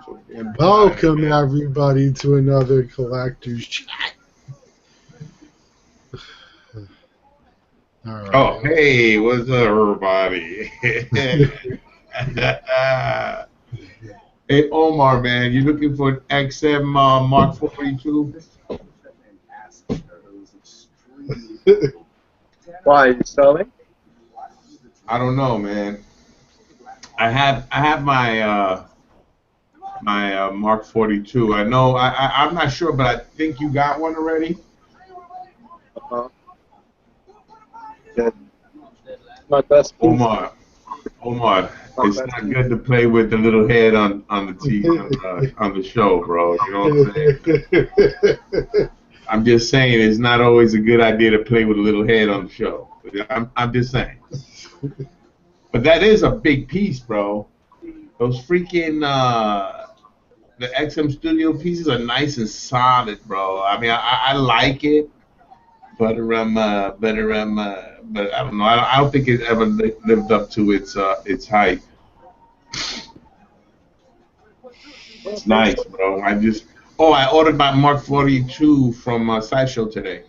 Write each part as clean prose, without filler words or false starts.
So, Welcome everybody to another collector's chat. All oh, right. hey, what's up, everybody? Hey, Omar, man, you looking for an XM Mark 42? Why are you selling? I don't know, man. I have my Mark 42. I know I'm not sure, but I think you got one already. Uh, yeah, my best piece. Omar, Omar, My it's best not piece. good to play with the little head on the on the show, bro. You know what I'm saying? I'm just saying it's not always a good idea to play with a little head on the show. I'm just saying. But that is a big piece, bro. Those freaking the XM Studio pieces are nice and solid, bro. I mean, I like it, but I don't know. I don't think it ever lived up to its hype. It's Okay, nice, bro. I ordered my Mark 42 from Sideshow today.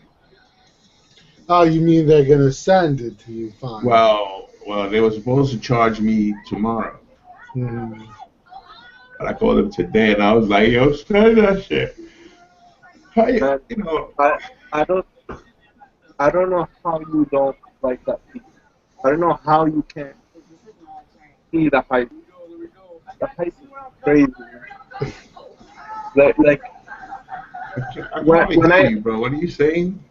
Oh, you mean they're gonna send it to you finally? Well, they were supposed to charge me tomorrow. Hmm. But I called him today, and I was like, "Yo, send that shit." How man. you know? I I don't I don't know how you don't like that piece. I don't know how you can't see the hype. The hype is crazy, man. Like I can hardly when hear I you, bro. What are you saying?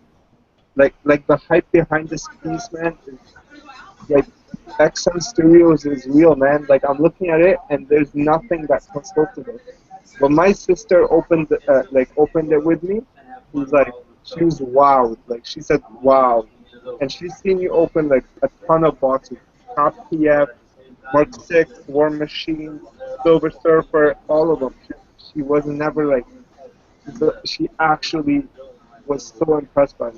like the hype behind this piece, man, is like XM Studios is real, man. Like I'm looking at it and there's nothing that comes close to this. When my sister opened it with me, she was wowed. Like she said, wow. And she's seen you open like a ton of boxes. Top TF, Mark 6, War Machine, Silver Surfer, all of them. She was never like she actually was so impressed by it.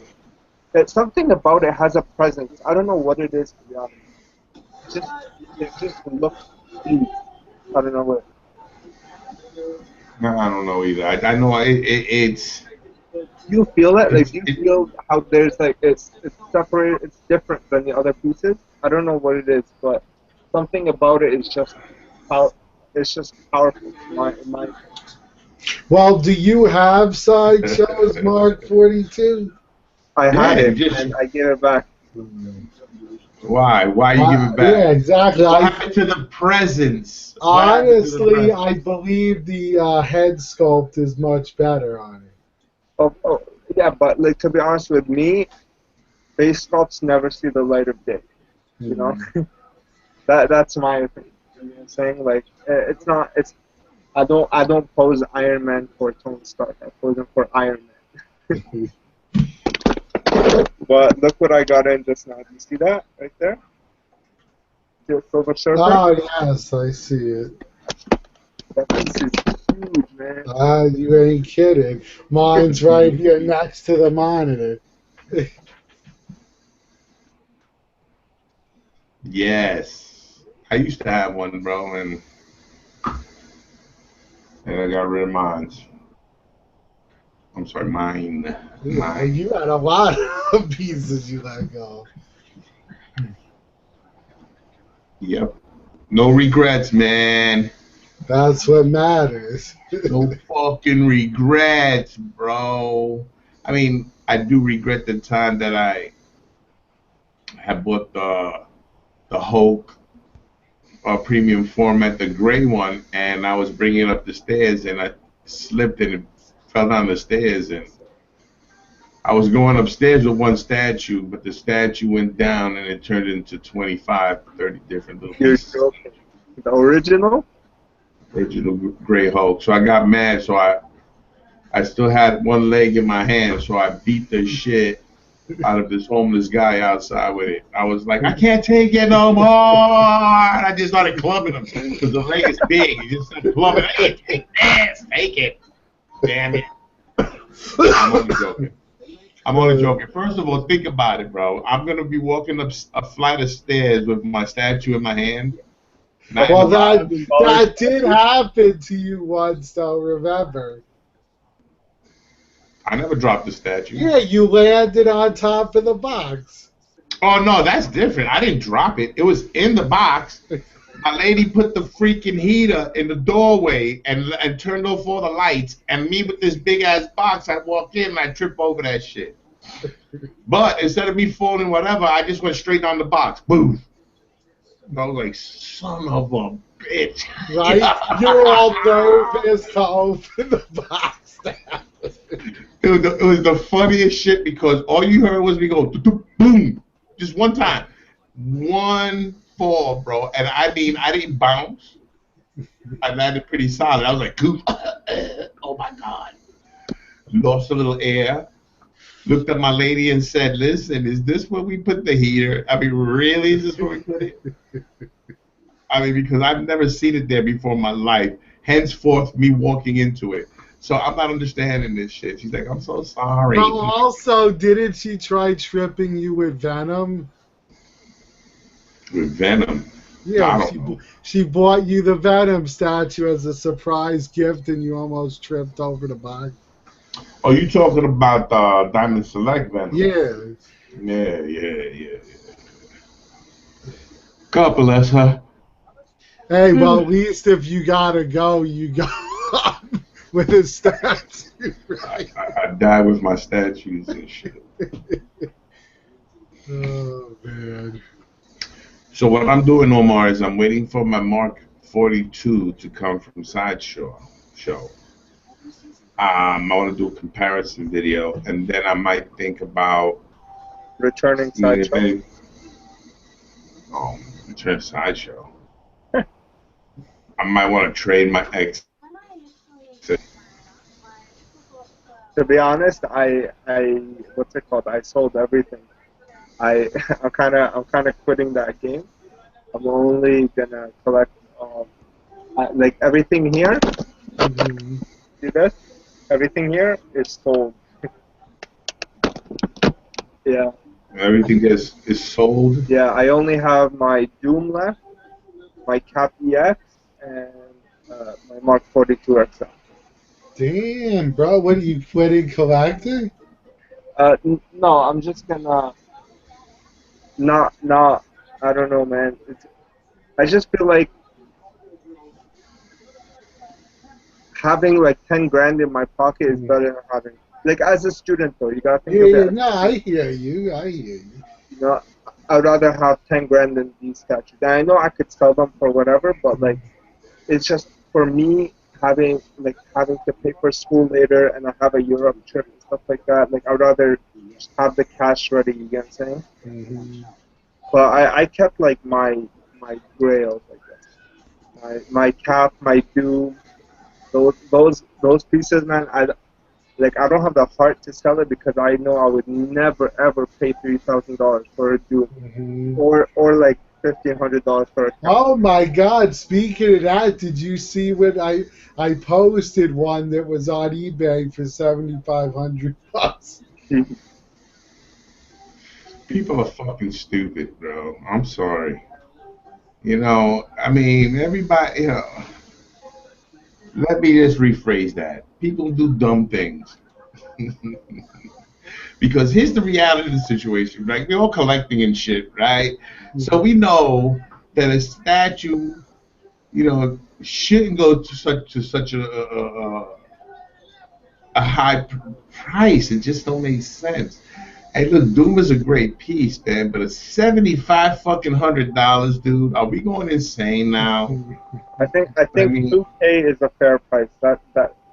That something about it has a presence. I don't know what it is, to be honest. Just it just looks clean. I don't know what. No, I don't know either. I know Do you feel that? Like, it's do you it, feel how there's like it's separated, it's different than the other pieces? I don't know what it is, but something about it is just how it's just powerful. In my opinion. Well, do you have Sideshow's Mark 42? I had yeah. it Just and I gave it back. why? Why you give it Yeah, back? exactly. What happened to the presents? What happened to the Honestly, presents? I believe the head sculpt is much better on it. Oh, yeah, but like to be honest with me, base sculpts never see the light of day. You know, Hmm. that's my opinion. You know what I'm saying? Like, it's not. It's I don't pose Iron Man for Tony Stark. I pose him for Iron Man. But look what I got in just now. Do you see that right there? The Silver Surfer. Oh yes, I see it. That piece is huge, man. You ain't kidding. Mine's right here next to the monitor. Yes, I used to have one, bro, and I got rid of mine. I'm sorry, Yeah, mine. you had a lot of pieces you let go. Yep. No regrets, man. That's what matters. No fucking regrets, bro. I mean, I do regret the time that I had bought the Hulk premium format, the gray one, and I was bringing it up the stairs, and I slipped and it fell down the stairs, and I was going upstairs with one statue, but the statue went down, and it turned into 25, 30 different little You're pieces. joking. The original? Original gray Hulk. So I got mad, so I still had one leg in my hand, so I beat the shit out of this homeless guy outside with it. I was like, I can't take it no more. And I just started clubbing him because the leg is big. He just started clubbing. Hey, take this, take it. Damn it. I'm only joking. I'm only joking. First of all, think about it, bro. I'm gonna be walking up a flight of stairs with my statue in my hand. Not in the Well, box. that did happen to you once, though. Remember? I never dropped the statue. Yeah, you landed on top of the box. Oh no, that's different. I didn't drop it. It was in the box. My lady put the freaking heater in the doorway and turned off all the lights. And me with this big ass box, I walk in and I trip over that shit. But instead of me falling, whatever, I just went straight down the box. Boom. I was like, son of a bitch. Right? You're all nervous to open the box. It was the funniest shit because all you heard was me go boom, just one time, one fall, bro. And I mean, I didn't bounce. I landed pretty solid. I was like, goof. Oh my god, lost a little air. Looked at my lady and said, "Listen, is this where we put the heater? I mean, really, is this where we put it?" I mean, because I've never seen it there before in my life. Henceforth, me walking into it. So I'm not understanding this shit. She's like, I'm so sorry. Well, also, didn't she try tripping you with Venom? With Venom? Yeah, I don't know. she bought you the Venom statue as a surprise gift, and you almost tripped over the box. Oh, you talking about Diamond Select Venom? Yeah. Yeah. God bless her. Hey, well, at least if you gotta go, you go with a statue, right? I die with my statues and shit. Oh, man. So what I'm doing, Omar, is I'm waiting for my Mark 42 to come from Sideshow. I want to do a comparison video, and then I might think about Returning Sideshow. Return Sideshow. I might want to trade my ex. To be honest, I what's it called? I sold everything. I'm kind of quitting that game. I'm only gonna collect like everything here. Mm-hmm. See this? Everything here is sold. Yeah. Everything is sold. Yeah, I only have my Doom left, my Cap EX, and my Mark 42 XL. Damn, bro, what are you quitting collecting? No, I'm just gonna not. I don't know, man. I just feel like having like 10 grand in my pocket is better than having, like, as a student though. You gotta think of Yeah, it. no, I hear you. You know, I'd rather have 10 grand than these statues. And I know I could sell them for whatever, but like, it's just for me having to pay for school later, and I have a Europe trip and stuff like that. Like, I'd rather just have the cash ready. You get what I'm saying? Mm-hmm. But I kept like my grails, I guess. My Cap, my Doom, those pieces, man. I don't have the heart to sell it because I know I would never ever pay $3,000 for a Doom, Mm-hmm. or like $1,500 for a Cap. Oh my God! Speaking of that, did you see when I posted one that was on eBay for $7,500? People are fucking stupid, bro. I'm sorry. You know, I mean, everybody. Let me just rephrase that. People do dumb things. Because here's the reality of the situation, right? We're all collecting and shit, right? So we know that a statue, shouldn't go to such a high price. It just don't make sense. Hey, look, Doom is a great piece, man, but a $7,500, dude. Are we going insane now? I think 2K is a fair price. That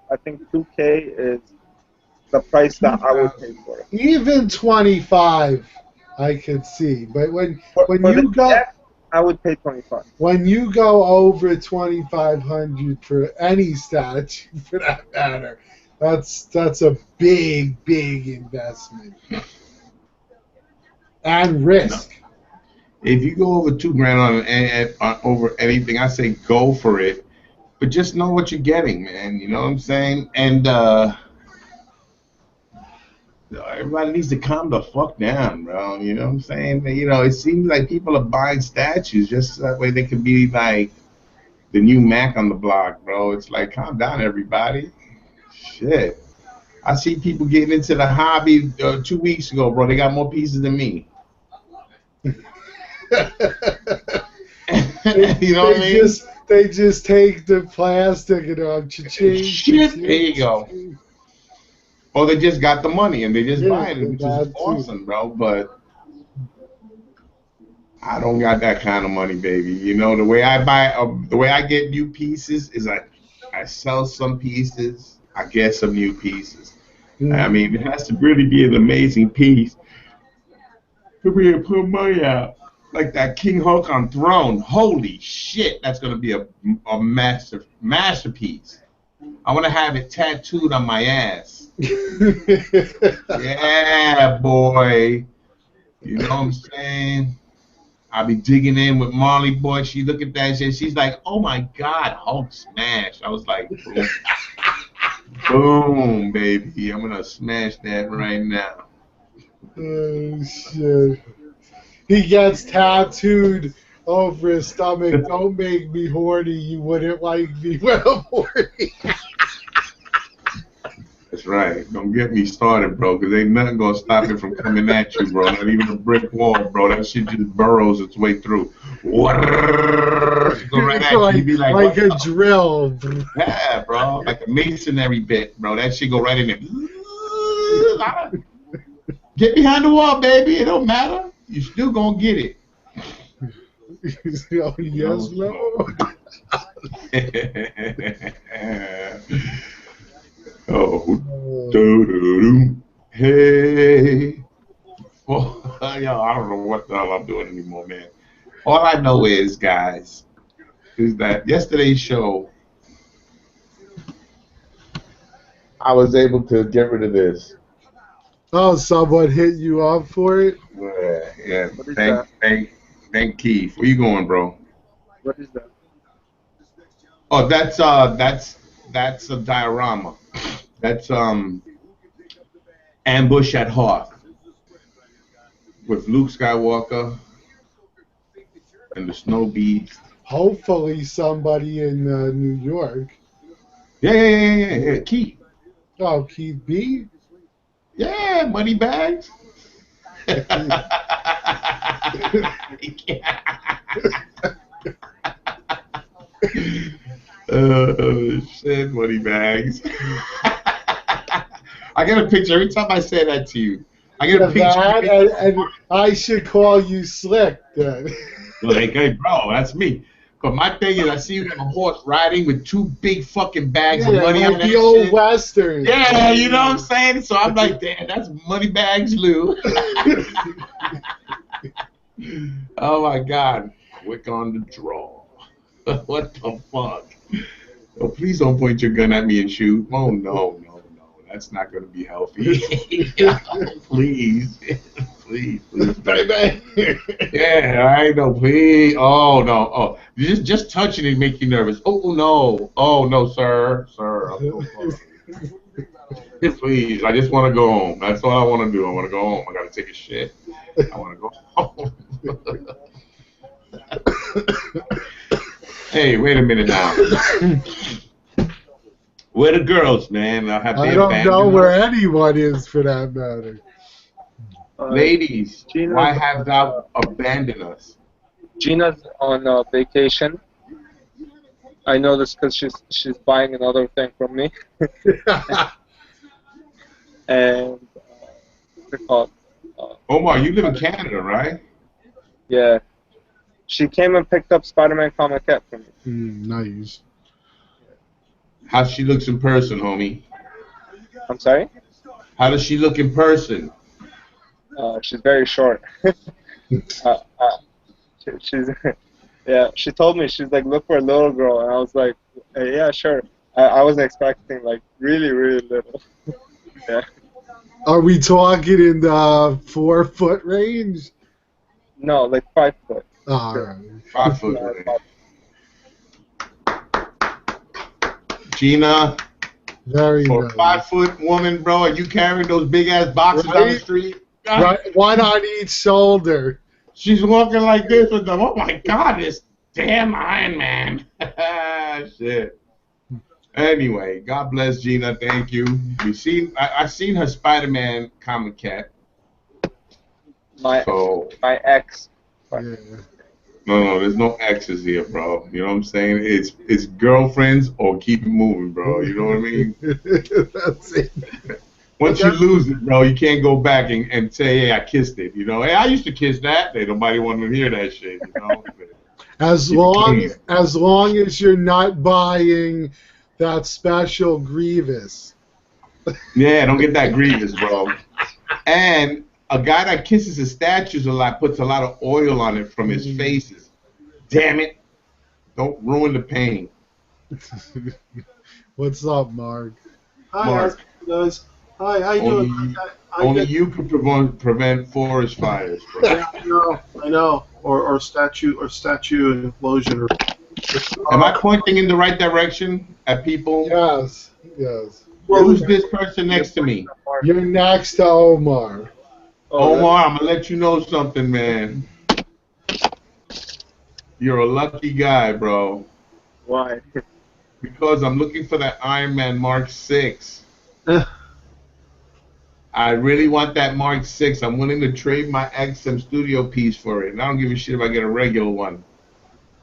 I think 2K is the price that I would pay for it. Even 25, I could see, but when For you the go EX, I would pay 25. when you go over 2,500 for any statue, for that matter, that's a big investment and risk. If you go over $2,000 on over anything, I say go for it, but just know what you're getting, man. You know what I'm saying? And everybody needs to calm the fuck down, bro. You know what I'm saying? It seems like people are buying statues just so that way they can be like the new Mac on the block, bro. It's like, calm down, everybody. Shit. I see people getting into the hobby 2 weeks ago, bro. They got more pieces than me. You know what I mean? They just take the plastic and Shit, there you go. Or they just got the money and they just buy it, which is awesome, bro. But I don't got that kind of money, baby. You know, the way I buy, the way I get new pieces is I sell some pieces, I get some new pieces. I mean, it has to really be an amazing piece to be able to put money out. Like that King Hulk on Throne. Holy shit, that's gonna be a masterpiece. I want to have it tattooed on my ass. Yeah, boy. You know what I'm saying? I'll be digging in with Marley, boy. She look at that shit. She's like, "Oh my God, Hulk smash!" I was like, "Boom, boom, baby! I'm gonna smash that right now." Oh shit! He gets tattooed over his stomach. Don't make me horny. You wouldn't like me when I'm horny. That's right. Don't get me started, bro, because ain't nothing gonna stop it from coming at you, bro. Not even a brick wall, bro. That shit just burrows its way through. Go right at you. You be like a drill. Yeah, bro. Like a masonry bit, bro. That shit go right in there. Get behind the wall, baby. It don't matter. You still gonna get it. Oh, yes, Lord. Oh, do. Hey. Well, yo, I don't know what the hell I'm doing anymore, man. All I know is, guys, is that yesterday's show, I was able to get rid of this. Oh, someone hit you up for it? Yeah. Thank Keith. Where you going, bro? What is that? Oh, that's a diorama. That's Ambush at Hoth with Luke Skywalker and the Snow Beast. Hopefully somebody in New York. Yeah. Keith. Oh, Keith B? Yeah, money bags. Shit, money bags. I get a picture every time I say that to you. I get a picture. And I should call you Slick then. Like, hey, bro, that's me. But my thing is, I see you on a horse riding with two big fucking bags of money like on that the old shit. Western. Yeah, you know what I'm saying? So I'm like, damn, that's money bags, Lou. Oh my God. Quick on the draw. What the fuck? Oh, please don't point your gun at me and shoot. Oh, no. That's not going to be healthy. Please. Please. Baby. Yeah, I know. Please. Oh, no. Oh, just touching it make you nervous. Oh, no. Oh, no, sir. I'm so sorry. Please. I just want to go home. That's all I want to do. I want to go home. I got to take a shit. I want to go home. Hey, wait a minute now. Where the girls, man? I don't know where anyone is for that matter. Ladies, why have thou abandoned us? Gina's on vacation. I know this because she's buying another thing from me. And what's it called? Omar, you live in Canada, right? Yeah. She came and picked up Spider-Man Comic-Cat for me. Nice. How she looks in person, homie? I'm sorry? How does she look in person? She's very short. She's yeah. She told me, she's like, look for a little girl, and I was like, yeah, sure. I was expecting like really, really little. Yeah. Are we talking in the 4 foot range? No, like 5 foot. All right. 5 foot. Gina, very for a nice. 5 foot woman, bro, are you carrying those big ass boxes down the street? Right, one on each shoulder. She's walking like this with them. Oh my God, this damn Iron Man. Shit. Anyway, God bless Gina. Thank you. I've seen her Spider-Man comic cat. My So my ex. Yeah. no, there's no exes here, bro. You know what I'm saying? It's girlfriends or keep it moving, bro. You know what I mean? That's it. Once you lose it, bro, you can't go back and say, hey, I kissed it. You know, hey, I used to kiss that. Hey, nobody wanted to hear that shit. You know, As keep it long clean. as long as you're not buying that special Grievous. Yeah, don't get that grievous, bro. And a guy that kisses his statues a lot puts a lot of oil on it from his faces. Damn it! Don't ruin the pain, What's up, Mark? Hi, how's it Mark. going, guys? Hi, how you Only doing? you, I only get, you can prevent forest fires, bro. yeah, I know, or statue implosion, or Am I pointing in the right direction at people? Yes, yes. well, Who's this person You're next to me? You're next to Omar. Oh, really? Omar, I'm gonna let you know something, man. You're a lucky guy, bro. Why? Because I'm looking for that Iron Man Mark 6. I really want that Mark 6. I'm willing to trade my XM studio piece for it. And I don't give a shit if I get a regular one.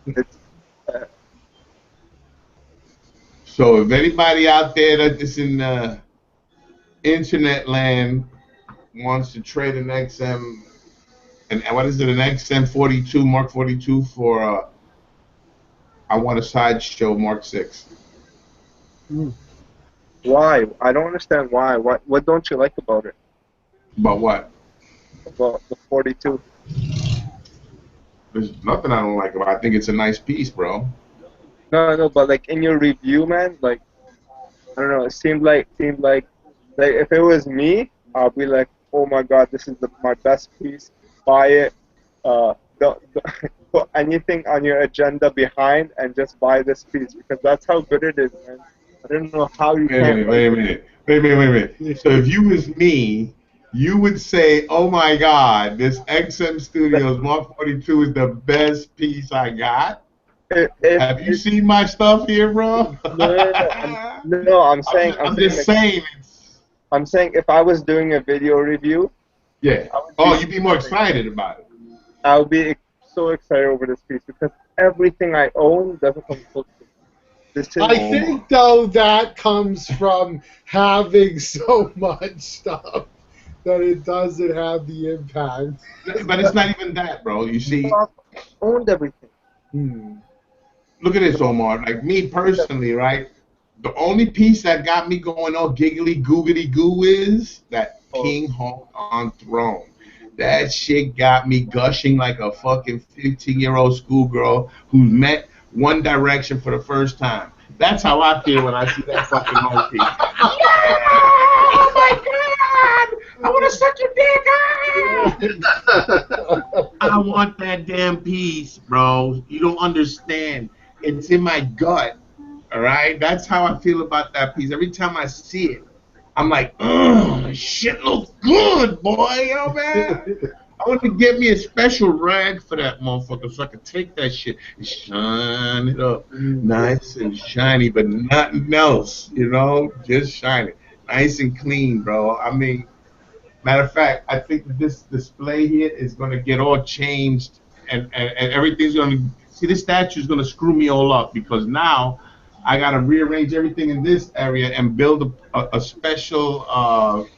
It's uh, So if anybody out there that is in internet land wants to trade an XM, and what is it, an XM 42, Mark 42 for, I want a sideshow Mark 6. why? I don't understand why. What don't you like about it? But what? About the 42? There's nothing I don't like about it. I think it's a nice piece, bro. No, but like in your review, man, like I don't know, it seemed like if it was me, I'll be like, oh my god, this is my best piece. Buy it. Don't put anything on your agenda behind and just buy this piece because that's how good it is, man. I don't know how you Wait a can't minute, like wait a it. minute, wait a minute. So if you was me, you would say, "Oh my God, this XM Like, Studios Mark 42 is the best piece I got." if Have you seen my stuff here, bro? no, I'm I'm saying just like saying. I'm saying if I was doing a video review, Yeah. I would Oh, be you'd be more excited about it. I would be so excited over this piece because everything I own doesn't come close to it. This is I Omar. think though that comes from having so much stuff that it doesn't have the impact. But it's not even that, bro. You see, I've owned everything. Hmm. look at this, Omar. Like me personally, right? The only piece that got me going all giggly googity goo is that Oh, King Hulk on throne. That shit got me gushing like a fucking 15-year-old schoolgirl who met One Direction for the first time. That's how I feel when I see that fucking Hulk piece. Oh my god! I want to suck your dick. I want that damn piece, bro. You don't understand. It's in my gut. All right, that's how I feel about that piece. Every time I see it, I'm like, "Ugh, shit looks good, boy, yo, man." I want to get me a special rag for that motherfucker so I can take that shit and shine it up, nice and shiny, but nothing else, you know, just shine it, nice and clean, bro. I mean, matter of fact, I think that this display here is going to get all changed, and everything's going to see. This statue is going to screw me all up because now I got to rearrange everything in this area and build a special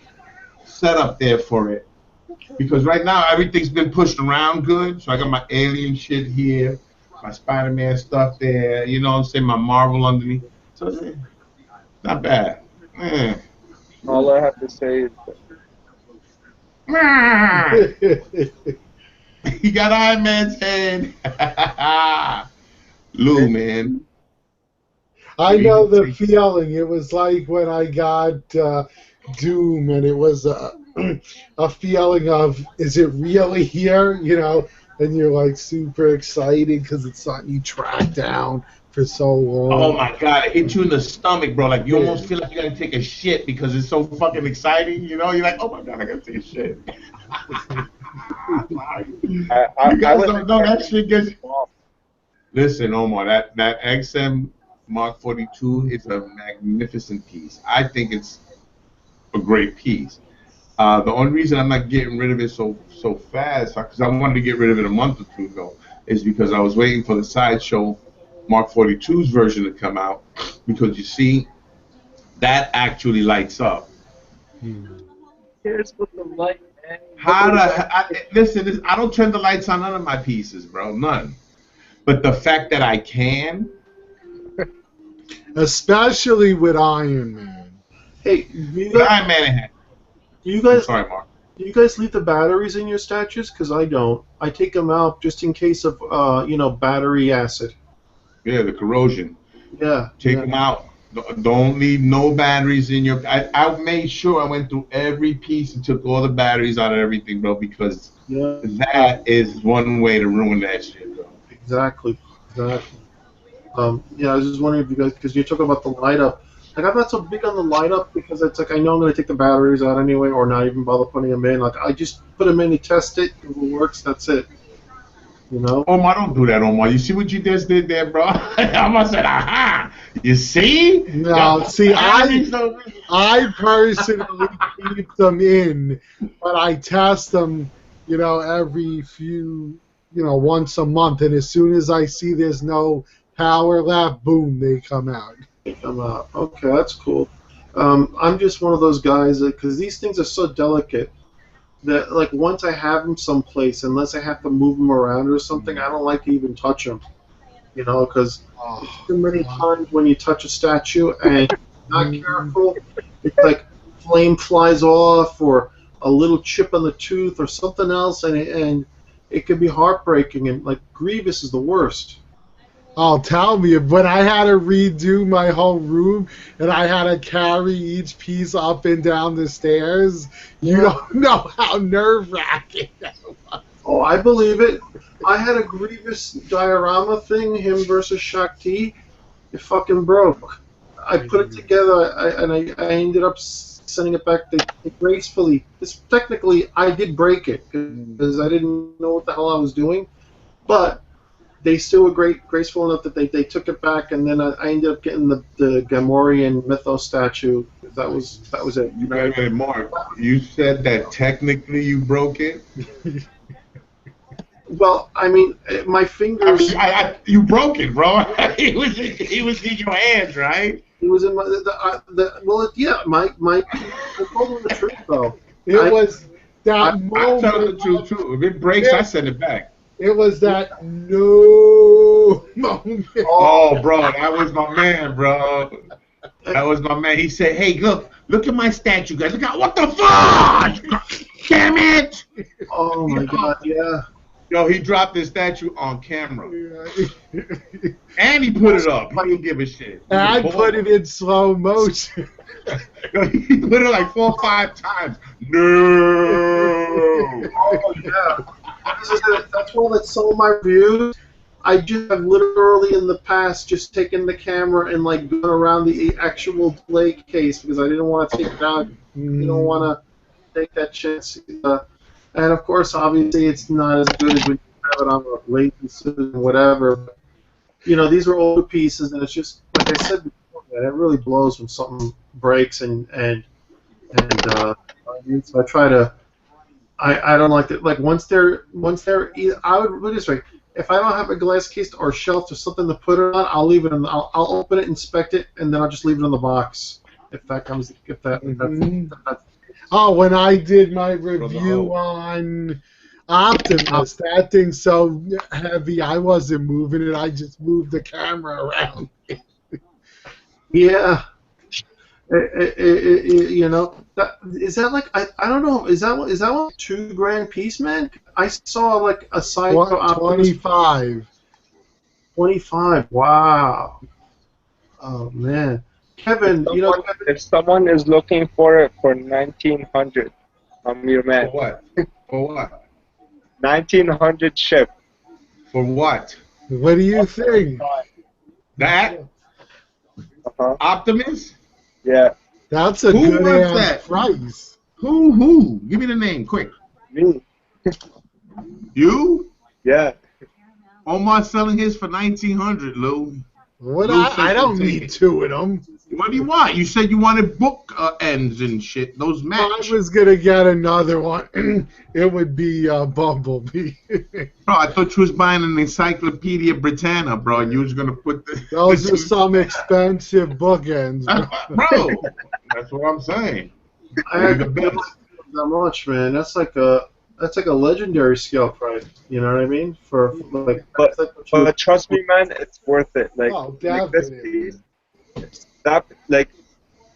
setup there for it. Because right now everything's been pushed around good. So I got my alien shit here, my Spider-Man stuff there. You know what I'm saying? My Marvel underneath. So not bad. Eh. all I have to say is He got Iron Man's head. Lou, man. I You need know to the take. feeling. It was like when I got Doom, and it was a feeling of, is it really here? You know, and you're like super excited because it's something you tracked down for so Oh long. my God, it hit you in the stomach, bro. Like you Yeah. almost feel like you gotta take a shit because it's so fucking exciting. You know, you're like, oh my God, I gotta take a shit. Sorry. I You I guys was don't know that expecting shit gets. bomb. Listen, Omar, that XM Mark 42 is a magnificent piece. I think it's a great piece. The only reason I'm not getting rid of it so fast, because I wanted to get rid of it a month or two ago, is because I was waiting for the sideshow Mark 42's version to come out. Because you see, that actually lights up. Here's with the light, man. How the listen? I don't turn the lights on none of my pieces, bro. None. But the fact that I can, Especially with Iron Man. Hey, you the guys, Iron Man. you I'm guys, sorry, Mark. you guys leave the batteries in your statues? Because I don't. I take them out just in case of, battery acid. Yeah, the corrosion. Yeah, Take yeah, them out. Don't leave no batteries in your. I made sure I went through every piece and took all the batteries out of everything, bro, because yeah. that is one way to ruin that shit, bro. Exactly, exactly. Yeah, I was just wondering if you guys, because you talk about the light up. Like, I'm not so big on the light up because it's like I know I'm going to take the batteries out anyway, or not even bother putting them in. Like, I just put them in and test it. If it works, that's it. You know? Omar, don't do that, Omar. You see what you just did there, bro? I almost said, aha! You see? No, see, I personally keep them in, but I test them, every few, once a month, and as soon as I see there's no power left, boom, they come out. Okay, that's cool. I'm just one of those guys that, because these things are so delicate, that like once I have them someplace, unless I have to move them around or something, I don't like to even touch them. Because Oh, too many God. times when you touch a statue and you're not Mhm. careful, it's like flame flies off or a little chip on the tooth or something else, and it could be heartbreaking. And like Grievous is the worst. Oh, tell me, when I had to redo my whole room and I had to carry each piece up and down the stairs, you Yeah. don't know how nerve-wracking that was. Oh, I believe it. I had a Grievous diorama thing, him versus Shakti. It fucking broke. I put it together, and I ended up sending it back gracefully. Technically, I did break it because I didn't know what the hell I was doing, but they still were graceful enough that they took it back, and then I ended up getting the Gamorrean mythos statue. That was it. You wait a minute, Mark. You said that technically you broke it. Well, I mean, my I fingers. mean, you broke it, bro. He was in your hands, right? It was in my well, yeah, my. I told him the truth though. It was I that I tell the moment. truth too. If it breaks, I send it back. It was that no moment. Oh, bro, that was my man, bro. That was my man. He said, "Hey, look at my statue, guys. Look at what the fuck! Damn it!" Oh my god, yeah. Yo, he dropped his statue on camera, and he put it up. He didn't give a shit. I put it in slow motion. Yo, he put it like 4 or 5 times. No. Oh yeah. That's why that's some of my reviews. I just have literally in the past just taken the camera and like gone around the actual display case because I didn't want to take it out. You don't want to take that chance. And of course, obviously, it's not as good as when you have it on a lazy suit and whatever. But, these were older pieces, and it's just like I said before, man, it really blows when something breaks so I try to. I don't like that. Like once they're I would put it this way: if I don't have a glass case or shelf or something to put it on, I'll leave it in. I'll open it, inspect it, and then I'll just leave it in the box. If that's Oh, when I did my review on Optimus, that thing's so heavy, I wasn't moving it. I just moved the camera around. yeah. Is that like I don't know? Is that like $2,000 piece, man? I saw like a site for Optimus 25. 25. Wow. Oh man, Kevin, If someone is looking for it for 1900, I'm your man. For what? For what? 1900 ship. For what? What do you think? That Uh-huh. Optimus? Yeah. That's a Who good wants ass that? price. Who? Give me the name, quick. Me. You? Yeah. Omar's selling his for 1,900, Lou. What Lou I says don't he'll take need it. two of them. What do you want? You said you wanted book ends and shit. Those I match. was gonna get another one. It would be Bumblebee. Bro, I thought you was buying an Encyclopedia Britannica, bro, and you was gonna put the. Those are some expensive bookends, bro. Bro, that's what I'm saying. I Only the actually don't best. like that much, man. That's like a legendary scale price. You know what I mean? For like But that's like what you. but trust me, man, it's worth it. Oh, Like this definitely. piece, that like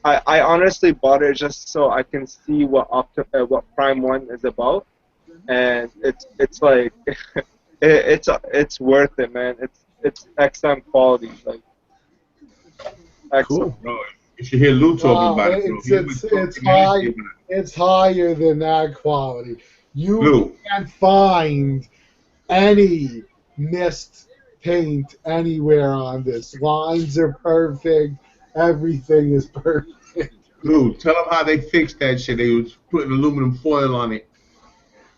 I honestly bought it just so I can see what Prime One is about, and it's like it's worth it, man. It's excellent quality, like excellent. Cool. Bro, you should hear Lou talking Wow, about it, bro. it's He's been it's talking it's high. nasty about it. It's higher than that quality. You Lou, can't find any mist paint anywhere on this. Lines are perfect. Everything is perfect. Lou, tell them how they fixed that shit. They was putting aluminum foil on it,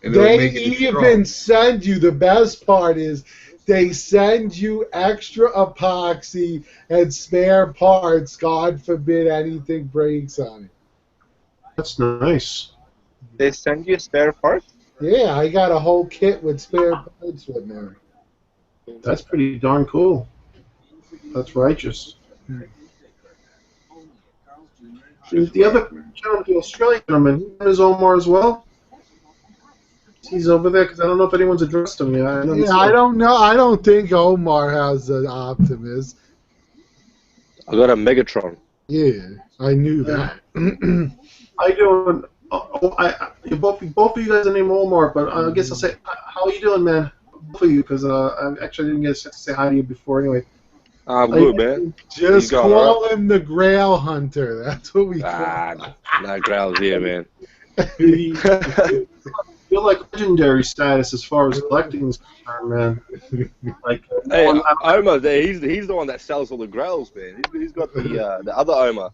and they were They making it even strong. send you, the best part is, they send you extra epoxy and spare parts. God forbid anything breaks on it. That's nice. They send you spare parts. Yeah, I got a whole kit with spare parts with me. That's pretty darn cool. That's righteous. The other gentleman, the Australian gentleman, his Omar as well. He's over there because I don't know if anyone's addressed him yet. I Yeah, I don't know. I don't think Omar has an Optimus. I got a Megatron. Yeah, I knew that. I doing. Both of you guys are named Omar, but I guess I'll say, how are you doing, man? Both of you, because I actually didn't get a chance to say hi to you before anyway. I'm good, man. Just You going call him the Grail Hunter. That's what we call him. Nah, Growl's here, man. You feel like legendary status as far as collecting is concerned, man. Like, Hey, I Omar, he's the one that sells all the Growls, man. He's got the other Omar,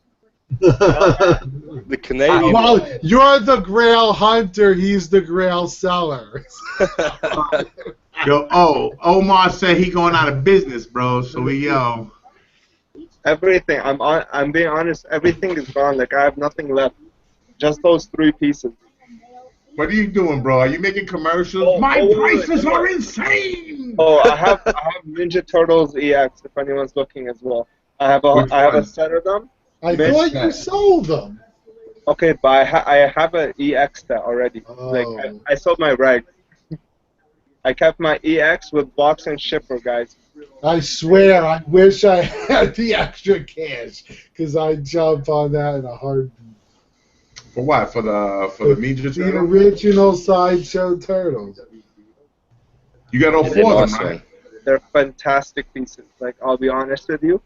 the Canadian. Well, you're the Grail Hunter. He's the Grail Seller. Yo, Omar said he going out of business, bro. So Everything. I'm being honest. Everything is gone. Like I have nothing left. Just those three pieces. what are you doing, bro? Are you making commercials? Oh, My wait, prices wait. are insane. Oh, I have Ninja Turtles EX. If anyone's looking as well, I have Which a one? set of them. I Miss thought you that. sold them. Okay, but I have an EX set already. Like Oh. I sold my rag. I kept my EX with box and shipper, guys. I swear, I wish I had the extra cash, because I'd jump on that in a heartbeat. For what? For the Ninja The Turtle? original Sideshow Turtles. You got all Yeah, four of nice, them, right? man. They're fantastic pieces. Like I'll be honest with you,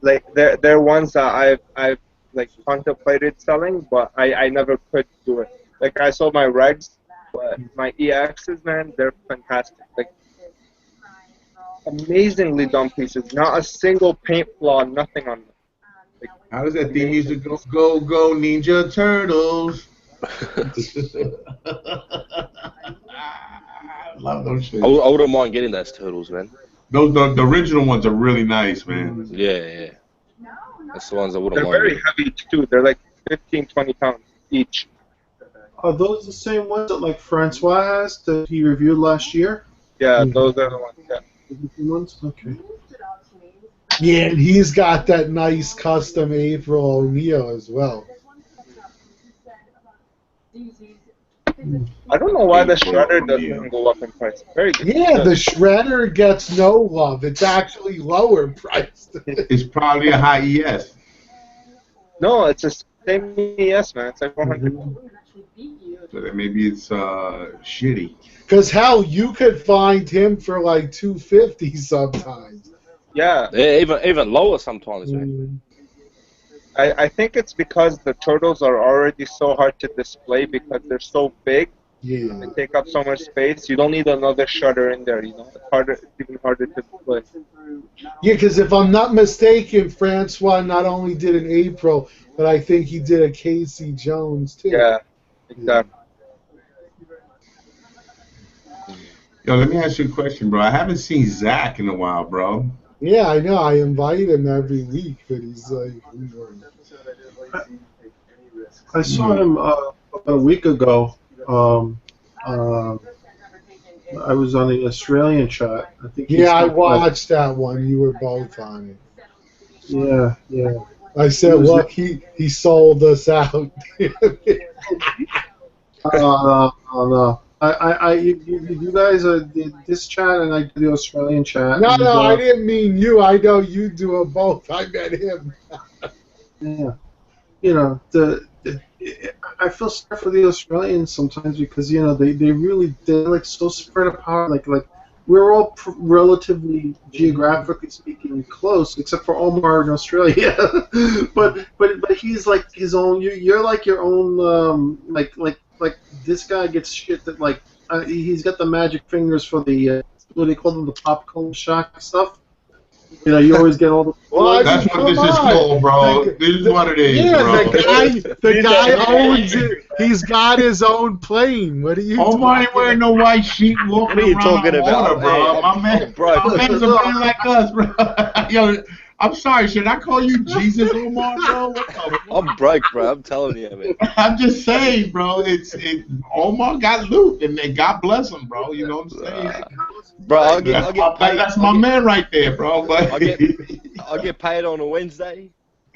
like they're ones that I've like contemplated selling, but I never could do it. Like I sold my regs, but my EXs, man, they're fantastic. Like amazingly done pieces. Not a single paint flaw, nothing on them. How does that theme music go? Go, go, Ninja Turtles. I love those shit. I wouldn't mind getting those turtles, man. Those the original ones are really nice, man. Yeah. That's the ones I wouldn't They're mind very getting. heavy too. They're like 15, 20 pounds each. Are those the same ones that like Francois has that he reviewed last year? Yeah, those are the ones. Yeah. The same ones? Okay. Yeah, and he's got that nice custom April O'Neil as well. I don't know why the April shredder O'Neil. doesn't go up in price. Very good. Yeah, the Shredder gets no love. It's actually lower priced. It's probably a high ES. No, it's the same ES, man. It's like 400. So that maybe it's shitty. Because hell, you could find him for like $250 sometimes. Yeah, Even lower sometimes, man. I think it's because the turtles are already so hard to display because they're so big. Yeah. They take up so much space. You don't need another shutter in there. You know, it's even harder to display. Yeah, because if I'm not mistaken, Francois not only did an April, but I think he did a Casey Jones too. Yeah, exactly. Yo, let me ask you a question, bro. I haven't seen Zach in a while, bro. Yeah, I know. I invite him every week, but he's like, I saw Hmm. him about a week ago. Uh, I was on the Australian chat. I think yeah, he's I come back. watched that one. You were both on it. Yeah, yeah. I He said, was. look, he sold us out. No. You guys are this chat, and I do the Australian chat, No, and no, I didn't mean you. I know you do it both. I meant him. yeah, you know I feel sorry for the Australians sometimes because they really they're like so spread apart. Like we're all relatively geographically speaking close, except for Omar in Australia. but he's like his own. You're like your own. Like this guy gets shit that like he's got the magic fingers for the what do they call them, the popcorn shock stuff. You always get all the Well, I ones. mean, That's what come this is on. called, bro. This is what it is, Yeah, bro. the guy owns it. He's got his own plane. What are you Omar ain't talking wearing about? no white sheet What walking are you around talking on water, about? Hey, bro. I'm broke. My man's a No, man like us, bro. Yo, I'm sorry, should I call you Jesus Omar, bro? What the I'm fuck? broke, bro. I'm telling you, man. I'm just saying, bro. Omar got loot, and God bless him, bro. You know what I'm saying? Uh, bro, That's my man right there, bro. But I'll get paid on a Wednesday.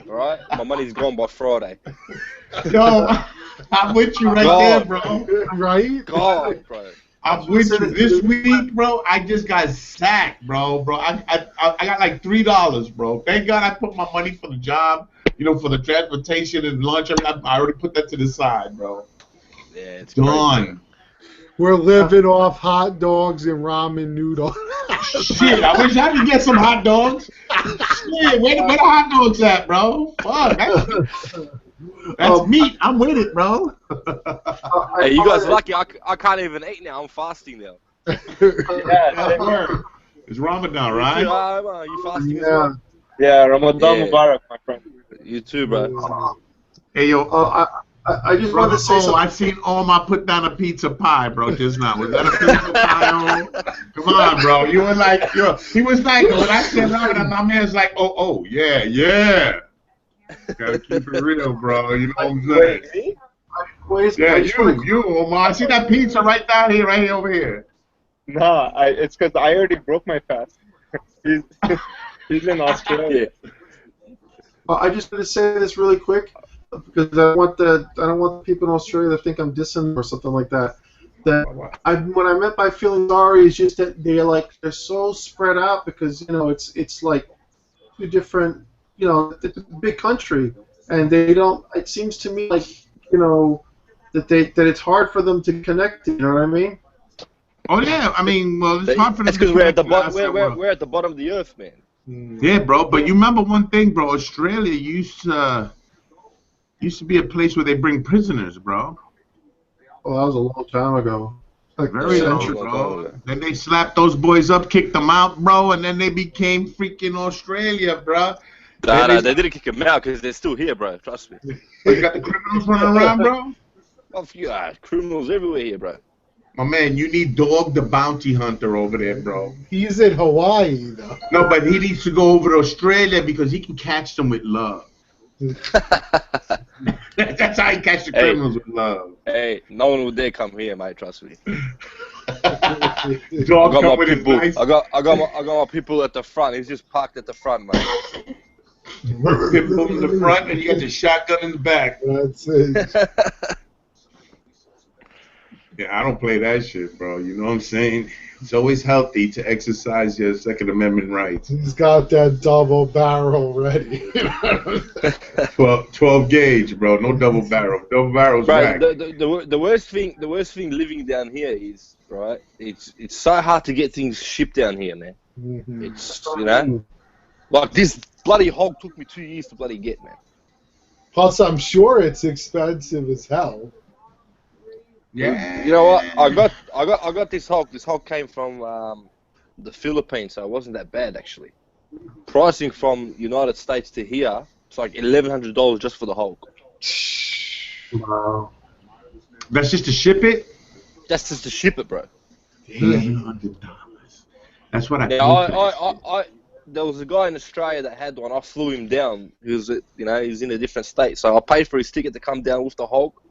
All right, my money's gone by Friday. yo, I'm with you right there, God, bro. Right? God, bro. I'm with you. This week, bro, I just got sacked, bro. I got like $3, bro. Thank God I put my money for the job, for the transportation and lunch. I already put that to the side, bro. Yeah, it's crazy, bro. Done. We're living off hot dogs and ramen noodles. Shit, I wish I could get some hot dogs. Shit, where the hot dogs at, bro? Fuck, that's meat. I'm with it, bro. Hey, you guys are lucky. I can't even eat now. I'm fasting now. That's word. It's Ramadan, You too, right? you fasting as yeah. well? Yeah, Ramadan Yeah. Mubarak, my friend. You too, bro. Hey, yo, I just wanted brother, to say something. I seen Omar put down a pizza pie, bro, just now. Was that a pizza pie, Om? Come on, bro. You were like, he was like, when I said Ramadan, my man's like, yeah. Gotta keep it real, bro. You know what I'm saying? Wait, me? Yeah, I just want to. you, Omar. See that pizza right down here, right over here. Nah, it's because I already broke my fast. He's, he's in Australia. Yeah. I just wanted to say this really quick because I don't want the people in Australia to think I'm dissing them or something like that. What I meant by feeling sorry is just that they're so spread out because it's like two different it's a big country and they don't. It seems to me like that it's hard for them to connect. You know what I mean? Oh, yeah. I mean, well, it's hard for them That's to because we're at connect the to the bottom. outside world. We're at the bottom of the earth, man. Yeah, bro. But you remember one thing, bro. Australia used to be a place where they bring prisoners, bro. Well, that was a long time ago, like a Very Yeah, that was a long, century. long time bro. ago. Then they slapped those boys up, kicked them out, bro, and then they became freaking Australia, bro. Then Nah, they didn't kick him out because they're still here, bro. Trust me. you got the criminals running around, bro. Oh, yeah, criminals everywhere here, bro. My man, you need Dog the Bounty Hunter over there, bro. He's in Hawaii, though. No, but he needs to go over to Australia because he can catch them with love. That's how he catch the Hey. criminals with love. Hey, no one would dare come here, mate. Trust me. I Dog got come my with his people. nice I got my people at the front. He's just parked at the front, mate. pit bull in the front, and you got the shotgun in the back. That's it. Yeah, I don't play that shit, bro. You know what I'm saying? It's always healthy to exercise your Second Amendment rights. He's got that double barrel ready. 12 gauge, bro. No double barrel. Double barrel's Bro, whack. the worst thing living down here is, right, it's so hard to get things shipped down here, man. Mhm. It's, like this bloody hog took me 2 years to bloody get, man. Plus, I'm sure it's expensive as hell. Yeah. You know what? I got this hog. This hog came from the Philippines, so it wasn't that bad actually. Pricing from United States to here, it's like $1,100 just for the hog. Wow. That's just to ship it? That's just to ship it, bro. $1,100. That's what I Yeah, paid for this shit. there was a guy in Australia that had one. I flew him down. He was, he's in a different state. So I paid for his ticket to come down with the Hulk.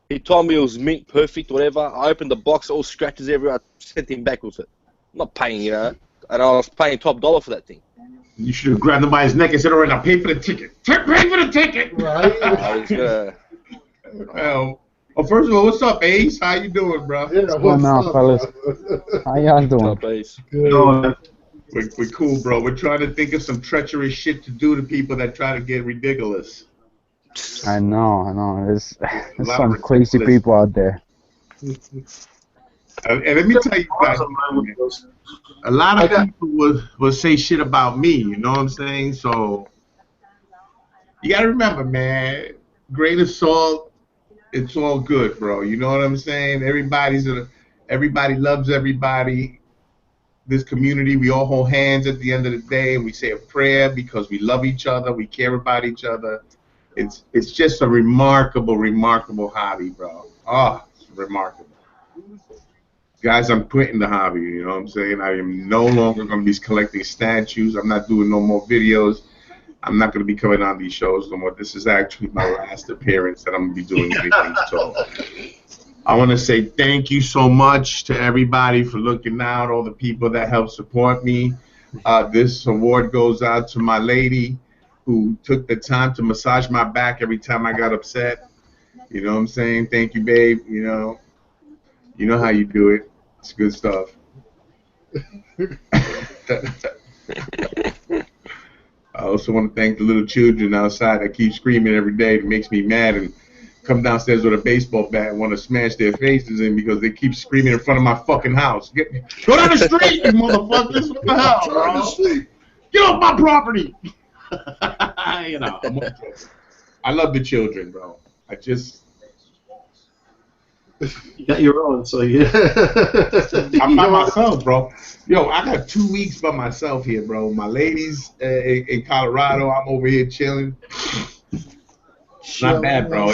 He told me it was mint perfect, whatever. I opened the box, all scratches everywhere. I sent him back with it. I'm not paying, and I was paying top dollar for that thing. You should have grabbed him by his neck and said, "All right, now pay for the ticket. Pay for the ticket." Right? I was gonna. Well, first of all, what's up, Ace? How you doing, bro? Yeah, What's going what's on, up, fellas? bro? How y'all doing? Top base. Good. No, we're cool, bro. We're trying to think of some treacherous shit to do to people that try to get ridiculous. I know. There's lot some of crazy ridiculous- people out there. And let me tell you guys, a lot of people will say shit about me. You know what I'm saying? So you gotta remember, man. Grain of salt. It's all good, bro. You know what I'm saying? Everybody loves everybody. This community, we all hold hands at the end of the day, and we say a prayer because we love each other, we care about each other. It's just a remarkable hobby, bro. Oh, it's remarkable. Guys, I'm quitting the hobby, you know what I'm saying? I am no longer going to be collecting statues. I'm not doing no more videos. I'm not going to be coming on these shows no more. This is actually my last appearance that I'm going to be doing anything. So I want to say thank you so much to everybody for looking out, all the people that help support me. This award goes out to my lady who took the time to massage my back every time I got upset. You know what I'm saying? Thank you, babe. You know how you do it. It's good stuff. I also want to thank the little children outside that keep screaming every day. It makes me mad and come downstairs with a baseball bat and want to smash their faces in because they keep screaming in front of my fucking house. Go down the street, you motherfuckers! What the hell, bro? Get off my property! I love the children, bro. You got your own, so yeah. I'm by myself, bro. Yo, I got 2 weeks by myself here, bro. My lady's in Colorado. I'm over here chilling. Not bad, bro.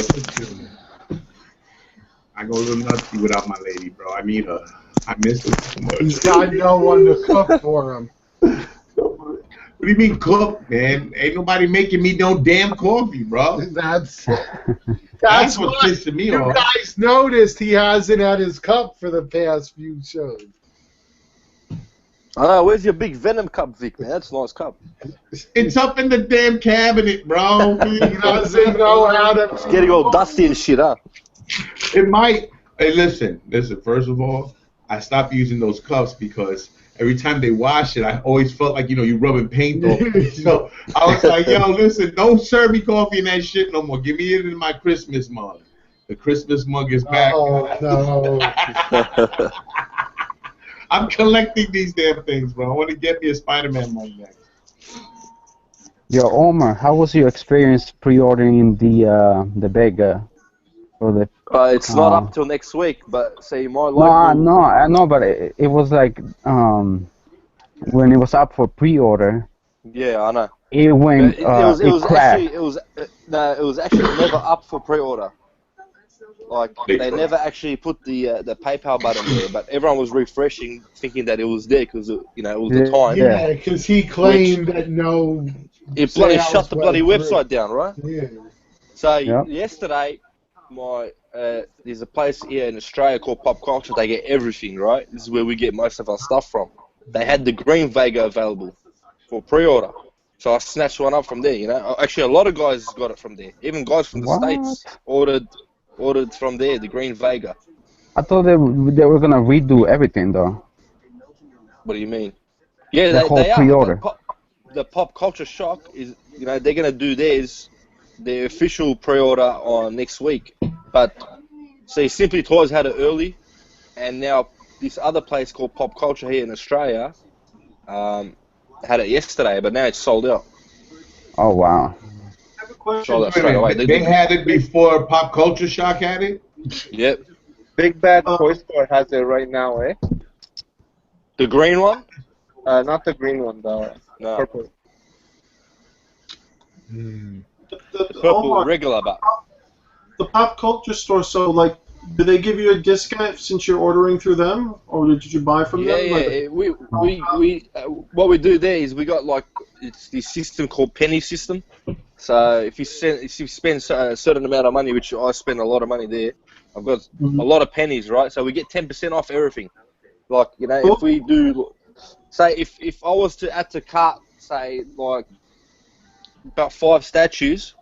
I go a little nutty without my lady, bro. I need her. I miss her so much. He's got no one to cook for him. What do you mean cook, man? Ain't nobody making me no damn coffee, bro. That's That's what pissing me you off. guys noticed he hasn't had his cup for the past few shows. Where's your big Venom cup, Vic, man? That's a nice cup. It's up in the damn cabinet, bro. He doesn't know how to. It's getting all dusty and shit, huh? It might. Hey, listen. First of all, I stopped using those cups because every time they wash it, I always felt like, you're rubbing paint off it. So I was like, yo, listen, don't serve me coffee in that shit no more. Give me it in my Christmas mug. The Christmas mug is back. Oh, no. I'm collecting these damn things, bro. I want to get me a Spider-Man mug next. Yo, Omar, how was your experience pre-ordering the bag for the? It's not up till next week, but say more No, likely. I know, but it was like when it was up for pre-order, Yeah, I know. it went It was crashed. actually it was actually never up for pre-order. Like they never actually put the PayPal button there, but everyone was refreshing, thinking that it was there because it was the time. Yeah, because he claimed that no. It bloody sales shut the bloody went through. website down, right? Yeah. So Yep. yesterday, there's a place here in Australia called Pop Culture. They get everything, right? This is where we get most of our stuff from. They had the green Vega available for pre-order, so I snatched one up from there. Actually, a lot of guys got it from there. Even guys from the What? States ordered from there the green Vega. I thought they were gonna redo everything though. What do you mean? Yeah, The whole they are. pre-order. The Pop Culture Shock is, they're gonna do their official pre-order on next week. But see, Simply Toys had it early, and now this other place called Pop Culture here in Australia had it yesterday, but now it's sold out. Oh wow. I have a question. Sold out straight away. They had it before Pop Culture Shock had it? Yep. Big Bad Toy Store has it right now, eh? The green one? Not the green one, the No. purple. The purple Omar, regular, but the pop culture store. So, like, Do they give you a discount since you're ordering through them, or did you buy from Yeah, them? yeah. What we do there is we got like it's this system called penny system. So if you spend a certain amount of money, which I spend a lot of money there, I've got a Mhm. lot of pennies, right? So we get 10% off everything. Like Cool. if we do, say if I was to add to cart, say like about 5 statues,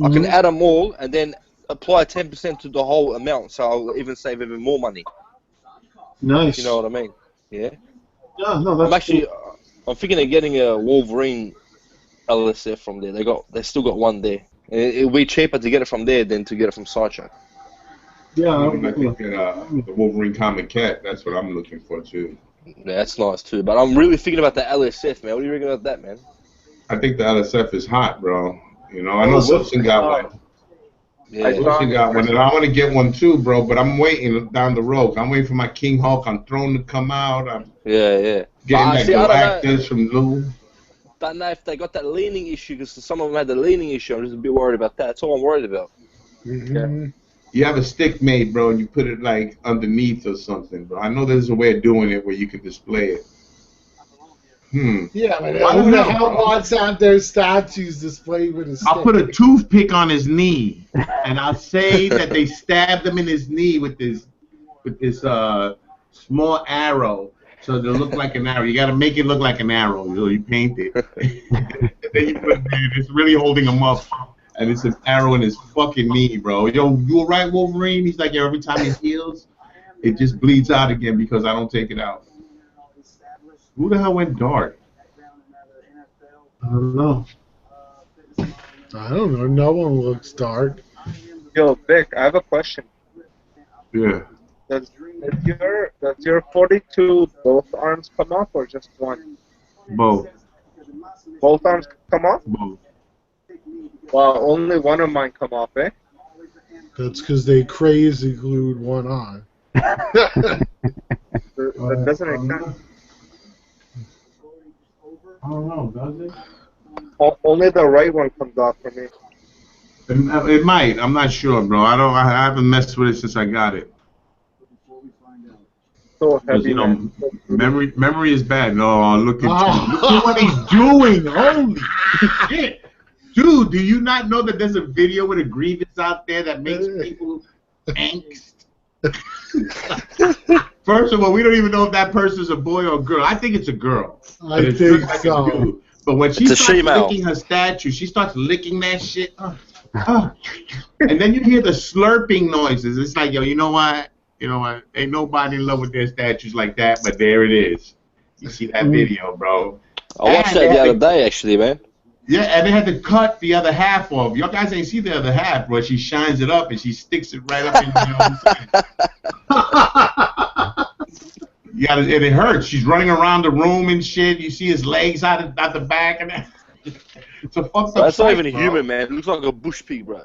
I can Mhm. add them all and then apply 10% to the whole amount. So I'll even save even more money. If you know Nice. what I mean? Yeah. Yeah, no, I'm that's cool. actually, I'm thinking of getting a Wolverine LSF from there. They still got one there. It'll be cheaper to get it from there than to get it from Sideshow. Yeah, I'm about to get the Wolverine comic cat. That's what I'm looking for too. Yeah, that's nice too. But I'm really thinking about the LSF, man. What do you reckon about that, man? I think the LSF is hot, bro. You know, I know LSF Wilson is got hot. one. I Yeah. saw Wilson got one, and I want to get one too, bro. But I'm waiting down the road. I'm waiting for my King Hulk on Throne to come out. I'm Yeah, yeah. getting But that see, I Galactus from Lou. don't know if they got that leaning issue because some of them had the leaning issue. I'm just a bit worried about that. That's all I'm worried about. Mhm. You have a stick made, bro, and you put it like underneath or something, bro. I know there's a way of doing it where you can display it. Yeah, but I who don't the know, hell bro. wants to have their statues displayed with a I'll put stick? a toothpick on his knee, and I'll say that they stabbed him in his knee with this small arrow, so it'll look like an arrow. You got to make it look like an arrow. You paint it, and then you put it in. It's really holding him up, and it's an arrow in his fucking knee, bro. Yo, you alright, Wolverine? He's like, every time he heals, it just bleeds out again because I don't take it out. Who the hell went dark? I don't know. I don't know. No one looks dark. Yo, Vic, I have a question. Yeah, Does your 42 both arms come off or just one? both, Both arms come off? both. Well, only one of mine come off, eh? That's because they crazy glued one on. That doesn't make sense. I don't know, does it? Only the right one comes off for me. It might. I'm not sure, bro. I haven't messed with it since I got it. So Because heavy, man. memory is bad. No, look at Oh. what he's doing. Holy shit, dude! Do you not know that there's a video with a grievance out there that makes people angst? First of all, we don't even know if that person's a boy or a girl. I think it's a girl. I But it think looks like a so. dude. But when she It's a starts she-male. licking her statue, she starts licking that shit. And then you hear the slurping noises. It's like, yo, you know what? You know what? Ain't nobody in love with their statues like that, but there it is. You see that video, bro. I watched that the other day, actually, man. Yeah, and they had to cut the other half off. Y'all guys ain't see the other half, bro. She shines it up and she sticks it right up in the Yeah, and it hurts. She's running around the room and shit. You see his legs out the back and that. It's a fucked up That's not sight, even a bro. human, man. It looks like a bush pig, bro.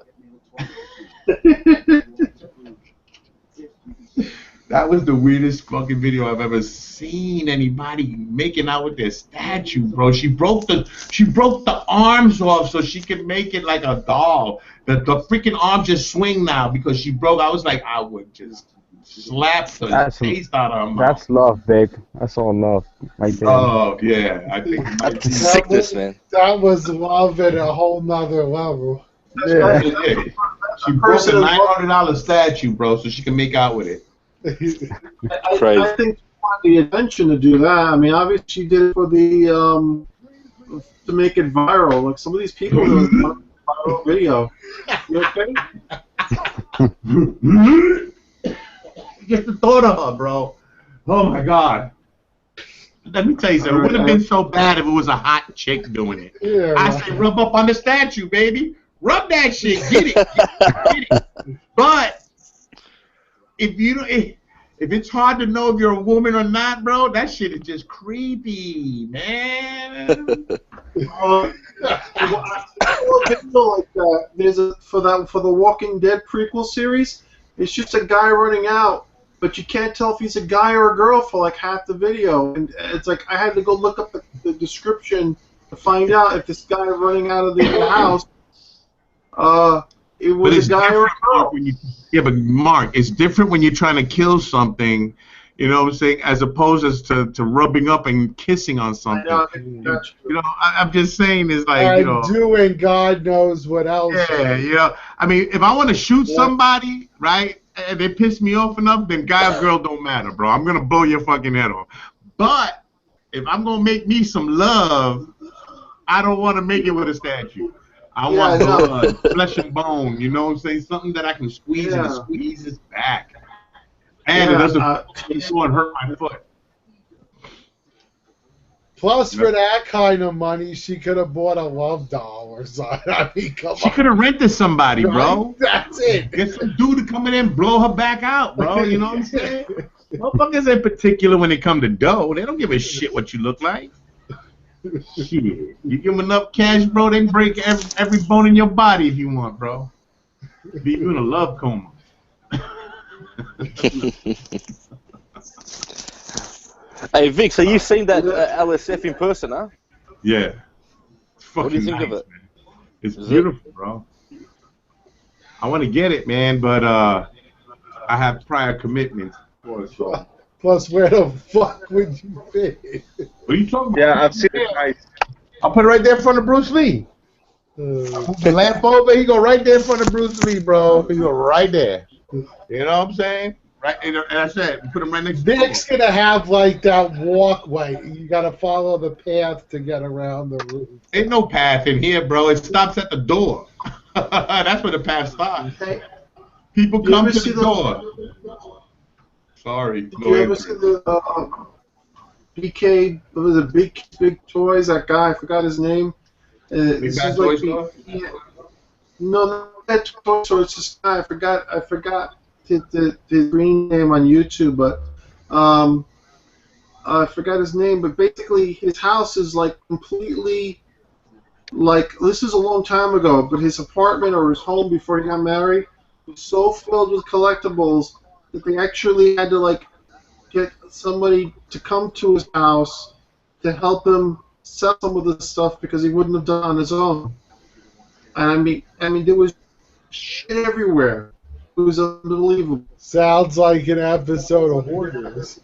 That was the weirdest fucking video I've ever seen anybody making out with their statue, bro. She broke the arms off so she could make it like a doll. The freaking arm just swing now because she broke. I was like, I would just slap the taste out of her mouth. That's love, Vic. That's all love, right there. Oh yeah, I think it might be. Sickness, man. That was love at a whole nother level. Yeah. She broke a $900 statue, bro, so she can make out with it. I think she wanted the attention to do that. I mean, obviously she did it for the to make it viral. Like some of these people are viral video. You okay? Just the thought of her, bro. Oh my God. Let me tell you something. It would have been so bad if it was a hot chick doing it. Yeah, I say rub up on the statue, baby. Rub that shit. Get it. Get it. But if you don't, if it's hard to know if you're a woman or not, bro, that shit is just creepy, man. There's for the Walking Dead prequel series. It's just a guy running out, but you can't tell if he's a guy or a girl for like half the video, and it's like I had to go look up the description to find out if this guy running out of the house it But was it's a guy or a different, Mark, girl. when you, yeah, but Mark, it's different when you're trying to kill something, you know what I'm saying, as opposed as to rubbing up and kissing on I something. know. I got You know, I'm just saying it's like, you And know, doing God knows what else. yeah, you know, I mean, if I want to shoot somebody, right, and they piss me off enough, then guy or girl don't matter, bro. I'm gonna blow your fucking head off. But if I'm gonna make me some love, I don't want to make it with a statue. I Yeah, I want know. blood, flesh and bone. You know what I'm saying? Something that I can squeeze and it Yeah. squeezes back, and it Yeah. doesn't go and hurt my foot. Plus, for that kind of money, she could have bought a love doll or something. I mean, come She on. could have rented somebody, Right? bro. That's it. Get some dude to come in and blow her back out, bro. You know what I'm saying? Motherfuckers in particular when it come to dough, they don't give a shit what you look like. Shit, you give them enough cash, bro, they break every bone in your body if you want, bro. Leave you in a love coma. Hey Vic, so you've seen that LSF in person, huh? Yeah, it's fucking What do you think nice, of it? man. It's Is beautiful, bro. I want to get it, man, but I have prior commitments. So. Plus, where the fuck would you fit? What are you talking about? Yeah, I've seen it nice. I'll put it right there in front of Bruce Lee. Move the lamp over, he go right there in front of Bruce Lee, bro. He go right there. You know what I'm saying? Right, and I said, put him right next to the Vic's gonna have like that walkway. You gotta follow the path to get around the room. Ain't no path in here, bro. It stops at the door. That's where the path starts. Hey, People you come ever to see the the? door. Sorry, Did go you ahead, ever Chris. see the BK? What was it? Big Toys. That guy, I forgot his name. Big This Bad is Toy like Store? no, not that toy store. It's this guy. I forgot his green name on YouTube, but I forgot his name. But basically, his house is like completely like this is a long time ago. But his apartment or his home before he got married was so filled with collectibles that they actually had to like get somebody to come to his house to help him sell some of the stuff because he wouldn't have done it on his own. And I mean, there was shit everywhere. It was unbelievable. Sounds like an episode of Hoarders.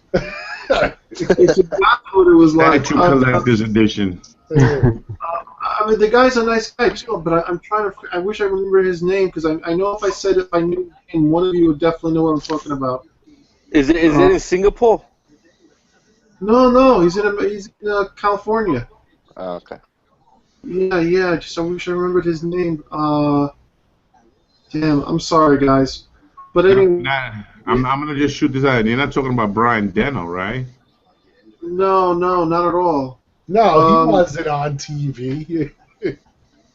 It's exactly what it was like. Statue Collector's Edition. I mean, the guy's a nice guy too, but I'm trying to. I wish I remember his name because I know if I said it, if I knew, and one of you would definitely know what I'm talking about. Is it in Singapore? No, he's in California. Oh, okay. Yeah. Just I wish I remembered his name. Damn, I'm sorry, guys. But anyway, I'm gonna just shoot this out. You're not talking about Brian Deno, right? no, not at all. No, he wasn't on TV.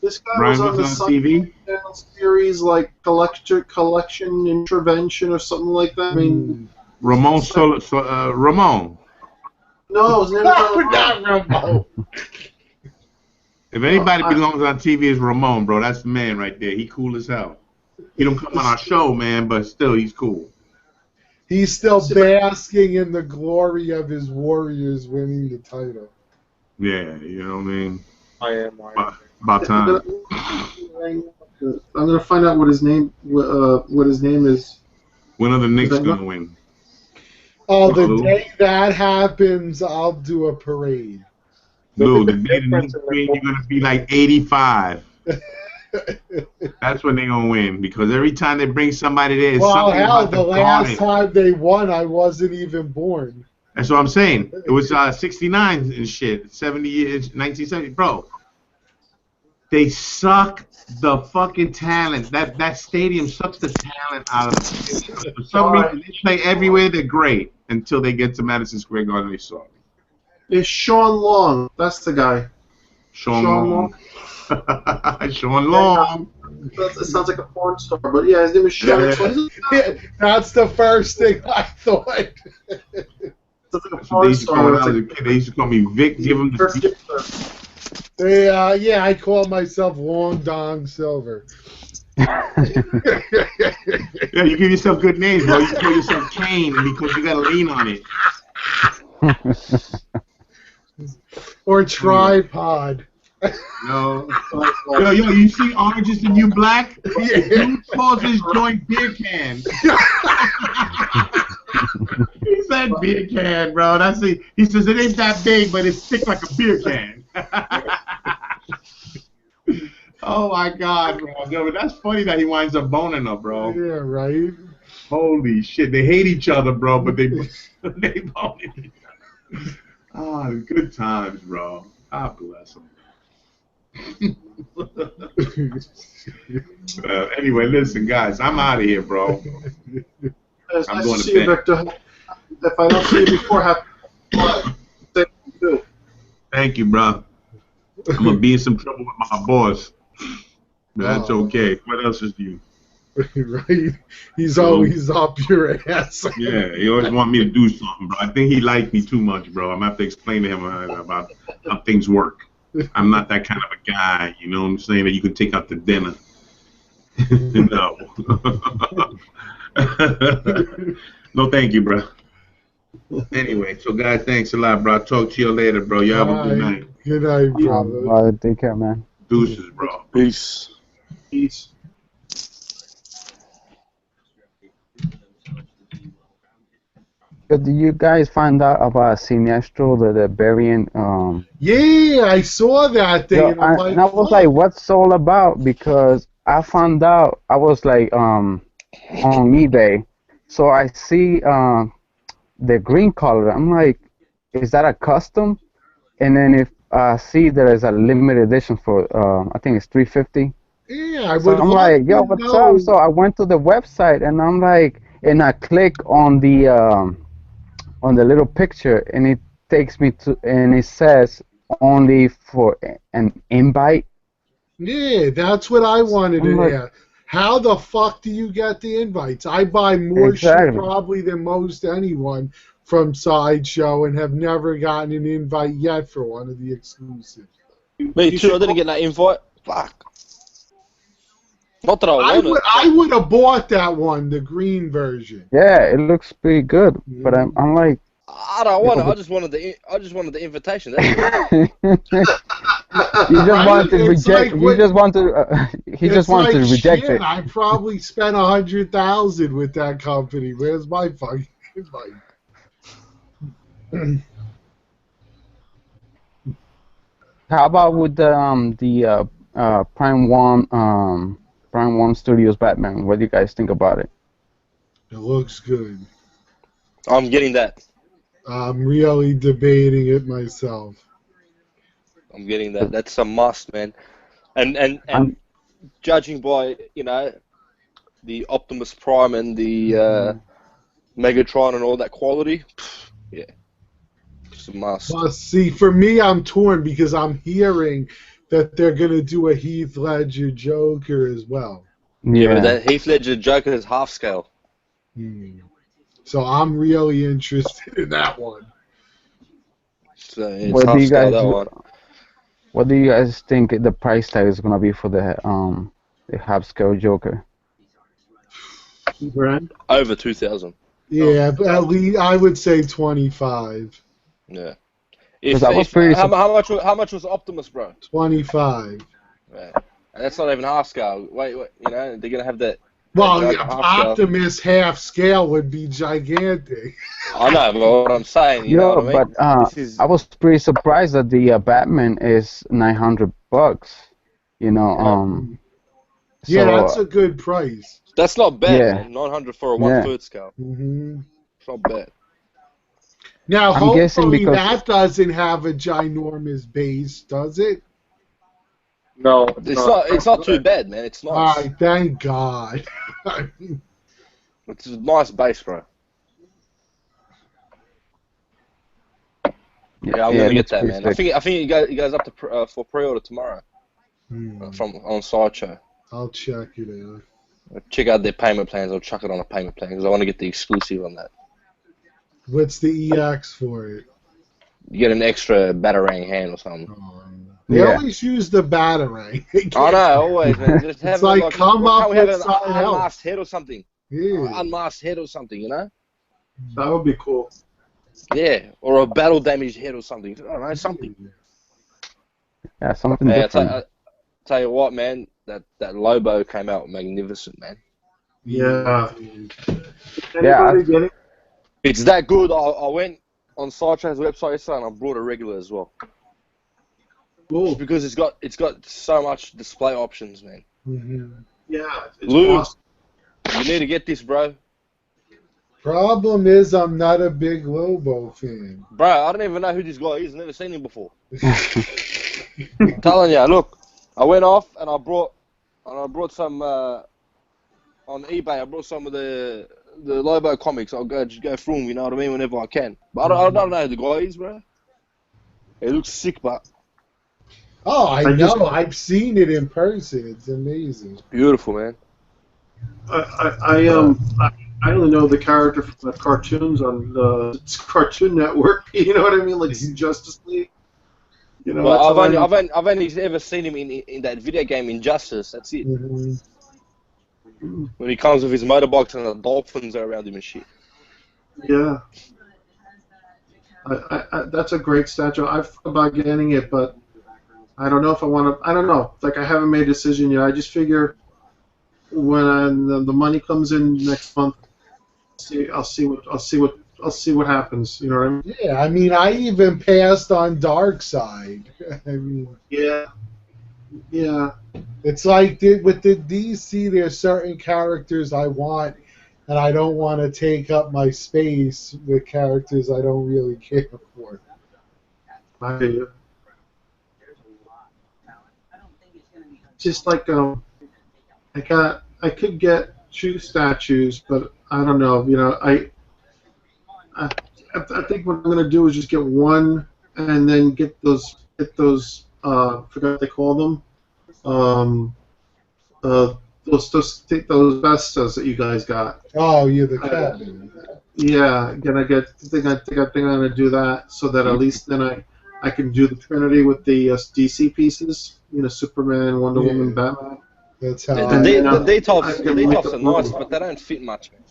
This guy Brian was on the was on TV. Channel series like collection intervention or something like that. I mean, Ramon Ramon. no, his name was Not Ramon. If anybody belongs on TV, it's Ramon, bro. That's the man right there. He cool as hell. He don't come on our show, man, but still, he's cool. He's still basking in the glory of his Warriors winning the title. Yeah, you know what I mean. I am. About time. I'm gonna find out what his name is. When are the Knicks gonna win? Oh, the Lou? day that happens, I'll do a parade. Lou, the day the Knicks win, you're gonna be like 85. That's when they're gonna win because every time they bring somebody there, Well, something hell, about the the last garden. time they won, I wasn't even born. That's what I'm saying. It was 69 and shit, 70 years, 1970, bro. They suck the fucking talent. That stadium sucks the talent out of them. For some reason, they play everywhere. They're great until they get to Madison Square Garden. They suck. It's Sean Long. That's the guy. Sean Sean Long. Sean Long. It sounds like a porn star, but yeah, his name is Sean. Yeah. That's the first thing I thought. Sounds like a That's what they porn used to call me when I star. was a kid. They used to call me Vic. Give him the. Yeah, I call myself Long Dong Silver. Yeah, you give yourself good names, bro. You call yourself Kane because you got to lean on it. Or Tripod. No. Yo, you see Orange is the New Black? Dude calls his joint beer can. He said beer can, bro. He says it ain't that big, but it's thick like a beer can. Oh my God, bro. Yo, but that's funny that he winds up boning her, bro. Yeah, right. Holy shit, they hate each other, bro, but they bone each other. Oh, good times, bro. God bless them. Anyway, listen, guys, I'm out of here, bro. It's I'm nice going to to see you, bed. Victor. If I don't see you before, happy birthday too. Thank you, bro. I'm gonna be in some trouble with my boss. But that's okay. What else is new? Right? He's always up your ass. Yeah, he always want me to do something, bro. I think he liked me too much, bro. I'm gonna have to explain to him about how things work. I'm not that kind of a guy, you know what I'm saying, that you can take out to dinner. No. No, thank you, bro. Anyway, so guys, thanks a lot, bro. I'll talk to you later, bro. You have a good night. Good night, brother. Take care, man. Deuces, bro. Peace. Peace. Did you guys find out about Sinestro, the variant? Yeah, I saw that thing, Yo, and I'm and I was fuck. like, what's all about? Because I found out, I was like on eBay, so I see the green color. I'm like, is that a custom? And then if I see there is a limited edition for I think it's 350. Yeah, I So would I'm love like, yo, to what's know. up? So I went to the website and I'm like, and I click on the little picture and it takes me to, and it says only for an invite. Yeah, that's what I wanted I'm to like, ask. How the fuck do you get the invites? I buy more shit exactly. probably than most anyone from Sideshow and have never gotten an invite yet for one of the exclusives. Me too. I didn't get that invite. Fuck. Not that I want it. I would have bought that one, the green version. Yeah, it looks pretty good, but I'm like, I don't want it. I just wanted the invitation. That's it. you just Right? want to It's reject. like You what- just want to. He It's just wants like to reject shit. it. I probably spent 100,000 with that company. Where's my fucking invite? How about with the Prime One Studios Batman? What do you guys think about it? It looks good. I'm getting that. I'm really debating it myself. I'm getting that. That's a must, man. And judging by the Optimus Prime and the Megatron and all that quality, yeah, it's a must. Plus, see, for me, I'm torn because I'm hearing that they're gonna do a Heath Ledger Joker as well. Yeah, but that Heath Ledger Joker is half scale. So I'm really interested in that one. So it's half scale, that one. What do you guys think the price tag is gonna be for the half scale Joker? Over 2,000. Yeah, but at least I would say 25. Yeah. How much was Optimus, bro? 25. Yeah. And that's not even half scale. Wait, they're gonna have that. Well, half Optimus half scale would be gigantic. I know, but what I'm saying, you know what I mean? But I was pretty surprised that the Batman is $900. Yeah, that's a good price. That's not bad, Yeah. man. 900 for a 1/3 scale. Mm-hmm. It's not bad. Now, I'm guessing hopefully because that doesn't have a ginormous base, does it? No, It's not too bad, man. It's nice. All right, thank God. It's a nice base, bro. Yeah, I'm gonna get that, man. I think it goes up to for pre-order tomorrow on Sideshow. I'll check it out. Check out their payment plans. I'll chuck it on a payment plan because I want to get the exclusive on that. What's the EX for it? You get an extra batarang hand or something. They always use the batarang. I know, always, man. Just have It's like come up with an something else. unmasked head or something. Yeah. Unmasked head or something, you know? That would be cool. Yeah, or a battle damaged head or something. I don't know, something. Yeah, something Man, different. tell you what, man, that Lobo came out magnificent, man. Yeah. Yeah, Anybody getting? It's that good. I went on Sidetrack's website yesterday and I brought a regular as well. Just Cool. because it's got so much display options, man. Yeah, it's Lou, awesome. you need to get this, bro. Problem is, I'm not a big Lobo fan. Bro, I don't even know who this guy is. Never seen him before. I'm telling you, look, I went off and I brought some on eBay. I brought some of the Lobo comics. I'll just go through them, you know what I mean, whenever I can. But I don't know who the guy is, bro. He looks sick, but Oh, I I just know. I've seen it in person. It's amazing. beautiful, man. I only know the character from the cartoons on the Cartoon Network. You know what I mean, like Justice League. You know, Well, that's I've how I only know. I've only ever seen him in that video game Injustice. That's it. Mhm. When he comes with his motorbikes and the dolphins are around him and shit. Yeah, that's a great statue. I've thought about getting it, but I don't know if I want to. I don't know. Like I haven't made a decision yet. I just figure when the money comes in next month, I'll see what happens. You know what I mean? Yeah, I mean, I even passed on Dark Side. I mean, Yeah, yeah, it's like with the DC, there's certain characters I want, and I don't want to take up my space with characters I don't really care for. I hear you. Just like I could get two statues, but I don't know. You know, I, I think what I'm gonna do is just get one, and then get those forgot what they call them. Um, uh, those vestas that you guys got. Oh, you're the Uh, cabin. yeah, I think I'm gonna do that so that at least then I can do the Trinity with the DC pieces. You know, Superman, Wonder Yeah. Woman, Batman. That's The, how the, I. de- the I details the can make details a are nice, room. but they don't fit much, man.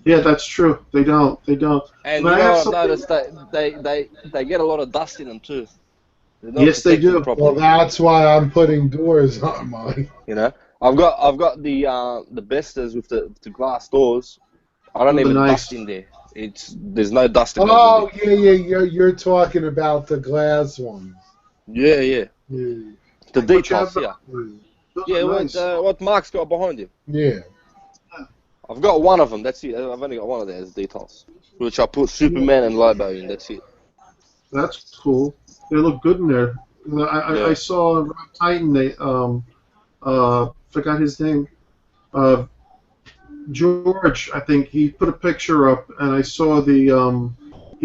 Yeah, that's true. They don't. They don't. And But you I know have what I've something. noticed? They get a lot of dust in them too. They're not Yes, they protected do. Well, properly. that's why I'm putting doors on mine. You know, I've got the Bestas with the glass doors. I don't Those are even dust nice. in there. There's no dust that goes in there. Oh, yeah, you're talking about the glass ones. Yeah, yeah. Yeah, The But you have details the. here. Those Yeah, are nice. what Mark's got behind him. yeah. I've got one of them. That's it. I've only got one of those details, which I put Superman and Lobo in. That's it. That's cool. They look good in there. I Yeah. saw Rob Titan. They forgot his name. Uh, George, I think he put a picture up, and I saw he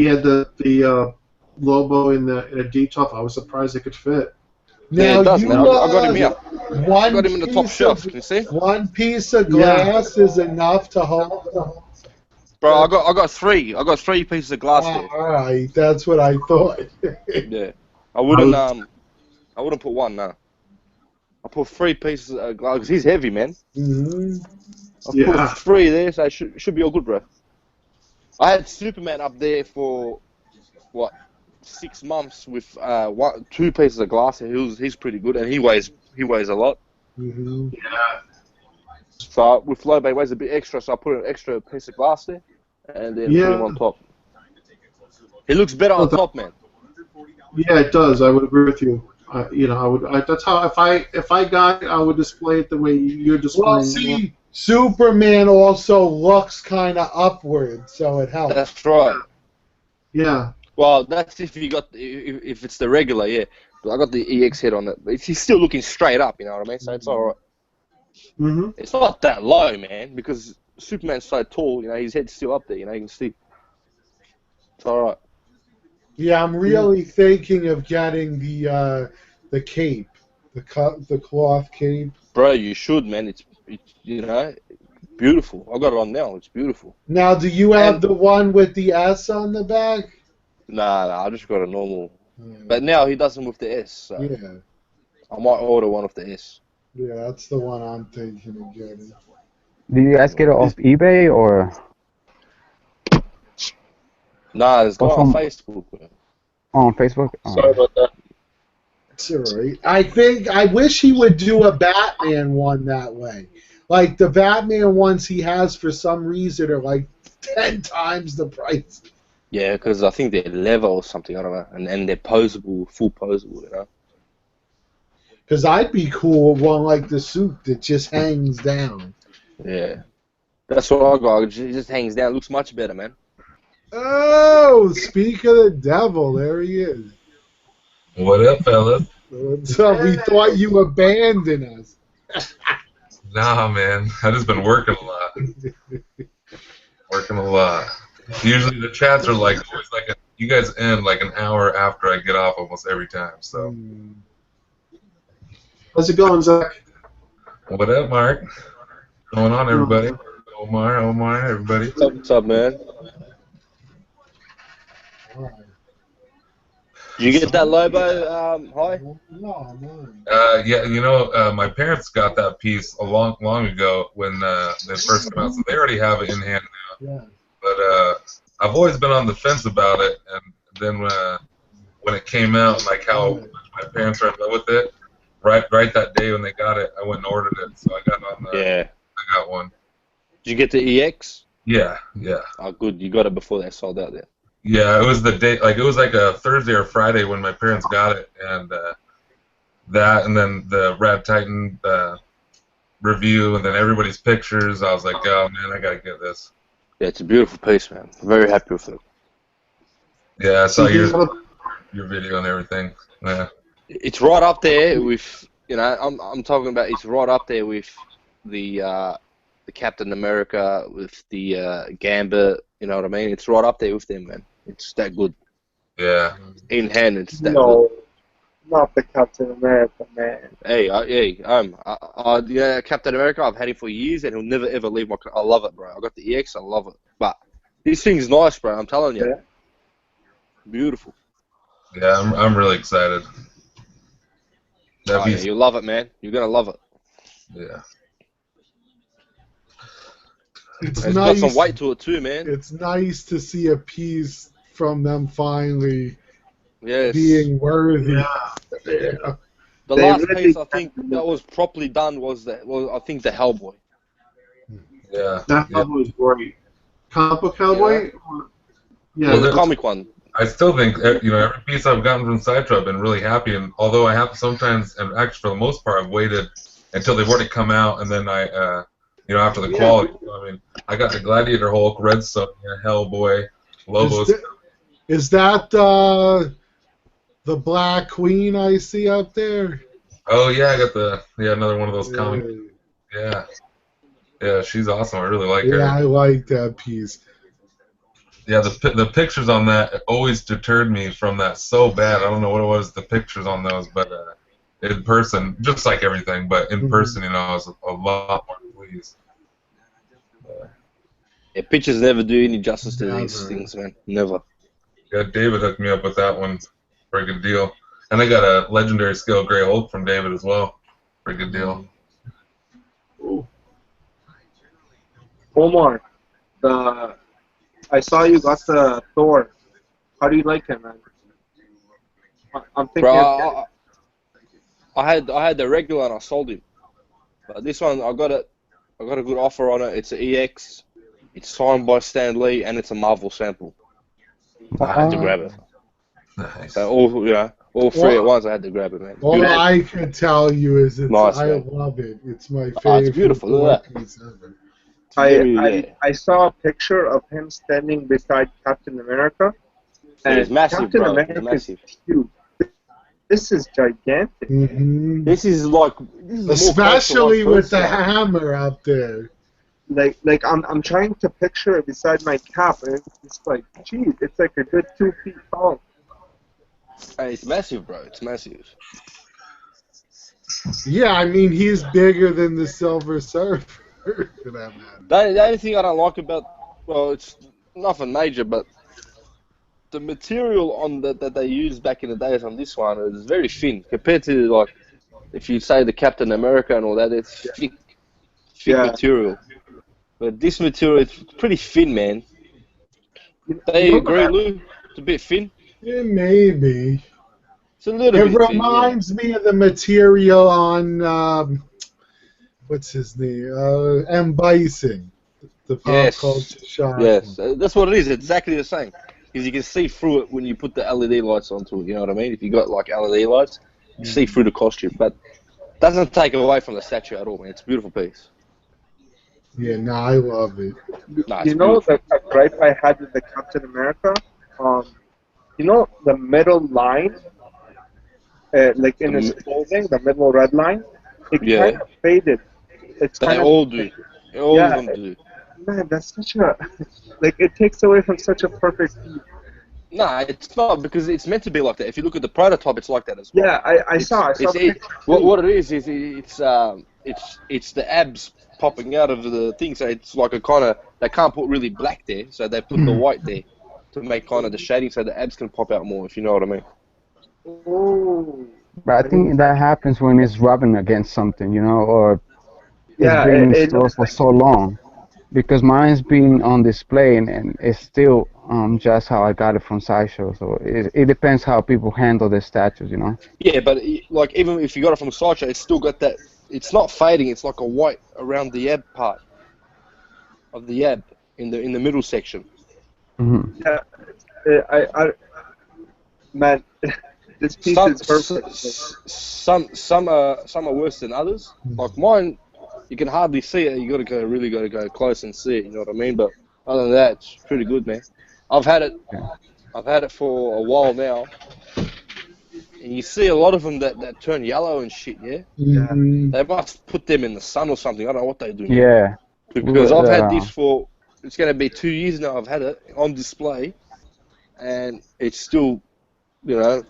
had the Lobo in a detail. I was surprised it could fit. Yeah, Now it does, man. you I got him here. I one got him in the top piece of shelf. Can you see, one piece of Yeah. glass is enough to hold. bro? I got three. I got three pieces of glass there. All right, that's what I thought. Yeah. I I wouldn't would, I wouldn't put one. No. I put three pieces of glass because he's heavy, man. hmm I put yeah. three there, so it should be all good, bro. I had Superman up there for what 6 months with two pieces of glass. He's pretty good, and he weighs a lot. hmm Yeah. So with Lobe weighs a bit extra, so I put an extra piece of glass there, and then put him Yeah. on top. He looks better on top, man. Yeah, it does. I would agree with you. You know, I would. That's how if I got it, I would display it the way you're Well, displaying it. see, Superman also looks kind of upward, so it helps. That's right. Yeah. Well, that's if you got if it's the regular, yeah. But I got the EX head on it, but he's still looking straight up. You know what I mean? So it's all right. Mm-hmm. It's not that low, man, because Superman's so tall. You know, his head's still up there. You know, you can see. It's all right. Yeah, I'm really thinking of getting the cape, the cloth cape. Bro, you should, man. It's you know beautiful. I got it on now. It's beautiful. Now, do you have And the one with the S on the back? nah, I just got a normal. Yeah, But now he does them with the S, so yeah, I might order one with the S. yeah, that's the one I'm thinking of getting. Do you guys get it off eBay or Nah, there's a guy on from Facebook. Man. on Facebook? Sorry about that. It's all right. I wish he would do a Batman one that way. Like the Batman ones he has for some reason are like 10 times the price. Yeah, because I think they're leather or something. I don't know, and they're posable, full posable. You know. Because I'd be cool with one like the suit that just hangs down. Yeah, that's what I got. It just hangs down. Looks much better, man. Oh, speak of the devil, there he is. What up, fellas? What's up? We thought you abandoned us. Nah, man. I just been working a lot. Working a lot. Usually the chats are like always like you guys end like an hour after I get off almost every time. So How's it going, Zach? what up, Mark? What's going on, everybody? Omar, everybody. What's up, man? Did you get that Lobo high? No, man. Yeah, my parents got that piece a long ago when they first came out, so they already have it in hand now. Yeah. But I've always been on the fence about it, and then when it came out, like how much my parents are in love with it, right that day when they got it, I went and ordered it, so I got on the. Yeah. I got one. Did you get the EX? Yeah. Oh, good. You got it before they sold out there. Yeah, it was the day, like it was like a Thursday or Friday when my parents got it, and that, and then the Rad Titan review, and then everybody's pictures. I was like, oh man, I gotta get this. Yeah, it's a beautiful piece, man. I'm very happy with it. Yeah, I saw your video and everything. Yeah. It's right up there with, I'm talking about. It's right up there with the Captain America, with the Gambit. You know what I mean? It's right up there with them, man. It's that good. Yeah. In hand, it's that No, good. not the Captain America, man. Hey, Captain America, I've had him for years, and he'll never ever leave my. I love it, bro. I got the EX, I love it. But this thing's nice, bro. I'm telling you, Yeah. beautiful. Yeah, I'm really excited. Yeah, you'll love it, man. You're gonna love it. Yeah. It's It's nice. got some weight to it too, man. It's nice to see a piece from them finally Yes. being worthy. Yeah. The They last really- piece I think that was properly done was I think the Hellboy. Yeah. That Yeah. was great. Comic book Hellboy? Yeah. Well, The there's- comic one. I still think every piece I've gotten from Sideshow I've been really happy, and although I have sometimes, and actually for the most part, I've waited until they've already come out, and then after the quality. I mean, I got the Gladiator Hulk, Red Sonja, Hellboy, Lobos. Is that the Black Queen I see up there? Oh yeah, I got another one of those comics. Yeah, she's awesome. I really like her. Yeah, I like that piece. Yeah, the pictures on that always deterred me from that so bad. I don't know what it was, the pictures on those, but in person, just like everything, but in person, I was a lot more pleased. Yeah, pictures never do any justice to these things, man. Never. Yeah, David hooked me up with that one for a good deal. And I got a legendary scale Grey Hulk from David as well for a good deal. Ooh. Omar, I saw you got the Thor. How do you like him, man? I'm thinking. Bro, I had the regular and I sold him. But this one I got a good offer on it. It's an EX. It's signed by Stan Lee and it's a Marvel sample. I had to grab it. Nice. So all three at once. I had to grab it, man. All I can tell you is Nice, I man. love it. It's my favorite. Oh, it's beautiful. Look at piece ever. I saw a picture of him standing beside Captain America. And It's massive, Captain bro. America It's massive. is huge. This is gigantic. Mm-hmm. This is like Especially with the hammer up there. Like I'm trying to picture it beside my cap, and it's like, geez, it's like a good 2 feet tall. It's massive, bro. It's massive. Yeah, I mean he's bigger than the Silver Surfer. For that matter. The only thing I don't like about, well, it's nothing major, but the material on that they used back in the days on this one is very thin compared to, like, if you say the Captain America and all that, it's thick material. But this material, it's pretty thin, man. They agree, Lou? It's a bit thin. Yeah, maybe. It's a little It bit thin, yeah. reminds me of the material on what's his name? M. Bison, the pop Yes, culture shock yes, one. that's what it is. It's exactly the same. Because you can see through it when you put the LED lights onto it. You know what I mean? If you got like LED lights, you see through the costume, but doesn't take away from the statue at all, man. It's a beautiful piece. Yeah, no, I love it. No, it's You know beautiful. the gripe I had with the Captain America? You know the middle line, like in his The, clothing, the middle red line, it kind yeah, of faded. It's they kind of, all do. All of yeah, them do. man, that's such a, like, it takes away from such a perfect piece. No, it's not because it's meant to be like that. If you look at the prototype, it's like that as well. Yeah, I saw It's it, pictures too. what it is it's the abs popping out of the thing. So it's like a kind of they can't put really black there, so they put the white there to make kind of the shading so the abs can pop out more. If you know what I mean. Oh, But I I didn't, think that happens when it's rubbing against something, or it's yeah, been in it store looks for like, so long. Because mine's been on display and it's still just how I got it from Sideshow. So it depends how people handle their statues. Yeah, but like even if you got it from Sideshow, it's still got that. It's not fading. It's like a white around the ab part of the ab in the middle section. Hmm. yeah, man, this piece Some is perfect. some are worse than others. Like mine, you can hardly see it. You really got to go close and see it. You know what I mean? But other than that, it's pretty good, man. I've had it. Yeah. I've had it for a while now, and you see a lot of them that turn yellow and shit. Yeah, Yeah, Mhm. they must put them in the sun or something. I don't know what they do, man. Yeah. Because I've had this for it's going to be 2 years now. I've had it on display, and it's still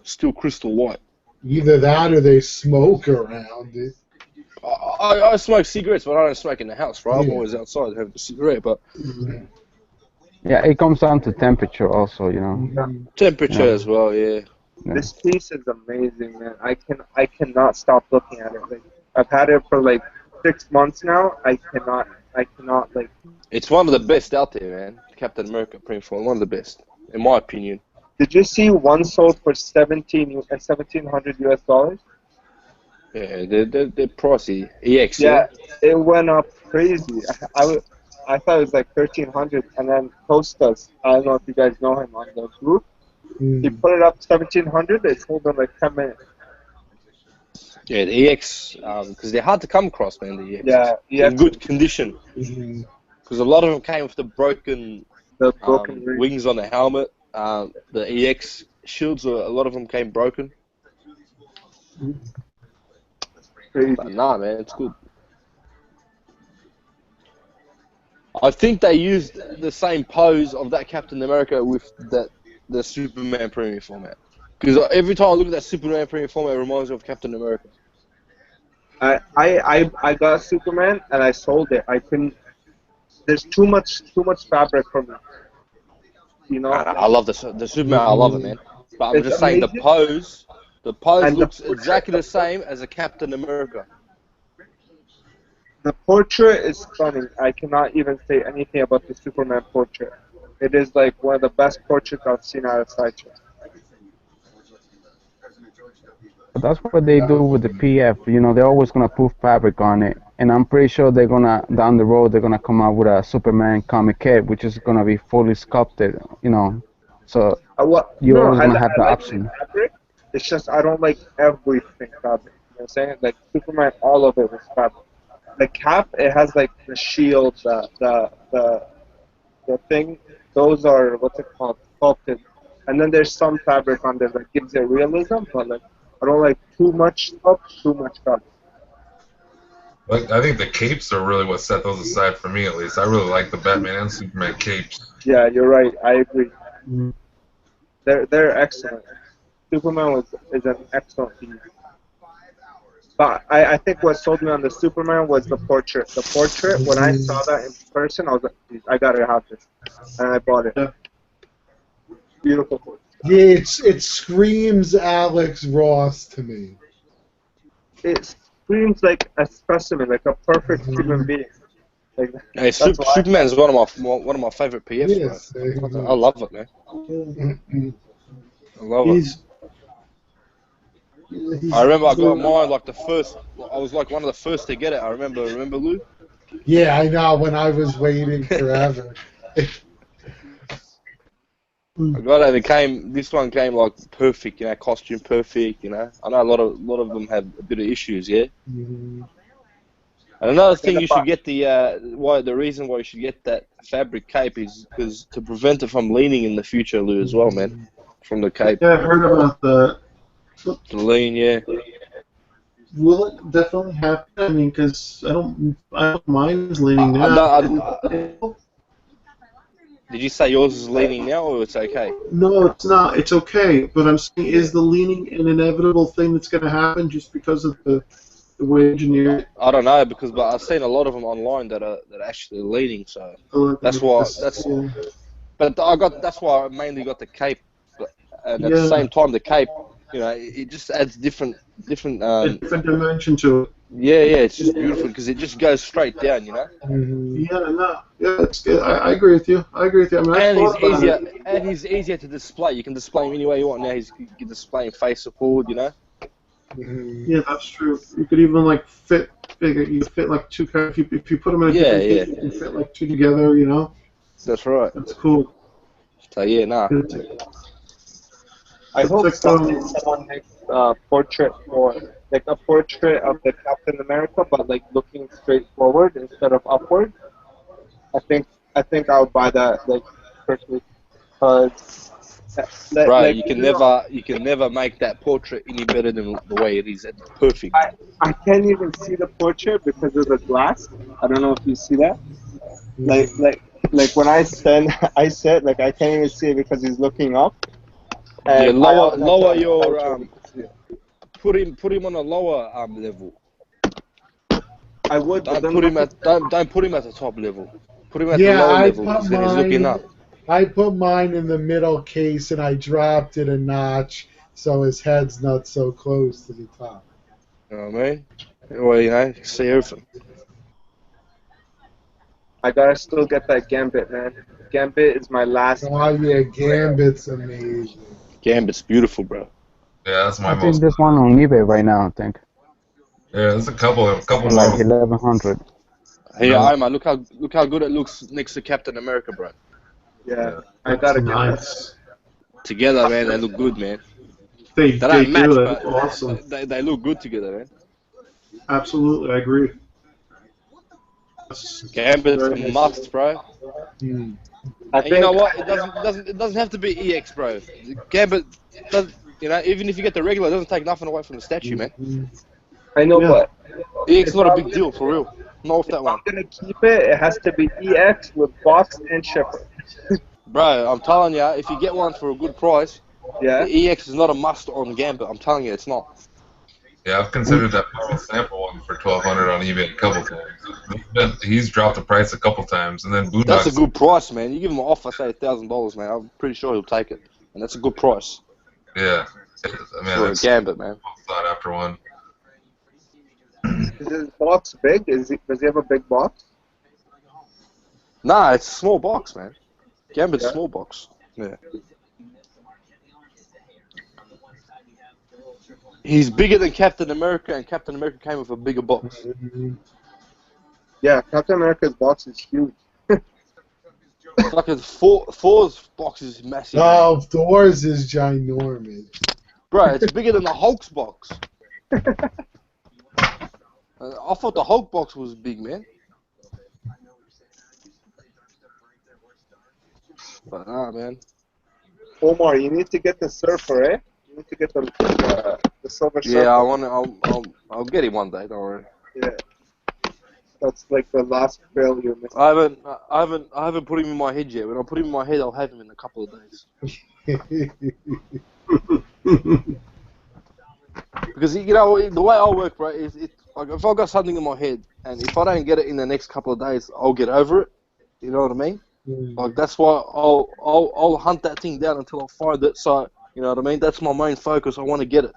still crystal white. Either that or they smoke around it. I smoke cigarettes, but I don't smoke in the house, right? I'm Yeah. always outside having a cigarette, but Yeah, it comes down to temperature also, yeah. temperature as well, yeah. Yeah. This piece is amazing, man. I cannot stop looking at it. Like, I've had it for like 6 months now. I cannot like. It's one of the best out there, man. Captain America print form, one of the best, in my opinion. Did you see one sold for 1,700 US dollars? Yeah, they're pricey. EX, Yeah, yeah? it went up crazy. I thought it was like 1,300, and then Costas, I don't know if you guys know him on the group. He Mm. put it up 1,700. It sold in like 10 minutes. Yeah, the EX, because they're hard to come across, man, the EXs. Yeah, In EX, good condition. Mhm. Because a lot of them came with the broken the broken ring. wings on the helmet. The EX shields, a lot of them came broken. Crazy. But nah, man, it's good. I think they used the same pose of that Captain America with the Superman premium format. Because every time I look at that Superman premium format, it reminds me of Captain America. I got Superman and I sold it. I couldn't. There's too much fabric for me. You know, I love the Superman. I love it, man. But I'm it's just saying amazing. the pose And the looks exactly the same as a Captain America. portrait is stunning. I cannot even say anything about the Superman portrait. It is like one of the best portraits I've seen out of Sideshow. But that's what they do with the PF. They're always gonna put fabric on it, and I'm pretty sure they're gonna down the road they're gonna come out with a Superman comic kit, which is gonna be fully sculpted. So you're No, always gonna have I the like the option. fabric. It's just I don't like everything fabric. You know what I'm saying? Like Superman, all of it was fabric. The cap, it has like the shield, the thing. Those are what's it called, sculpted. And then there's some fabric on there that gives it realism, but like I don't like too much stuff, too much fabric. Like, I think the capes are really what set those aside for me, at least. I really like the Batman and Superman capes. Yeah, you're right. I agree. Mm. They're excellent. Superman is an excellent piece. But I think what sold me on the Superman was the portrait. The portrait, when I saw that in person, I was like, I gotta have this, and I bought it. Yeah. Beautiful portrait. Yeah, it screams Alex Ross to me. It screams like a specimen, like a perfect human being. Like, Hey, that's why. Superman is one of my favorite PFs, Yes. bro. I love it, man. I love it. He's I remember I got mine like the first. I was like one of the first to get it. I remember. Remember, Lou? Yeah, I know. When I was waiting forever. I got it. It came. This one came like perfect. You know, costume perfect. You know, I know a lot of them have a bit of issues. Yeah. Mhm. And another Yeah, thing you should get the reason why you should get that fabric cape is because to prevent it from leaning in the future, Lou, as well, man. From the cape, Yeah, I heard about that. the lean, yeah. Will it definitely happen? I mean, because I don't mind leaning I now. don't. Did you say yours is leaning now, or it's okay? No, it's not. It's okay. But I'm saying, is the leaning an inevitable thing that's going to happen just because of the way engineered? I don't know but I've seen a lot of them online that are actually leaning. So that's why that's. Yeah. But that's why I mainly got the cape. But, and at the Yeah, same time, the cape, you know, it just adds different. a different dimension to it. Yeah, it's just beautiful because it just goes straight down, you know. Mhm. Yeah, no, yeah, it's good. I agree with you. I agree with you. I mean, I And thought about it. he's easier to display. You can display him any way you want now. You can display him face support, you know. Mhm. Yeah, that's true. You could even like fit bigger. You could fit like two. If you put them in a Yeah, different yeah, case, you can fit like two together. You know, that's right. that's cool. So yeah, nah. It's, I it's hope like someday someone makes a portrait for like a portrait of the Captain America, but like looking straight forward instead of upward. I think I think I'll buy that like quickly because Bro, like you know you can never make that portrait any better than the way it is. It's perfect. I I can't even see the portrait because of the glass. I don't know if you see that. Like Mhm. like like when I stand I said like I can't even see it because he's looking up, Yeah, and I lower always have to lower have a your portrait to see it. put him on a lower level. I would, but Don't then put what him if at don't put him at the top level. Put him at the Yeah, lower level because then he's looking up. I put mine in the middle case and I dropped it a notch so his head's not so close to the top. You know what I mean? Well, you know, see everything. I gotta still get that Gambit, man. Gambit is my last. Oh yeah, Gambit's amazing. Gambit's beautiful, bro. Yeah, that's my I think most. there's one on eBay right now. I think Yeah, there's a couple for like models. 1100. Hey, Those, Omar, look how good it looks next to Captain America, bro. Yeah, yeah. I that's gotta get that. nice. Together, man, they look good, man. They They don't do. match, That's but awesome. they look good together, man. Absolutely, I agree. That's Gambit's a very nice. must, bro. Hmm. I And you know think what? It doesn't have to be EX, bro. Gambit does, you know, even if you get the regular, it doesn't take nothing away from the statue, man. Mhm. I know, Yeah. but EX if not a I'm big gonna deal for real. Not with if that I'm one, gonna keep it, it has to be EX with box and shipper. bro. I'm telling you, if you get one for a good price, Yeah. the EX is not a must on Gambit. I'm telling you, it's not. Yeah, I've considered that Marvel sample one for 1,200 on eBay a couple times. He's dropped the price a couple times, and then That's a Boondocks. good price, man. You give him an offer, say $1,000, man. I'm pretty sure he'll take it, and that's a good price Yeah, man, for a that's Gambit, man. sought after one. Is his box big? Does he have a big box? Nah, it's a small box, man. Gambit's Yeah. small box. Yeah. He's bigger than Captain America, and Captain America came with a bigger box. Mhm. Yeah, Captain America's box is huge. Fucking Thor's box is massive, man. Oh, Thor's is ginormous. Bro, it's bigger than the Hulk's box. I thought the Hulk box was big, man. But nah, man. Omar, you need to get the surfer, eh? You need to get the silver Yeah, I surfer. want to. I'll get him one day. Don't worry. Yeah, that's like the last trail you're missing. I haven't put him in my head yet. When I put him in my head, I'll have him in a couple of days. Because you know the way I work, bro, is like if I got something in my head, and if I don't get it in the next couple of days, I'll get over it. You know what I mean? Like that's why I'll hunt that thing down until I find it. So you know what I mean? That's my main focus. I want to get it.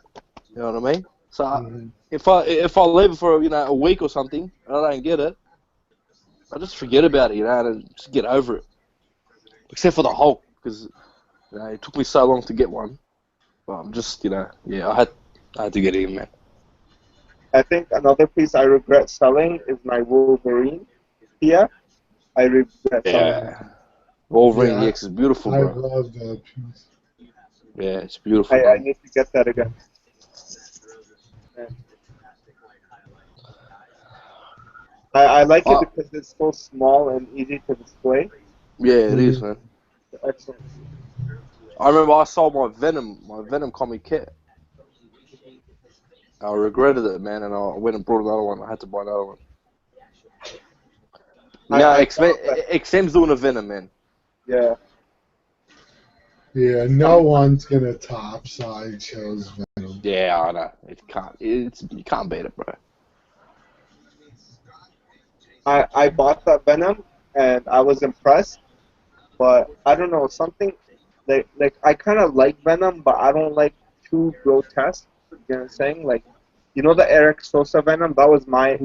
You know what I mean? So Mhm. if I leave it for a week or something and I don't get it, I just forget about it. You know, and just get over it. Except for the Hulk, because it took me so long to get one. But I'm just yeah, I had to get him, man. I think another piece I regret selling is my Wolverine here. I regret selling it. Yeah. Wolverine Yeah, EX is beautiful, I bro. love that piece. Yeah, it's beautiful, I bro. need to get that again. Yeah. I like it Oh, because it's so small and easy to display. yeah, it is, Mhm. man. Excellent. I remember I sold my Venom comic kit. I regretted it, man, and I went and brought another one. I had to buy another one. Now I found that. XM's doing a Venom, man. Yeah. Yeah, no one's gonna top Sideshow's Venom. Yeah, I know. You can't beat it, bro. I bought that Venom and I was impressed, but I don't know, something like I kind of like Venom, but I don't like too grotesque. You know what I'm saying? Like, you know the Eric Sosa Venom? That was my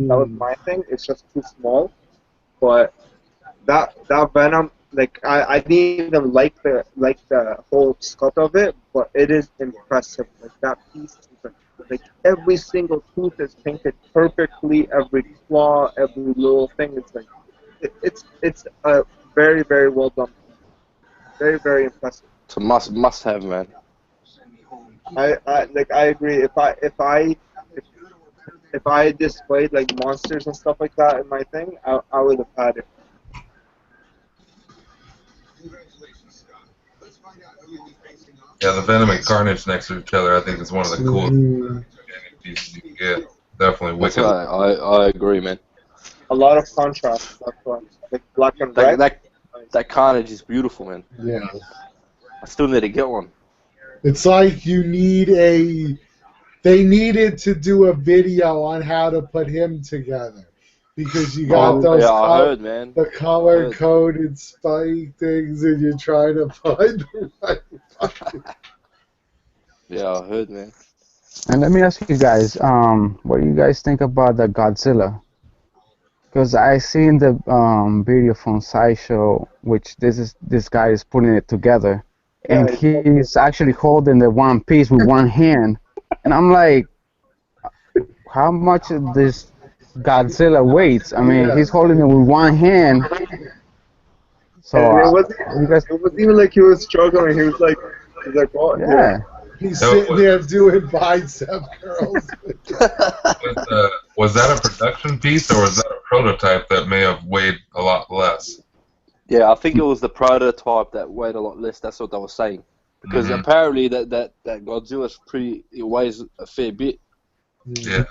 thing. It's just too small. But that Venom, like I didn't even like the whole sculpt of it, but it is impressive. Like that piece is like every single tooth is painted perfectly, every claw, every little thing. It's like it's a very very well done piece. Very very impressive. It's a must have, man. I agree. If I displayed like monsters and stuff like that in my thing, I would have had it. Yeah, the Venom and Carnage next to each other, I think, is one of the coolest Mhm. pieces you can get. Definitely That's wicked. right. I agree, man. A lot of contrast. That's why, like black and That red. that Nice. that Carnage is beautiful, man. Yeah. I still need to get one. It's like you need a. They needed to do a video on how to put him together because you got Oh, those yeah, I heard, man. the I color heard. coded spike things, and you're trying to find the right fucking. Yeah, I heard, man. And let me ask you guys, what do you guys think about the Godzilla? Because I seen the video from SciShow, which this guy is putting it together, Yeah, and he's actually holding the one piece with one hand, and I'm like, how much this Godzilla weighs? I mean, Yeah. he's holding it with one hand, so and it wasn't. you guys, It wasn't even like he was struggling. He was like, oh, here. yeah, He's That sitting was, there doing bicep curls. was that a production piece or was that a prototype that may have weighed a lot less? Yeah, I think it was the prototype that weighed a lot less. That's what they were saying. Because Mhm. apparently that Godzilla's it weighs a fair bit. Yeah.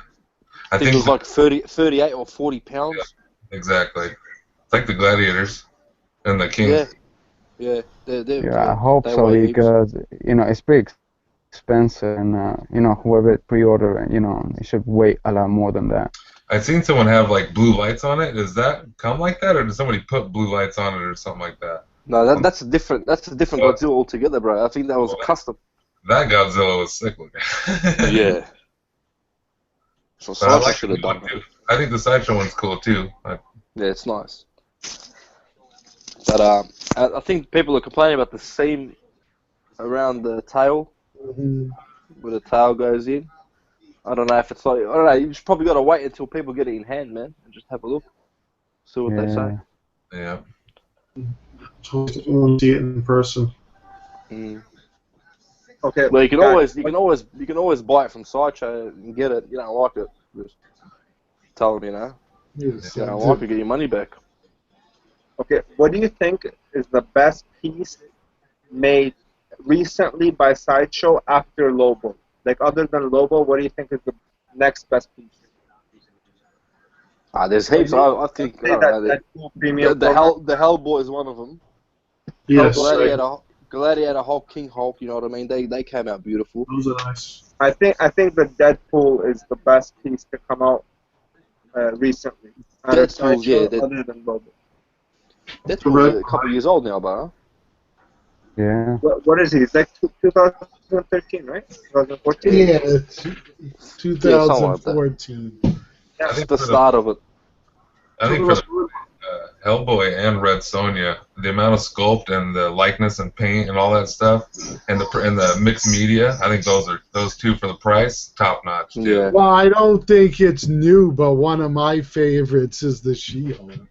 I think it was like 38 or 40 pounds. Exactly. It's like the gladiators and the king. Yeah, yeah. I hope they so weigh heaps. because it's pretty expensive, and whoever pre-order it, it should weigh a lot more than that. I've seen someone have like blue lights on it. Does that come like that, or did somebody put blue lights on it, or something like that? No, that's a different Well, Godzilla altogether, bro. I think that was custom. That Godzilla was sick looking. Yeah. So But I Sideshow like the should new have done one that. too. I think the Sideshow one's cool too. Yeah, it's nice. But I think people are complaining about the seam around the tail, Mhm. where the tail goes in. I don't know if it's like, I don't know, you just probably got to wait until people get it in hand, man, and just have a look, see what they say. Yeah. Yeah. So we won't see it in person. Mm. Okay. Well, you can guys, always buy it from Sideshow and get it. You don't like it, just tell them, Yeah, you so don't like it, get your money back. Okay. What do you think is the best piece made recently by Sideshow after Lobo? Like other than Lobo, what do you think is the next best piece? There's For heaps. me, I I'd think, I say don't that know, Deadpool premium format. the Hellboy is one of them. Yes, Gladiator Hulk, King Hulk, you know what I mean? They came out beautiful. those are nice. I think the Deadpool is the best piece to come out recently. Out of Deadpool, yeah, Sideshow, other than Lobo. Deadpool's a couple years old now, bro. Yeah. What is he? He's like 2013, right? 2014? yeah, Yeah, something like that. 2014. I Yeah. think The for start of it. I think for the Hellboy and Red Sonja. The amount of sculpt and the likeness and paint and all that stuff, and the mixed media. I think those two for the price, top notch. Dude. Yeah. Well, I don't think it's new, but one of my favorites is the She-Hulk.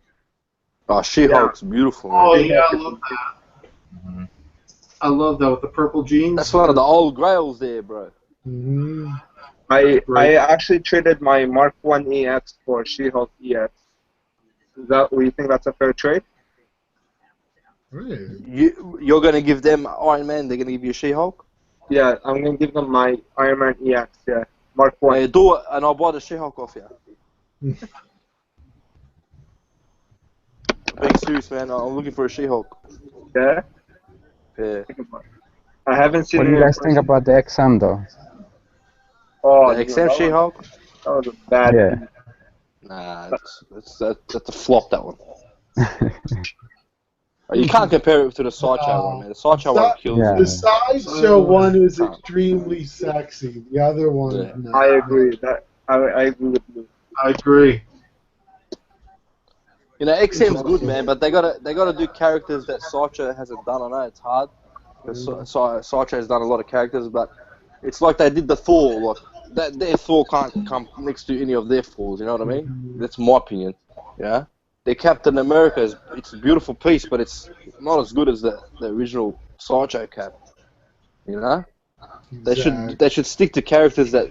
Oh, She-Hulk's beautiful, man. Oh yeah, I love that. Mhm. I love that with the purple jeans. That's one of the old grails there, bro. Mm-hmm. I actually traded my Mark 1 EX for She-Hulk EX. You think that's a fair trade? Really? You're gonna give them Iron Man. They're gonna give you She-Hulk. Yeah, I'm gonna give them my Iron Man EX. Yeah, Mark 1. Hey, do it, and I'll buy the She-Hulk off you. Being serious, man. I'm looking for a She-Hulk. Yeah. Yeah. I haven't seen. What do you guys think about the XM though? Oh, The XM She-Hulk? That was a bad. Yeah. Nah, that's a flop. That one. You can't compare it to the Sideshow one, man. The Sideshow one kills Yeah. The Sideshow one is extremely sexy. The other one, Yeah. no. I agree. I agree with you. I agree. You know, XM's good, man, but they gotta do characters that Sideshow hasn't done. I know it's hard because Sideshow has done a lot of characters, but it's like they did the Thor. Like their Thor can't come next to any of their Thors. You know what I mean? That's my opinion. Yeah. Their Captain America it's a beautiful piece, but it's not as good as the original Sideshow Cap. You know? They should stick to characters that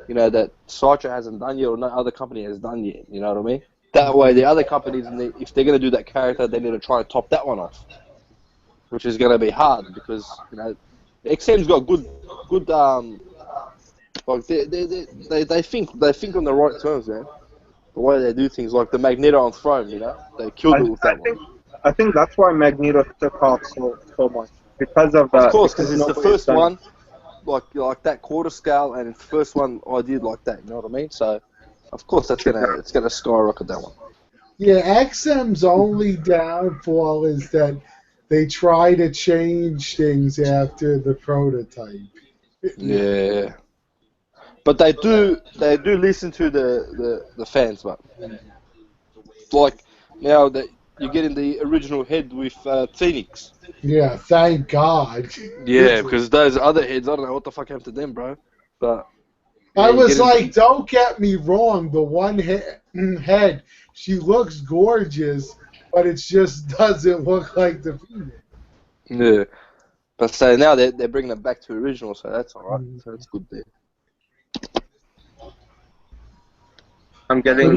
that Sideshow hasn't done yet or no other company has done yet. You know what I mean? That way, the other companies, if they're going to do that character, they need to try and top that one off, which is going to be hard because XM's got good like they think on the right terms, man. The way they do things, like the Magneto on Throne, they killed it with that one. I think that's why Magneto took off so much because of that. Of course, because it's the nobody's first done one, like that quarter scale, and it's the first one I did like that. You know what I mean? So, of course, it's gonna skyrocket that one. Yeah, XM's only downfall is that they try to change things after the prototype. Yeah. But they do listen to the fans, but like now that you're getting the original head with Phoenix. Yeah, thank God. Yeah, because those other heads, I don't know what the fuck happened to them, bro. But I was like, don't get me wrong, the one head, she looks gorgeous, but it just doesn't look like the female. Yeah. But so now they're bringing it back to original, so that's alright. So that's good there. I'm getting What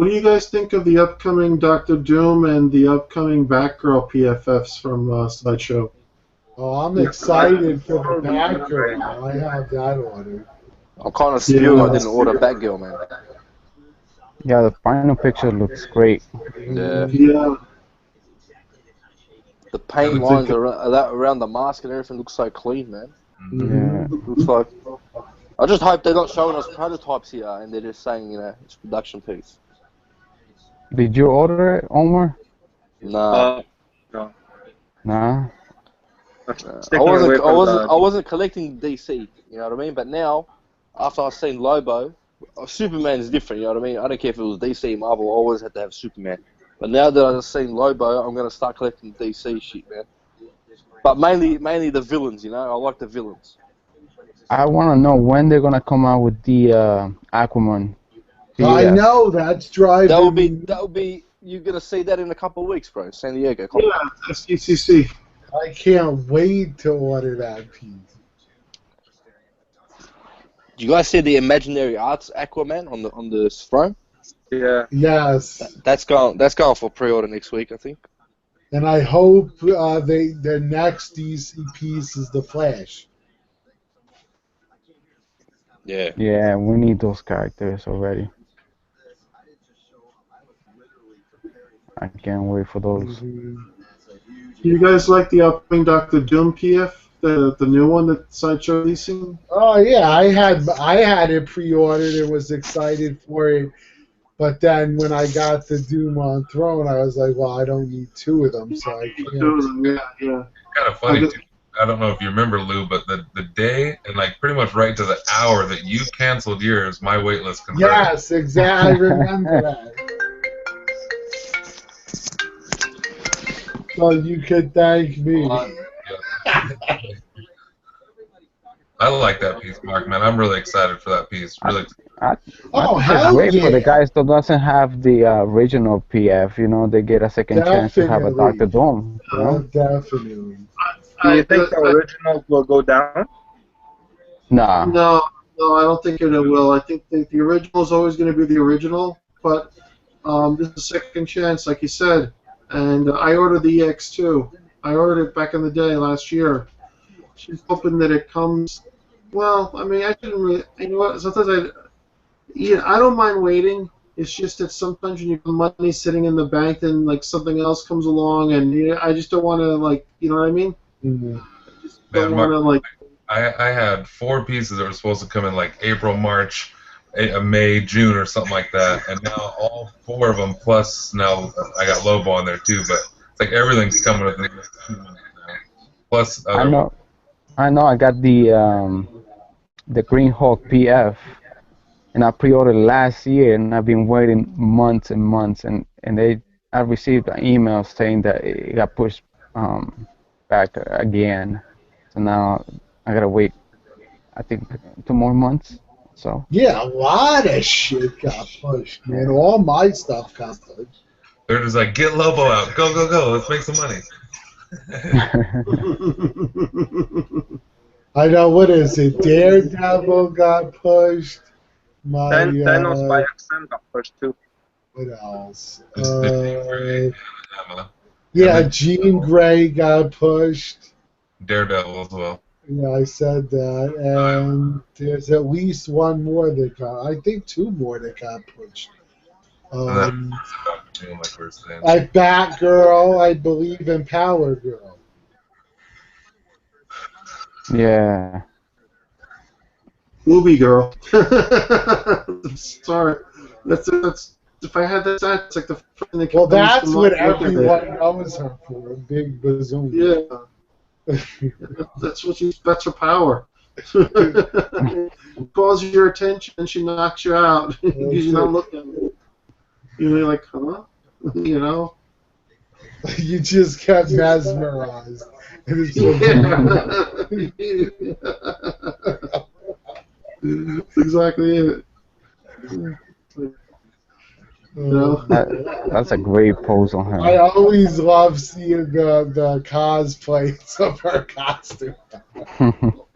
do you guys think of the upcoming Doctor Doom and the upcoming Batgirl PFFs from Sideshow? Oh, I'm excited for the Batgirl. I have that ordered. I'm kind of spewing I didn't order Batgirl, man. Yeah, the final picture looks great. Yeah. Yeah. The paint lines around the mask and everything looks so clean, man. Yeah. Looks like. I just hope they're not showing us prototypes here and they're just saying, it's a production piece. Did you order it, Omar? Nah. No. Nah. I wasn't collecting DC, you know what I mean? But now, after I've seen Lobo, Superman's different, you know what I mean? I don't care if it was DC, Marvel, I always had to have Superman. But now that I've seen Lobo, I'm going to start collecting DC shit, man. But mainly the villains, I like the villains. I want to know when they're gonna come out with the Aquaman. I know, that's driving That will be. You're gonna see that in a couple of weeks, bro. San Diego. Yeah, SDCC. I can't wait to order that piece. Do you guys see the Imaginary Arts Aquaman on the throne? Yeah. Yes. That's going for pre-order next week, I think. And I hope their next DC piece is the Flash. Yeah. Yeah, we need those characters already. I can't wait for those. Mm-hmm. Do you guys like the upcoming Doctor Doom PF, the new one that Sideshow releasing? Oh yeah, I had it pre-ordered and was excited for it, but then when I got the Doom on Throne, I was like, well, I don't need two of them, so I can't. Two of them, yeah. Kind of funny too. I don't know if you remember, Lou, but the day and like pretty much right to the hour that you canceled yours, my wait list converted. Yes, exactly. I remember that. So you could thank me. I like that piece, Mark, man. I'm really excited for that piece. Really. I, I Oh, think it's hell great for the yeah. guys that doesn't have the original PF. You know, they get a second chance to have a Doctor Definitely. Doom. You know? Definitely. Do you think the originals will go down? Nah. No, no, I don't think it will. I think the original is always going to be the original, but this is a second chance, like you said. And I ordered the EX2. I ordered it back in the day last year. She's hoping that it comes. Well, I mean, I shouldn't really. You know what? Sometimes I don't mind waiting. It's just that sometimes when you have money sitting in the bank, then like something else comes along, and I just don't want to like. You know what I mean? Mhm. I just Man, don't Mark, want to like. I had 4 pieces that were supposed to come in like April, March, May, June, or something like that, and now all 4 of them plus now I got Lobo on there too, but it's like everything's coming within the next 2 months now. Plus I other. know. I know. I got the Green Hawk PF, and I pre-ordered last year, and I've been waiting months and months, and I received an email saying that it got pushed back again. So now I gotta wait. I think 2 more months. So. Yeah, a lot of shit got pushed, man. All my stuff got pushed. They're just like, get Lobo out, go, go, go, let's make some money. I know, what is it? Daredevil got pushed. My, Thanos by XM got pushed too. what else? The Jean Grey, Emma, Yeah, and then Jean Grey got pushed. Daredevil as well. Yeah, I said that. And there's at least one more that got, I think 2 more that got pushed. And then Dr. Doom, like we were saying. Like Batgirl, I believe in Power Girl. Yeah. Movie girl. Sorry. That's if I had that, that's like the first thing that Well, comes to that's what mind. everyone knows her for, a big bazoon. Yeah, that's what that's her power. Calls your attention and she knocks you out because you're not looking. You're like, huh? You know? You just get mesmerized. And it's That's exactly it. You know? That's a great pose on her. I always love seeing the cosplays of her costume.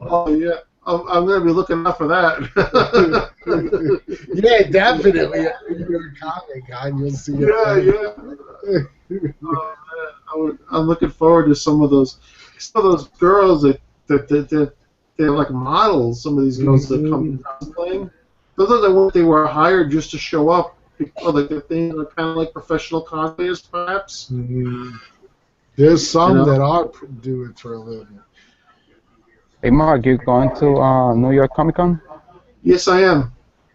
Oh yeah, I'm gonna be looking out for that. Yeah, definitely. If you're a Comic Con, you'll see it. Yeah. Oh, man. I'm looking forward to some of those girls that they're like models. Some of these girls that come cosplaying. Sometimes I wonder if they were hired just to show up. Or like they are kind of like professional cosplayers, perhaps. Mhm. There's some You know? that are do it for a living. Hey, Mark, you going to New York Comic Con? Yes, I am.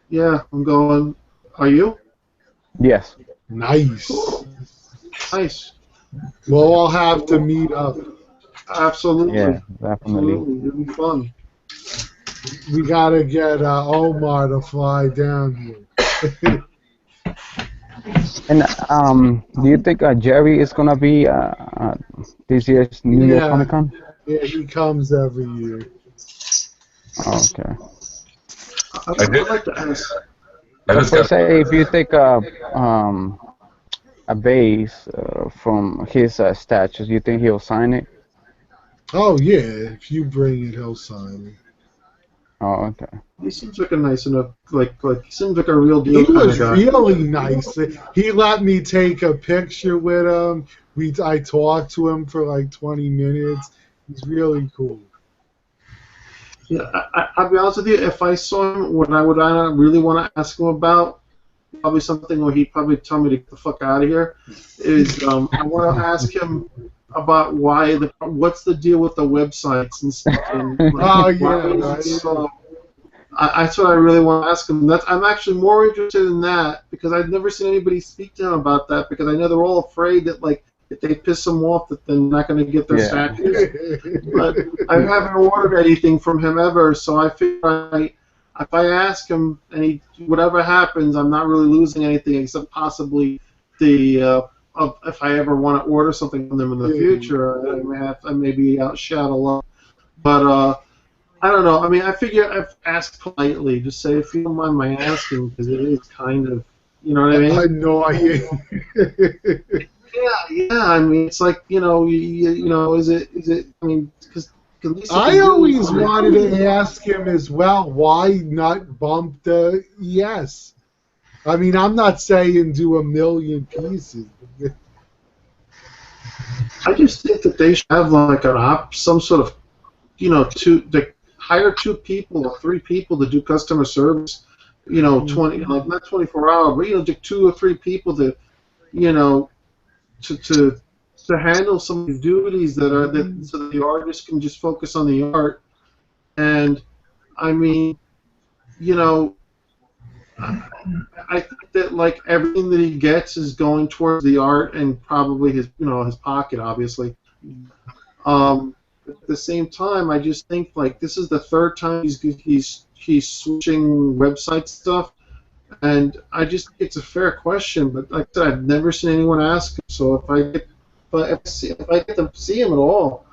Yeah, I'm going. Are you? Yes. Nice. Nice. We'll all have to meet up. Absolutely. Yeah, definitely. Absolutely. It'll be fun. We gotta get Omar to fly down here. And do you think Jerry is gonna be this year's New York Yeah. Comic Con? Yeah, he comes every year. Oh, okay. I'd like to ask. I But just per got. se, if you take a base from his statues, you think he'll sign it? Oh yeah, if you bring it, he'll sign it. Oh, okay. He seems like a nice enough, he seems like a real He deal kind was of guy. really nice. He let me take a picture with him. I talked to him for like 20 minutes. He's really cool. Yeah, I'll be honest with you. If I saw him, what I would really want to ask him about, probably something where he'd probably tell me to get the fuck out of here, is I want to ask him about what's the deal with the websites and stuff. And, Oh, yeah, why is it right. so- that's what I really want to ask him. I'm actually more interested in that because I've never seen anybody speak to him about that because I know they're all afraid that like if they piss them off that they're not going to get their Yeah. statues. But I haven't ordered anything from him ever, so I figure if I ask him and whatever happens, I'm not really losing anything except possibly the if I ever want to order something from them in the future, I may be outshot a lot. But I don't know. I mean, I figure I've asked politely, just say if you don't mind my asking, because it is kind of, you know what I mean? Annoying. Yeah. I mean, it's like you know, is it? I mean, because at least I always wanted to ask him as well, why not bump the ES? I mean, I'm not saying do a million pieces. I just think that they should have like some sort of, hire 2 people or 3 people to do customer service. 20 like not 24 hours, but just 2 or 3 people to, to handle some of the duties so that the artist can just focus on the art. And I mean, I think that like everything that he gets is going towards the art and probably his his pocket, obviously. At the same time, I just think like this is the 3rd time he's switching website stuff, and I just think it's a fair question. But like I said, I've never seen anyone ask him. So if I get to see him at all,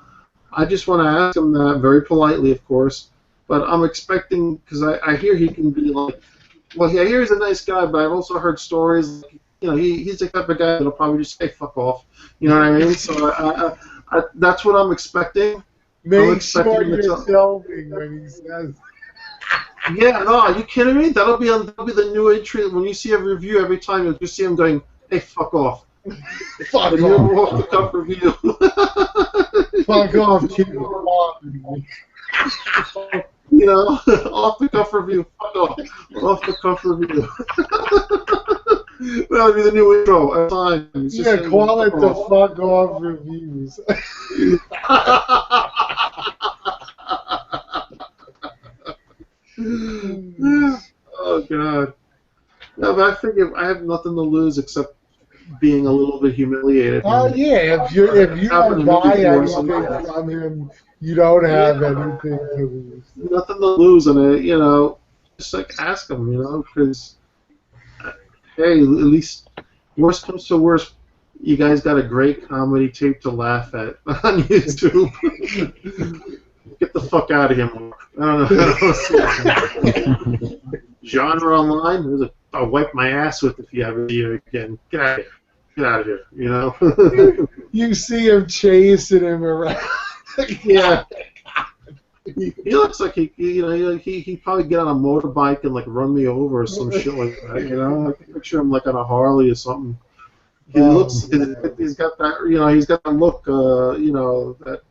I just want to ask him that very politely, of course. But I'm expecting, because I hear he can be like, well, I hear he's a nice guy, but I've also heard stories, like, he's the type of guy that'll probably just say fuck off. You know what I mean? So that's what I'm expecting. Make sure you're filming when he says. Yeah, no, are you kidding me? That'll be the new entry. When you see a review, every time you'll just see him going, "Hey, fuck off." Fuck off. Off the cuff review. Fuck off, kid. Off the cuff review. Fuck off. Off the cuff review. That'll be the new intro every time. Yeah, call it the fuck off reviews. Oh God. No, but I figure I have nothing to lose except being a little bit humiliated. Oh yeah, if you don't buy anything from him, you don't have anything to lose. Nothing to lose, and just like ask him, because hey, at least worst comes to worst, you guys got a great comedy tape to laugh at on YouTube. Get the fuck out of here, Mark. I don't know. Genre online, I'll wipe my ass with if you ever see it again. Get out of here. Get out of here, You see him chasing him around. Yeah. He looks like he'd probably get on a motorbike and like run me over or some shit like that. I can picture him like on a Harley or something. He looks. He's got that. He's got that look. That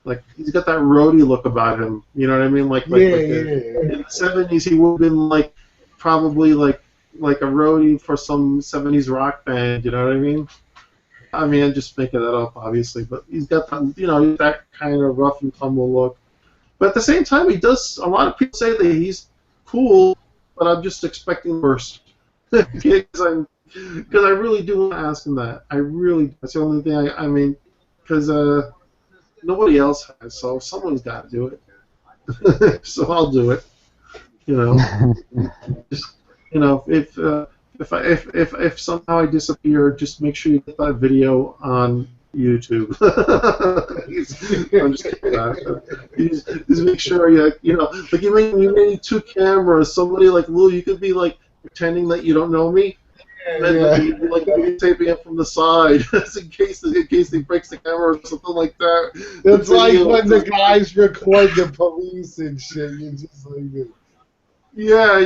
like he's got that roadie look about him. You know what I mean? Like in the '70s, he would have been like probably like a roadie for some '70s rock band. You know what I mean? I'm just making that up, obviously, but he's got that, that kind of rough and tumble look. But at the same time, he does. A lot of people say that he's cool, but I'm just expecting the worst. Because I really do want to ask him that. That's the only thing because nobody else has, so someone's got to do it. So I'll do it. Just if somehow I disappear, just make sure you get that video on YouTube. I'm just kidding. Just make sure like you may need 2 cameras. Somebody like Lou, you could be like pretending that you don't know me. And then you'd be like taping it from the side, just in case he breaks the camera or something like that. It's like when the guys record the police and shit. You're just like this. Yeah.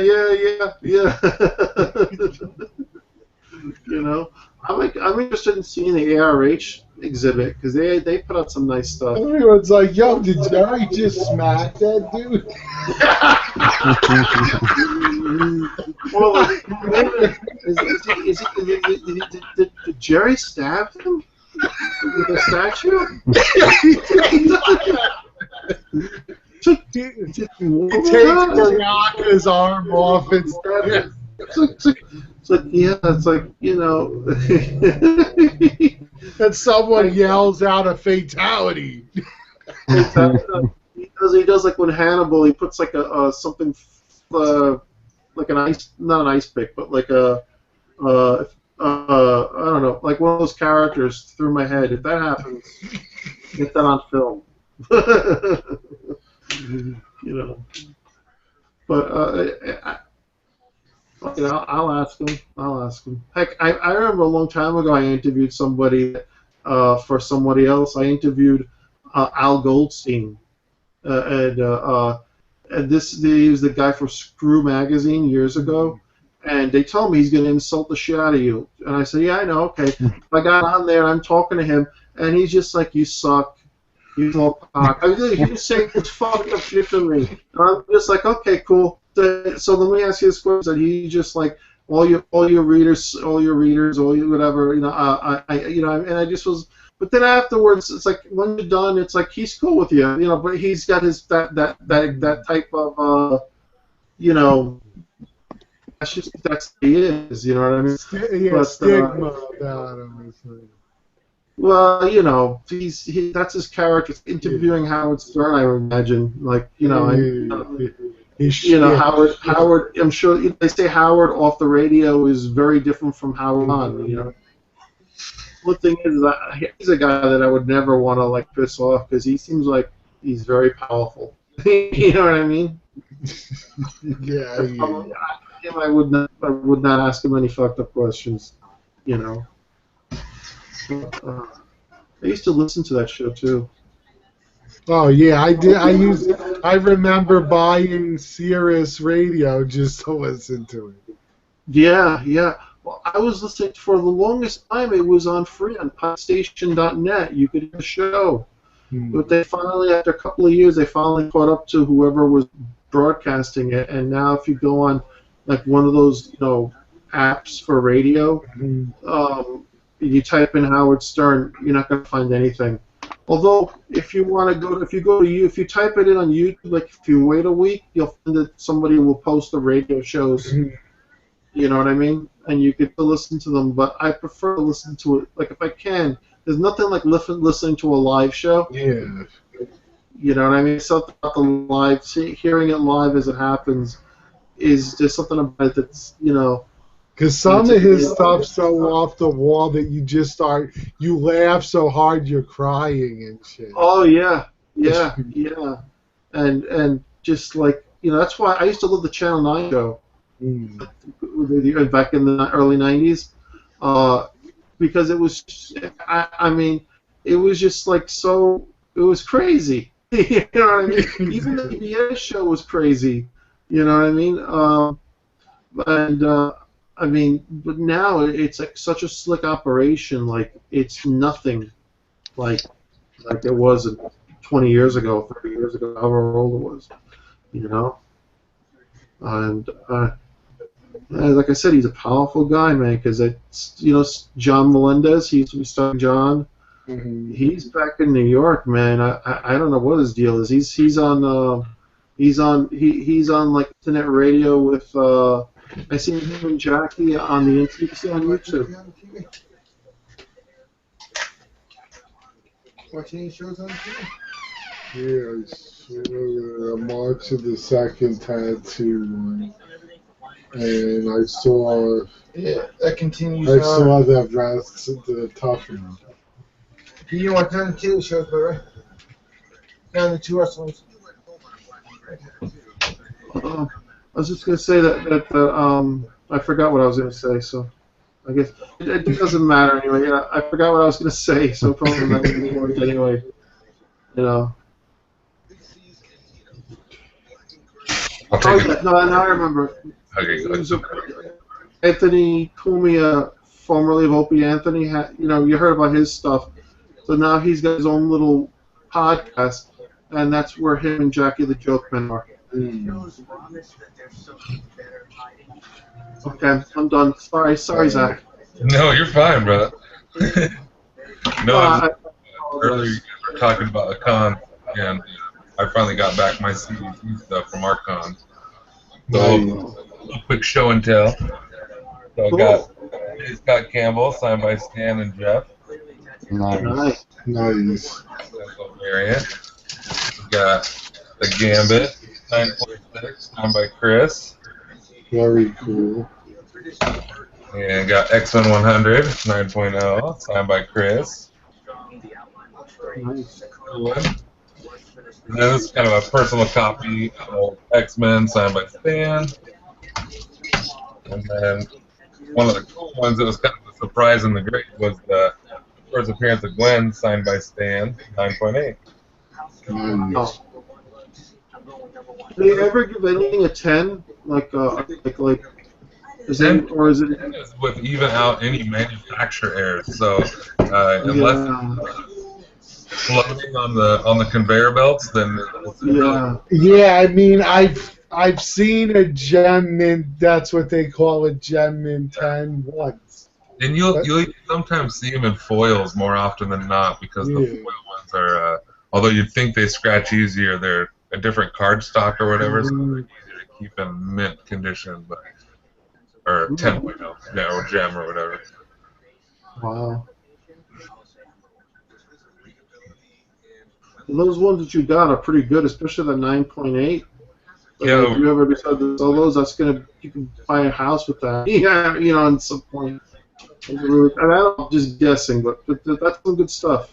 I'm interested in seeing the ARH exhibit because they put out some nice stuff. Everyone's like, "Yo, did Jerry just smack that dude?" Well, did Jerry stab him with a statue? He takes Baraka's arm off instead. It's like and someone Like, yells out a fatality. he does like when Hannibal, he puts like a something like an ice, not an ice pick, but like a I don't know, like one of those characters through my head. If that happens, get that on film. You know, but I'll ask him. I'll ask him. Heck, I remember a long time ago I interviewed somebody for somebody else. I interviewed Al Goldstein, and he was the guy for Screw magazine years ago. And they told me he's going to insult the shit out of you. And I said, yeah, I know, okay. I got on there and I'm talking to him, and he's just like, you suck. You little cock. He was saying this fucked up shit to me. And I'm just like, okay, cool. So let me ask you this question. He just like, all your readers, all your whatever, you know, and I just was, but then afterwards, it's like, when you're done, it's like, he's cool with you, you know, but he's got his, that type of, you know, that's he is, you know what I mean? Yeah, stigma about him. Well, you know, that's his character. Interviewing Howard Stern, I would imagine, like, you know, Howard. I'm sure they say Howard off the radio is very different from Howard on. You know, one thing is that he's a guy that I would never want to like piss off because he seems like he's very powerful. You know what I mean? Yeah. I would not ask him any fucked up questions. You know. I used to listen to that show too. Oh yeah, I did. I remember buying Sirius Radio just to listen to it. Yeah, yeah. Well, I was listening for the longest time. It was on free on PodStation.net. You could hear the show, but they finally, after a couple of years, they finally caught up to whoever was broadcasting it. And now, if you go on like one of those, you know, apps for radio, you type in Howard Stern, you're not going to find anything. Although, if you type it in on YouTube, like if you wait a week, you'll find that somebody will post the radio shows. You know what I mean? And you get to listen to them. But I prefer to listen to it, like if I can. There's nothing like listening to a live show. Yeah. You know what I mean? Something about the live, hearing it live as it happens, is just something about it that's, you know. Because some of his stuff's so off the wall that you laugh so hard you're crying and shit. Oh yeah, yeah, yeah, and just like, you know, that's why I used to love the Channel 9 show back in the early '90s, because it was, I mean, it was just like so, it was crazy. You know what I mean? Even the PBS show was crazy. You know what I mean? I mean, but now it's like such a slick operation. Like it's nothing like it was 20 years ago, 30 years ago, however old it was. You know, and like I said, he's a powerful guy, man. Because it's, you know, John Melendez. He used to be starring John. He's back in New York, man. I don't know what his deal is. He's on like internet radio with. I seen him and Jackie on the internet on YouTube. Watching any shows on TV? Yeah, I saw March of the Second tattoo, and I saw. Yeah, that continues. I saw the tough one. You didn't watch none of the TV shows, but right? None of the two wrestlers. I was just gonna say that I forgot what I was gonna say, so I guess it doesn't matter anyway. Yeah, I forgot what I was gonna say, so probably not important anyway. You know. I'll take it. No, now I remember. Okay, good. Anthony Cumia, formerly of Opie Anthony, you know, you heard about his stuff. So now he's got his own little podcast, and that's where him and Jackie the Joke Man are. Okay, I'm done. Sorry, Zach. No, you're fine, brother. No, earlier you guys were talking about a con, and I finally got back my CDC stuff from our con. So a quick show and tell. So I got Scott Campbell, signed by Stan and Jeff. Nice. Nice. Special variant. We got the Gambit 9.6 signed by Chris. Very cool. And got X-Men 100 9.0 signed by Chris. Nice. Cool one. And then this is kind of a personal copy of X-Men signed by Stan. And then one of the cool ones that was kind of a surprise in the grade was the first appearance of Gwen signed by Stan 9.8. Nice. Do they ever give anything a 10? Like is it, or is it? Stan is with even out any manufacturer errors. So unless floating on the conveyor belts, then it's really, Yeah, I mean, I've seen a gem mint. That's what they call a gem mint 10 once. and you'll sometimes see them in foils more often than not because the Yeah. foil ones are although you'd think they scratch easier, they're a different card stock or whatever, so they're easier to keep in mint condition, but or 10.0, yeah, or gem or whatever. Wow. Those ones that you got are pretty good, especially the 9.8. Yeah. If you ever decide to sell those, you can buy a house with that. Yeah, at some point. And I'm just guessing, but that's some good stuff.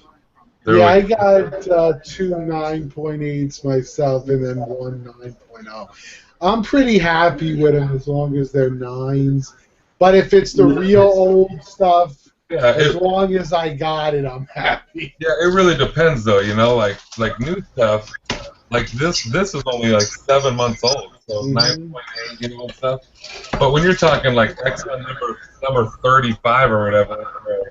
Yeah, I got two 9.8s myself and then one 9.0. I'm pretty happy with them as long as they're 9s. But if it's the real old stuff, as long as I got it, I'm happy. Yeah, it really depends though, like new stuff. Like this is only like 7 months old, so 9.8, and stuff. But when you're talking like X-Men number 35 or whatever, or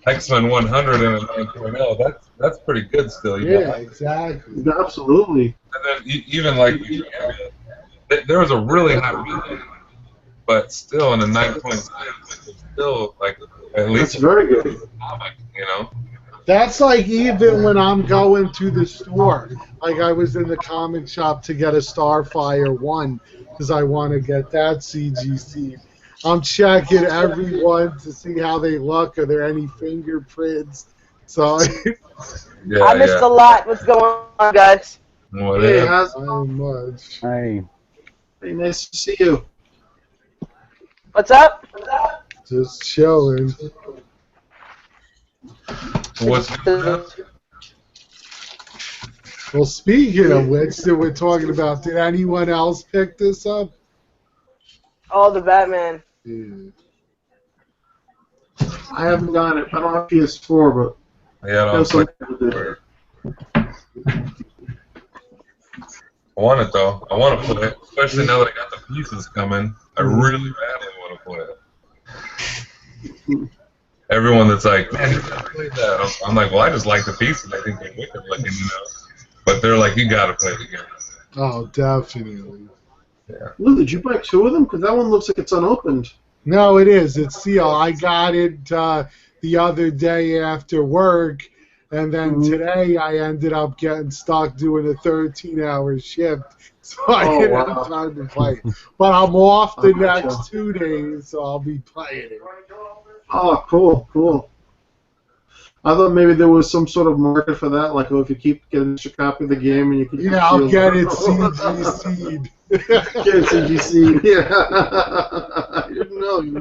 X-Men 100 and a 9.0, that's pretty good still. Yeah, exactly. Absolutely. And then even like there was a really high rating, but still in a 9.6, it's still like at least that's very good. Comic, That's like even when I'm going to the store. Like I was in the comic shop to get a Starfire 1 because I want to get that CGC. I'm checking everyone to see how they look. Are there any fingerprints? So I missed a lot. What's going on, guys? Hey, how's not much. Hey. Hey, nice to see you. What's up? Just chilling. What's Well, speaking of which, that we're talking about, did anyone else pick this up? Oh, the Batman. Yeah. I haven't got it. I don't have PS4, but I want it though. I want to play it, especially now that I got the pieces coming. I really badly want to play it. Everyone that's like, man, you gotta play that. I'm like, well, I just like the pieces. I think they're wicked looking, But they're like, you gotta play the game. Oh, definitely. Yeah. Lou, did you buy 2 of them? Because that one looks like it's unopened. No, it is. It's sealed. I got it the other day after work, and then today I ended up getting stuck doing a 13-hour shift, so I didn't have time to play it. But I'm off the next 2 days, so I'll be playing it. Oh, cool. I thought maybe there was some sort of market for that, like if you keep getting an extra copy of the game and you can. Yeah, I'll get it CGC'd. Get it CGC'd. Yeah. You know.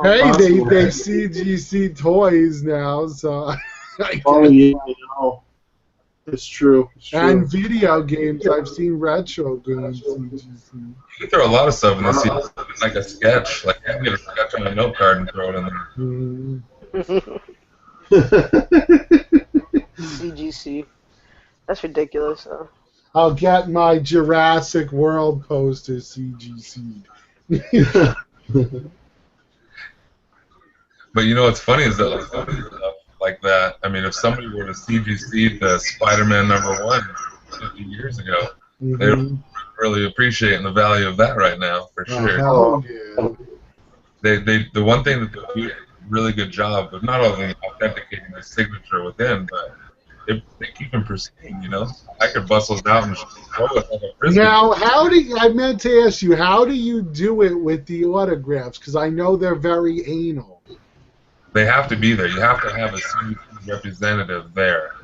Hey, they CGC toys now, so. Oh yeah, I know. It's true. And video games. I've seen retro games CGC. You can throw a lot of stuff in this, like a sketch. Like you can get a sketch on a note card and throw it in there. CGC. That's ridiculous, though. I'll get my Jurassic World poster CGC'd. But what's funny is that like some of the stuff like that. I mean, if somebody were to CGC the Spider-Man #1 50 years ago, they're really appreciating the value of that right now for sure. Oh, yeah. The one thing that they do a really good job of not only authenticating the signature within, but they keep them pristine. I could bust those out and throw it like a frisbee. Now, I meant to ask you, how do you do it with the autographs? Because I know they're very anal. They have to be there. You have to have a CDC representative there.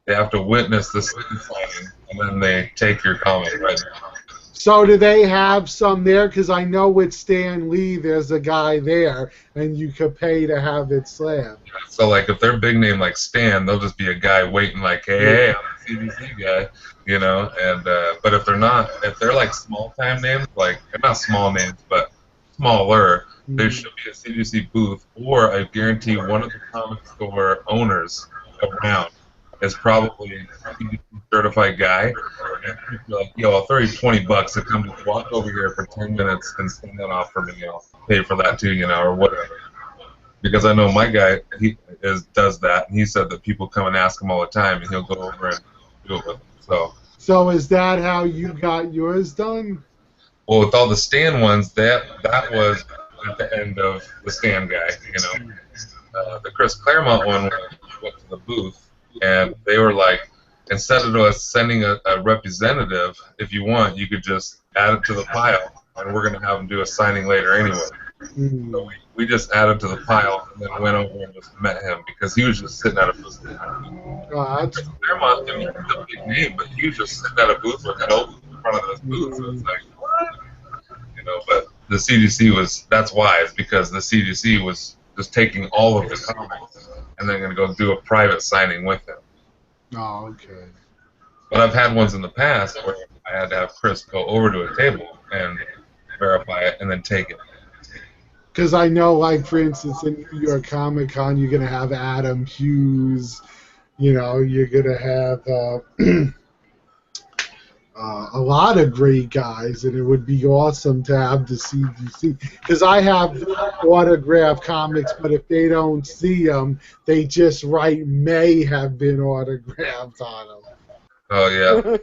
They have to witness the signing, and then they take your comic right now. So do they have some there? Because I know with Stan Lee, there's a guy there, and you could pay to have it slammed. So like if they're big name like Stan, they'll just be a guy waiting like, hey, I'm the CDC guy, you know. And but if they're not, if they're like small time names, like they're not small names, but smaller, there should be a CDC booth, or I guarantee one of the comic store owners around is probably a CDC certified guy. And you're like, yo, I'll throw you $20 to come just walk over here for 10 minutes and stand that off for me. I'll pay for that too, you know, or whatever. Because I know my guy, does that, and he said that people come and ask him all the time, and he'll go over and do it with them. So is that how you got yours done? Well, with all the Stan ones, that was at the end of the Stan guy, you know. The Chris Claremont one went to the booth, and they were like, instead of us sending a representative, if you want, you could just add it to the pile, and we're going to have them do a signing later anyway. So we just added to the pile and then went over and just met him because he was just sitting at a booth. Claremont, I mean, he's a big name, but he was just sitting at a booth with an open in front of this booth. So it's like, what? You know, but the CDC was, that's why, it's because the CDC was just taking all of the comics and then going to go do a private signing with him. Oh, okay. But I've had ones in the past where I had to have Chris go over to a table and verify it and then take it. Because I know, like, for instance, in New York Comic Con, you're going to have Adam Hughes, you know, you're going to have a lot of great guys, and it would be awesome to have the CDC. Because I have autographed comics, but if they don't see them, they just write may have been autographed on them. Oh, yeah.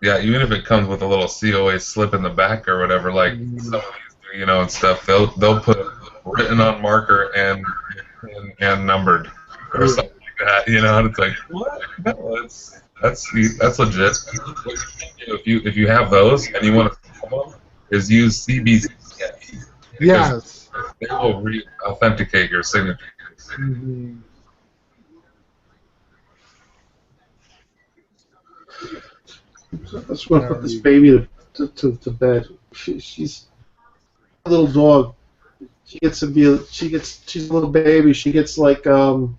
Yeah, even if it comes with a little COA slip in the back or whatever, like some of these do, you know, and stuff, they'll put written on marker and numbered or something like that, you know, and it's like, what? No, that's legit. If you have those and you want to sell them, is use CBC. Yes. They will authenticate your signature. That's when I put this baby to bed. She's a little dog. She's a little baby. She gets like you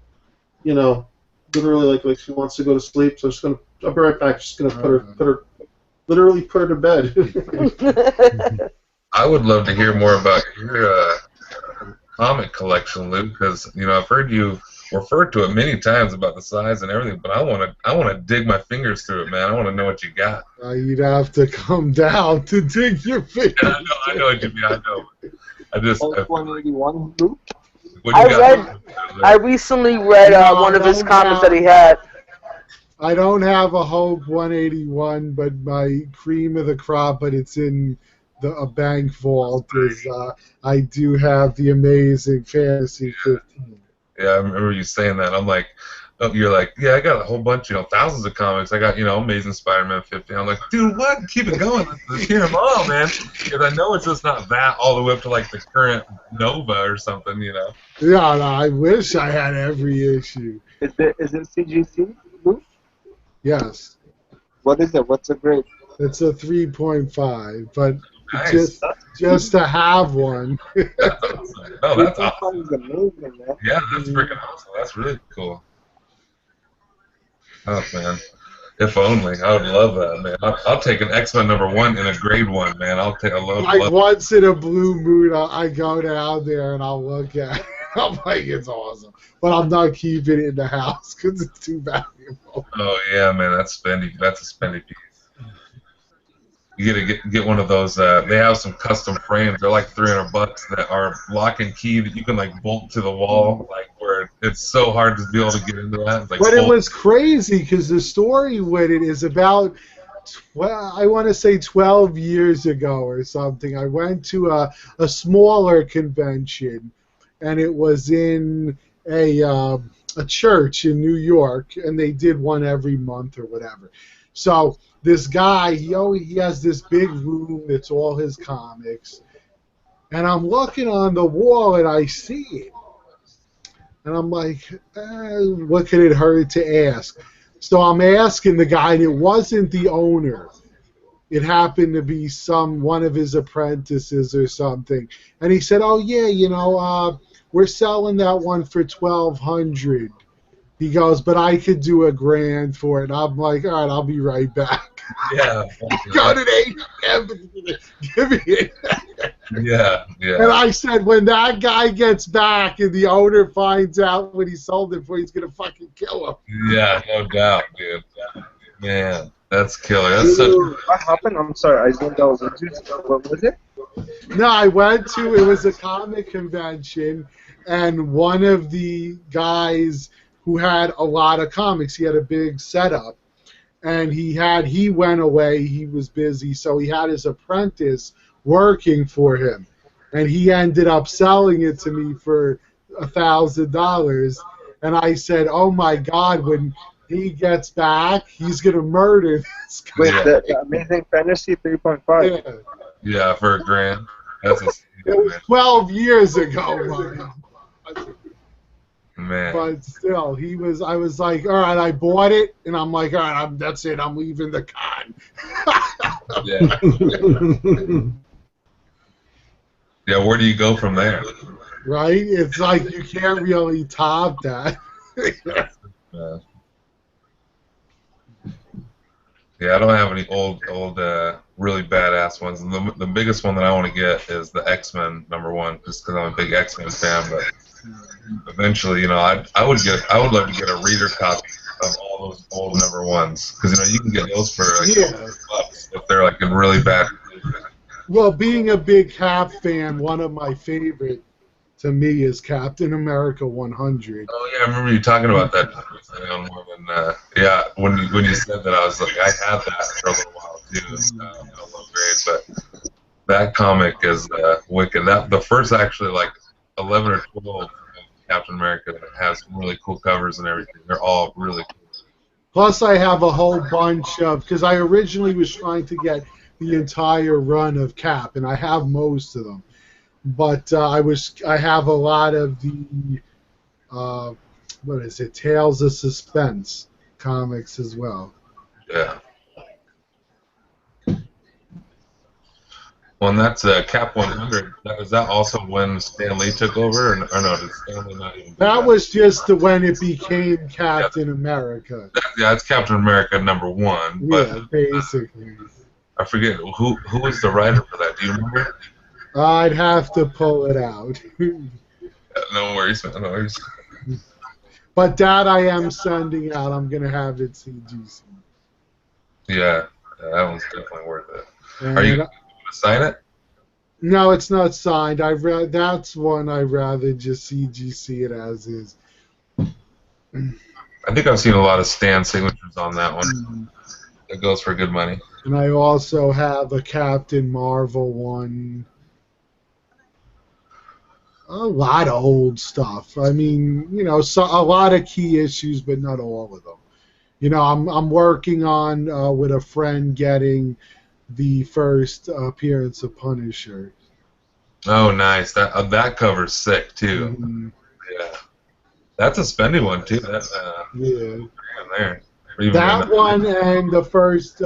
know, literally like she wants to go to sleep. So I'll be right back. Just gonna literally put her to bed. I would love to hear more about your comic collection, Luke, because you know I've heard you refer to it many times about the size and everything, but I want to dig my fingers through it, man. I want to know what you got. You'd have to come down to dig your fingers. Yeah, I know what you mean. I know. I just. 181, Luke. I recently read one of his comics that he had. I don't have a Hulk 181, but my cream of the crop, but it's in a bank vault, is I do have the Amazing Fantasy 15. Yeah, I remember you saying that. I'm like, you're like, yeah, I got a whole bunch, you know, thousands of comics. I got, you know, Amazing Spider-Man 50. I'm like, dude, what? Keep it going. Let's hear them all, man. Because I know it's just not that all the way up to like the current Nova or something, you know. Yeah, no, I wish I had every issue. Is it CGC, Luke? Yes. What is it? What's the grade? It's a 3.5, but Nice. just to have one. That's awesome. Oh, that's awesome. Is amazing, man. Yeah, that's freaking awesome. That's really cool. Oh, man. If only. I would love that, man. I'll take an X-Men #1 in a grade 1, man. I'll take a love. Like once in a blue moon, I go down there and I'll look at it. I'm like, it's awesome. But I'm not keeping it in the house because it's too valuable. Oh, yeah, man. That's a spendy piece. You gotta get one of those. They have some custom frames. They're like $300 that are lock and key that you can like bolt to the wall, like where it's so hard to be able to get into that. It's like but it was crazy because the story with it is about, I want to say 12 years ago or something. I went to a smaller convention, and it was in a church in New York, and they did one every month or whatever. So this guy, he has this big room that's all his comics, And I'm looking on the wall and I see it. And I'm like, what could it hurt to ask? So I'm asking the guy, and it wasn't the owner. It happened to be one of his apprentices or something. And he said, "Oh yeah, we're selling that one for 1,200." He goes, "But I could do $1,000 for it." And I'm like, "All right, I'll be right back." Yeah. Go to the ATM, give me it. Yeah. And I said, when that guy gets back and the owner finds out what he sold it for, he's gonna fucking kill him. Yeah, no doubt, dude. Man, that's killer. That's such. What happened? I'm sorry, I zoned out. What was it? No, it was a comic convention, and one of the guys who had a lot of comics, he had a big setup, and he went away, he was busy, so he had his apprentice working for him, and he ended up selling it to me for $1,000, and I said, "Oh my God, when he gets back, he's gonna murder this guy." Wait, the Amazing Fantasy 3.5. Yeah. Yeah, for $1,000. That's a It was 12 years ago, Mario. man. But still, I was like, all right, I bought it, and I'm like, all right, that's it, I'm leaving the con. Yeah. Yeah, where do you go from there? Right? It's like you can't really top that. Yeah, I don't have any old, really badass ones. And the biggest one that I want to get is the X-Men #1, just because I'm a big X-Men fan. But eventually, I would love to get a reader copy of all those old #1s, because you can get those for like $100 if they're like in really bad condition. Well, being a big Cap fan, one of my favorite to me is Captain America 100. Oh yeah, I remember you talking about that recently on more than yeah. When you said that, I was like, I had that for a little while too. No low grade, but that comic is wicked. The first actually like 11 or 12 of Captain America has some really cool covers and everything. They're all really cool. Plus, I have a whole bunch of, because I originally was trying to get the entire run of Cap, and I have most of them. But I have a lot of the what is it, Tales of Suspense comics as well. Yeah. Well, and that's Cap 100. Is that also when Stan Lee took over, or no? Did Stan Lee not even? That was just when it became Captain America. Yeah, it's Captain America #1. But, yeah, basically. I forget who was the writer for that. Do you remember? I'd have to pull it out. No worries, man. No worries. But that I am sending out. I'm going to have it CGC. Yeah, that one's definitely worth it. And Are you going to sign it? No, it's not signed. That's one I'd rather just CGC it as is. I think I've seen a lot of Stan signatures on that one. It goes for good money. And I also have a Captain Marvel one. A lot of old stuff. I mean, so a lot of key issues, but not all of them. I'm working on with a friend getting the first appearance of Punisher. Oh, nice. That cover's sick too. Mm-hmm. Yeah, that's a spendy one too. That's yeah. There. That one and the first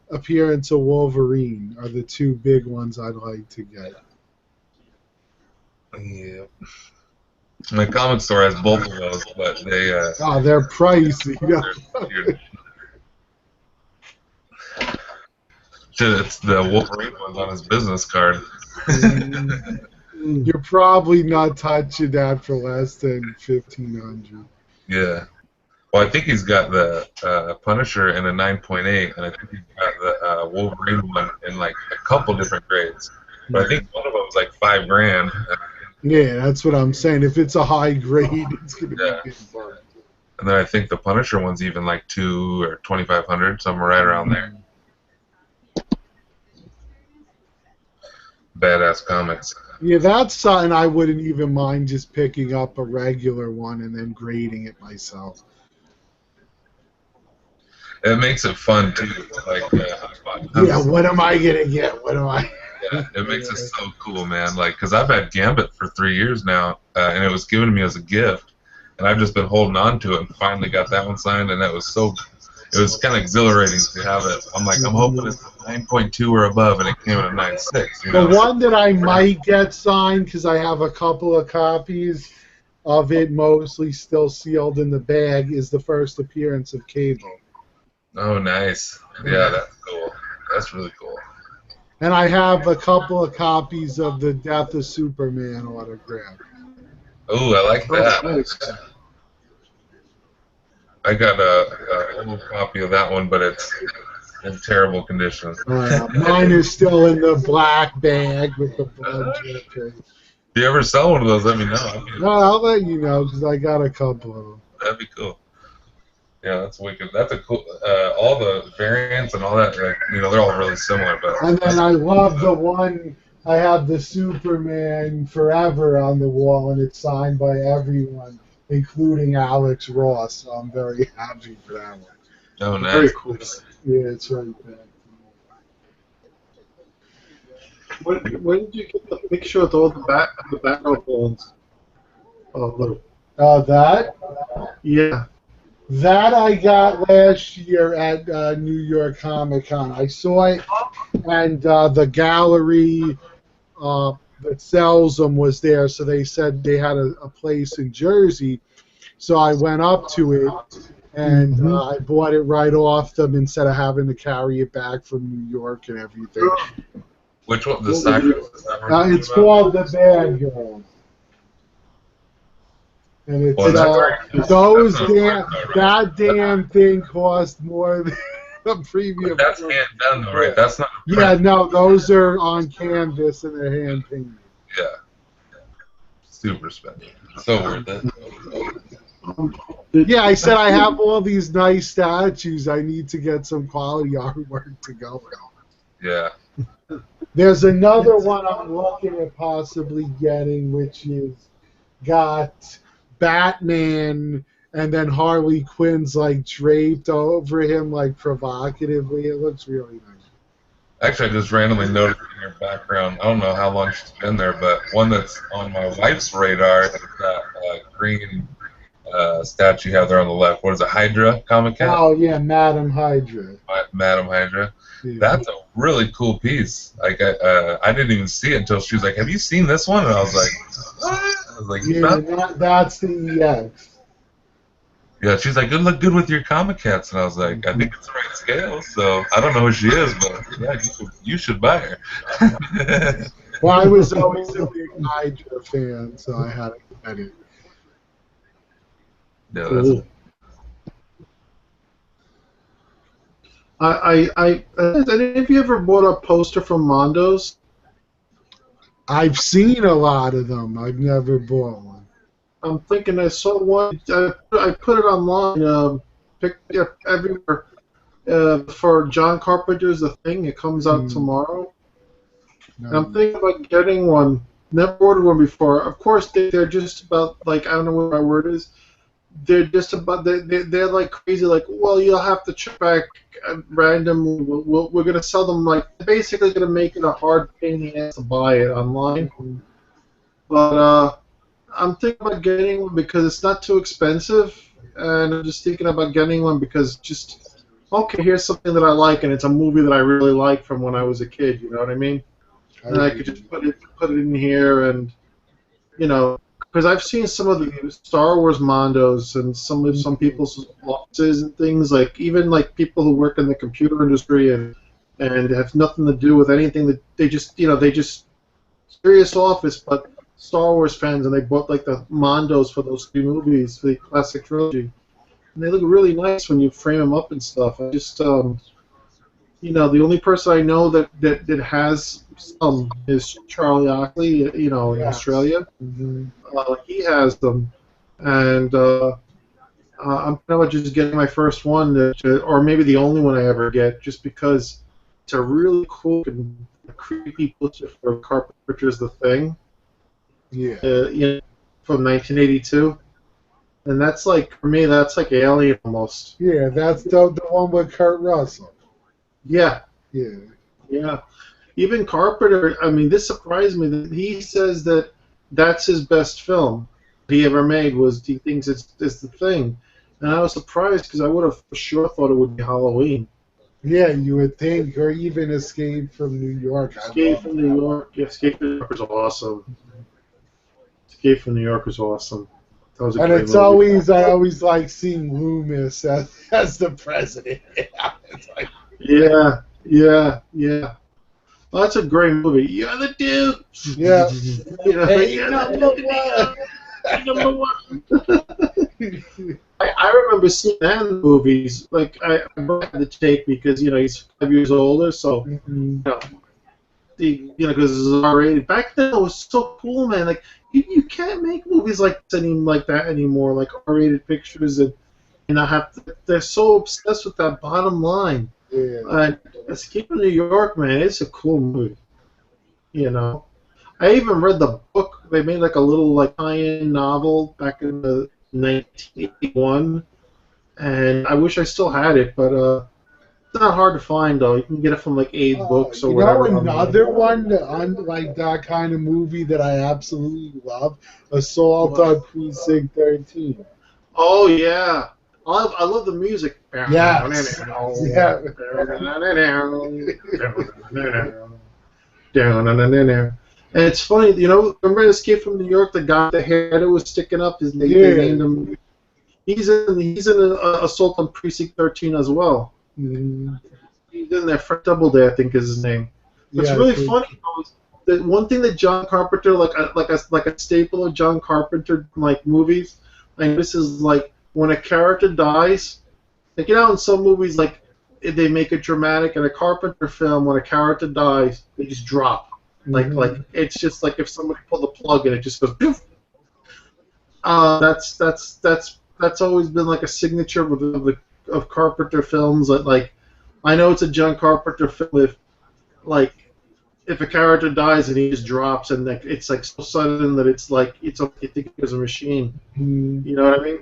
appearance of Wolverine are the two big ones I'd like to get. Yeah. My comic store has both of those, but they they're pricey. It's the Wolverine ones on his business card. You're probably not touching that for less than $1,500. Yeah. Well, I think he's got the Punisher in a 9.8, and I think he's got the Wolverine one in like a couple different grades. But I think one of them was like $5,000. Yeah, that's what I'm saying. If it's a high grade, it's going to be big fun. And then I think the Punisher one's even like $2,000 or $2,500, somewhere right around there. Badass comics. Yeah, that's something I wouldn't even mind just picking up a regular one and then grading it myself. It makes it fun too. Like, yeah, what am I gonna get? What am I? Yeah, it makes it so cool, man. Like, because I've had Gambit for 3 years now, and it was given to me as a gift, and I've just been holding on to it, and finally got that one signed, and that was so. It was kind of exhilarating to have it. I'm like, I'm hoping it's a 9.2 or above, and it came in a 9.6. You The know. one that I might get signed, because I have a couple of copies of it, mostly still sealed in the bag, is the first appearance of Cable. Oh, nice. Yeah, that's cool. That's really cool. And I have a couple of copies of the Death of Superman autograph. Oh, I like that. Nice. I got a old copy of that one, but it's in terrible condition. Mine is still in the black bag with the blood dripping. If you ever sell one of those, let me know. Well, I'll let you know because I got a couple of them. That'd be cool. Yeah, that's wicked. That's a cool. All the variants and all that, like, you know, they're all really similar. But And then I love the one. I have the Superman Forever on the wall, and it's signed by everyone, including Alex Ross. So I'm very happy for that one. oh, nice. Very cool. Yeah, it's right back. When did you get the picture with all the background balls? Oh, That yeah. That I got last year at New York Comic Con. I saw it, and the gallery that sells them was there, so they said they had a place in Jersey. So I went up to it, and I bought it right off them instead of having to carry it back from New York and everything. Which one? The Cypress? It's called The Bad Girl. And it's that damn thing cost more than the premium. But that's hand done though, right? That's not. Yeah, no, those are on canvas and they're hand painted. Yeah. Super expensive. So worth it. Yeah, I said I have all these nice statues. I need to get some quality artwork to go with. Yeah. There's another one I'm looking at possibly getting, which is got Batman and then Harley Quinn's like draped over him like provocatively. It looks really nice. Actually, I just randomly noticed in your background, I don't know how long she's been there, but one that's on my wife's radar is that green statue you have there on the left. What is it, Hydra comic cat? Oh, yeah, Madam Hydra. Madam Hydra. Yeah. That's a really cool piece. Like I didn't even see it until she was like, "Have you seen this one?" And I was like, "What?" I was like, yeah, that's the EX. Yeah, she's like, "Good, look good with your comic cats," and I was like, "I think it's the right scale." So I don't know who she is, but yeah, you should buy her. Well, I was always a big Hydra fan, so I had to get it. Yeah, that's Have you ever bought a poster from Mondo's? I've seen a lot of them. I've never bought one. I'm thinking I saw one. I put it online, picked it up everywhere for John Carpenter's The Thing. It comes out tomorrow. No. And I'm thinking about getting one. Never ordered one before. Of course, they're just about, like, I don't know what my word is. They're just about, they're like crazy, like, well, you'll have to check back at random. We're going to sell them, like, basically going to make it a hard pain in the ass to buy it online. But I'm thinking about getting one because it's not too expensive, and I'm just thinking about getting one because just, okay, here's something that I like, and it's a movie that I really like from when I was a kid, you know what I mean? And I could just put it in here, and, you know, because I've seen some of the Star Wars Mondos and some people's offices and things, like even like people who work in the computer industry and have nothing to do with anything, that they just serious office, but Star Wars fans, and they bought like the Mondos for those 3 movies, for the classic trilogy, and they look really nice when you frame them up and stuff. I just the only person I know that has some is Charlie Ockley, in Australia. He has them, and I'm probably just getting my first one, or maybe the only one I ever get, just because it's a really cool and creepy poster for Carpenter's The Thing. Yeah. From 1982. And that's like, for me, that's like Alien almost. Yeah, that's the one with Kurt Russell. Yeah. Yeah. Yeah. even Carpenter. I mean, this surprised me that he says that that's his best film he ever made. Was he thinks it's the Thing, and I was surprised because I would have for sure thought it would be Halloween. Yeah, you would think, or even Escape from New York. Escape from New York. Yeah, Escape from New York was awesome. Escape from New York was awesome. That was a And great it's movie. always, I always like seeing Loomis as the president. It's like, Yeah, yeah. Well, that's a great movie. You're the Duke. yeah. You know, Hey, you're number number one. I remember seeing that in the movies. Like I had the tape because he's 5 years older, so Mhm. because it's R-rated. Back then it was so cool, man. Like you can't make movies like that anymore. Like R-rated pictures and not have they're so obsessed with that bottom line. Yeah. Escape from New York, man, it's a cool movie. I even read the book. They made like a little like tie-in novel back in the 1981, and I wish I still had it, but it's not hard to find though. You can get it from like Aid Books or whatever. Another one like that kind of movie that I absolutely love, Assault on Precinct 13. Oh yeah, I love the music. Yes. Yeah. And it's funny, remember Escape from New York? The guy with the hair that was sticking up. They named him. He's in Assault on Precinct 13 as well. Mm. He's in there. Fred Doubleday, I think, is his name. What's really funny is that one thing that John Carpenter, like a staple of John Carpenter like movies, like this is like when a character dies. Like in some movies, like they make it dramatic. In a Carpenter film, when a character dies, they just drop. Like it's just like if somebody pulled the plug and it just goes poof. That's always been like a signature of Carpenter films. That like I know it's a John Carpenter film if a character dies and he just drops and like it's like so sudden that it's like it's okay. Think it was a machine. You know what I mean?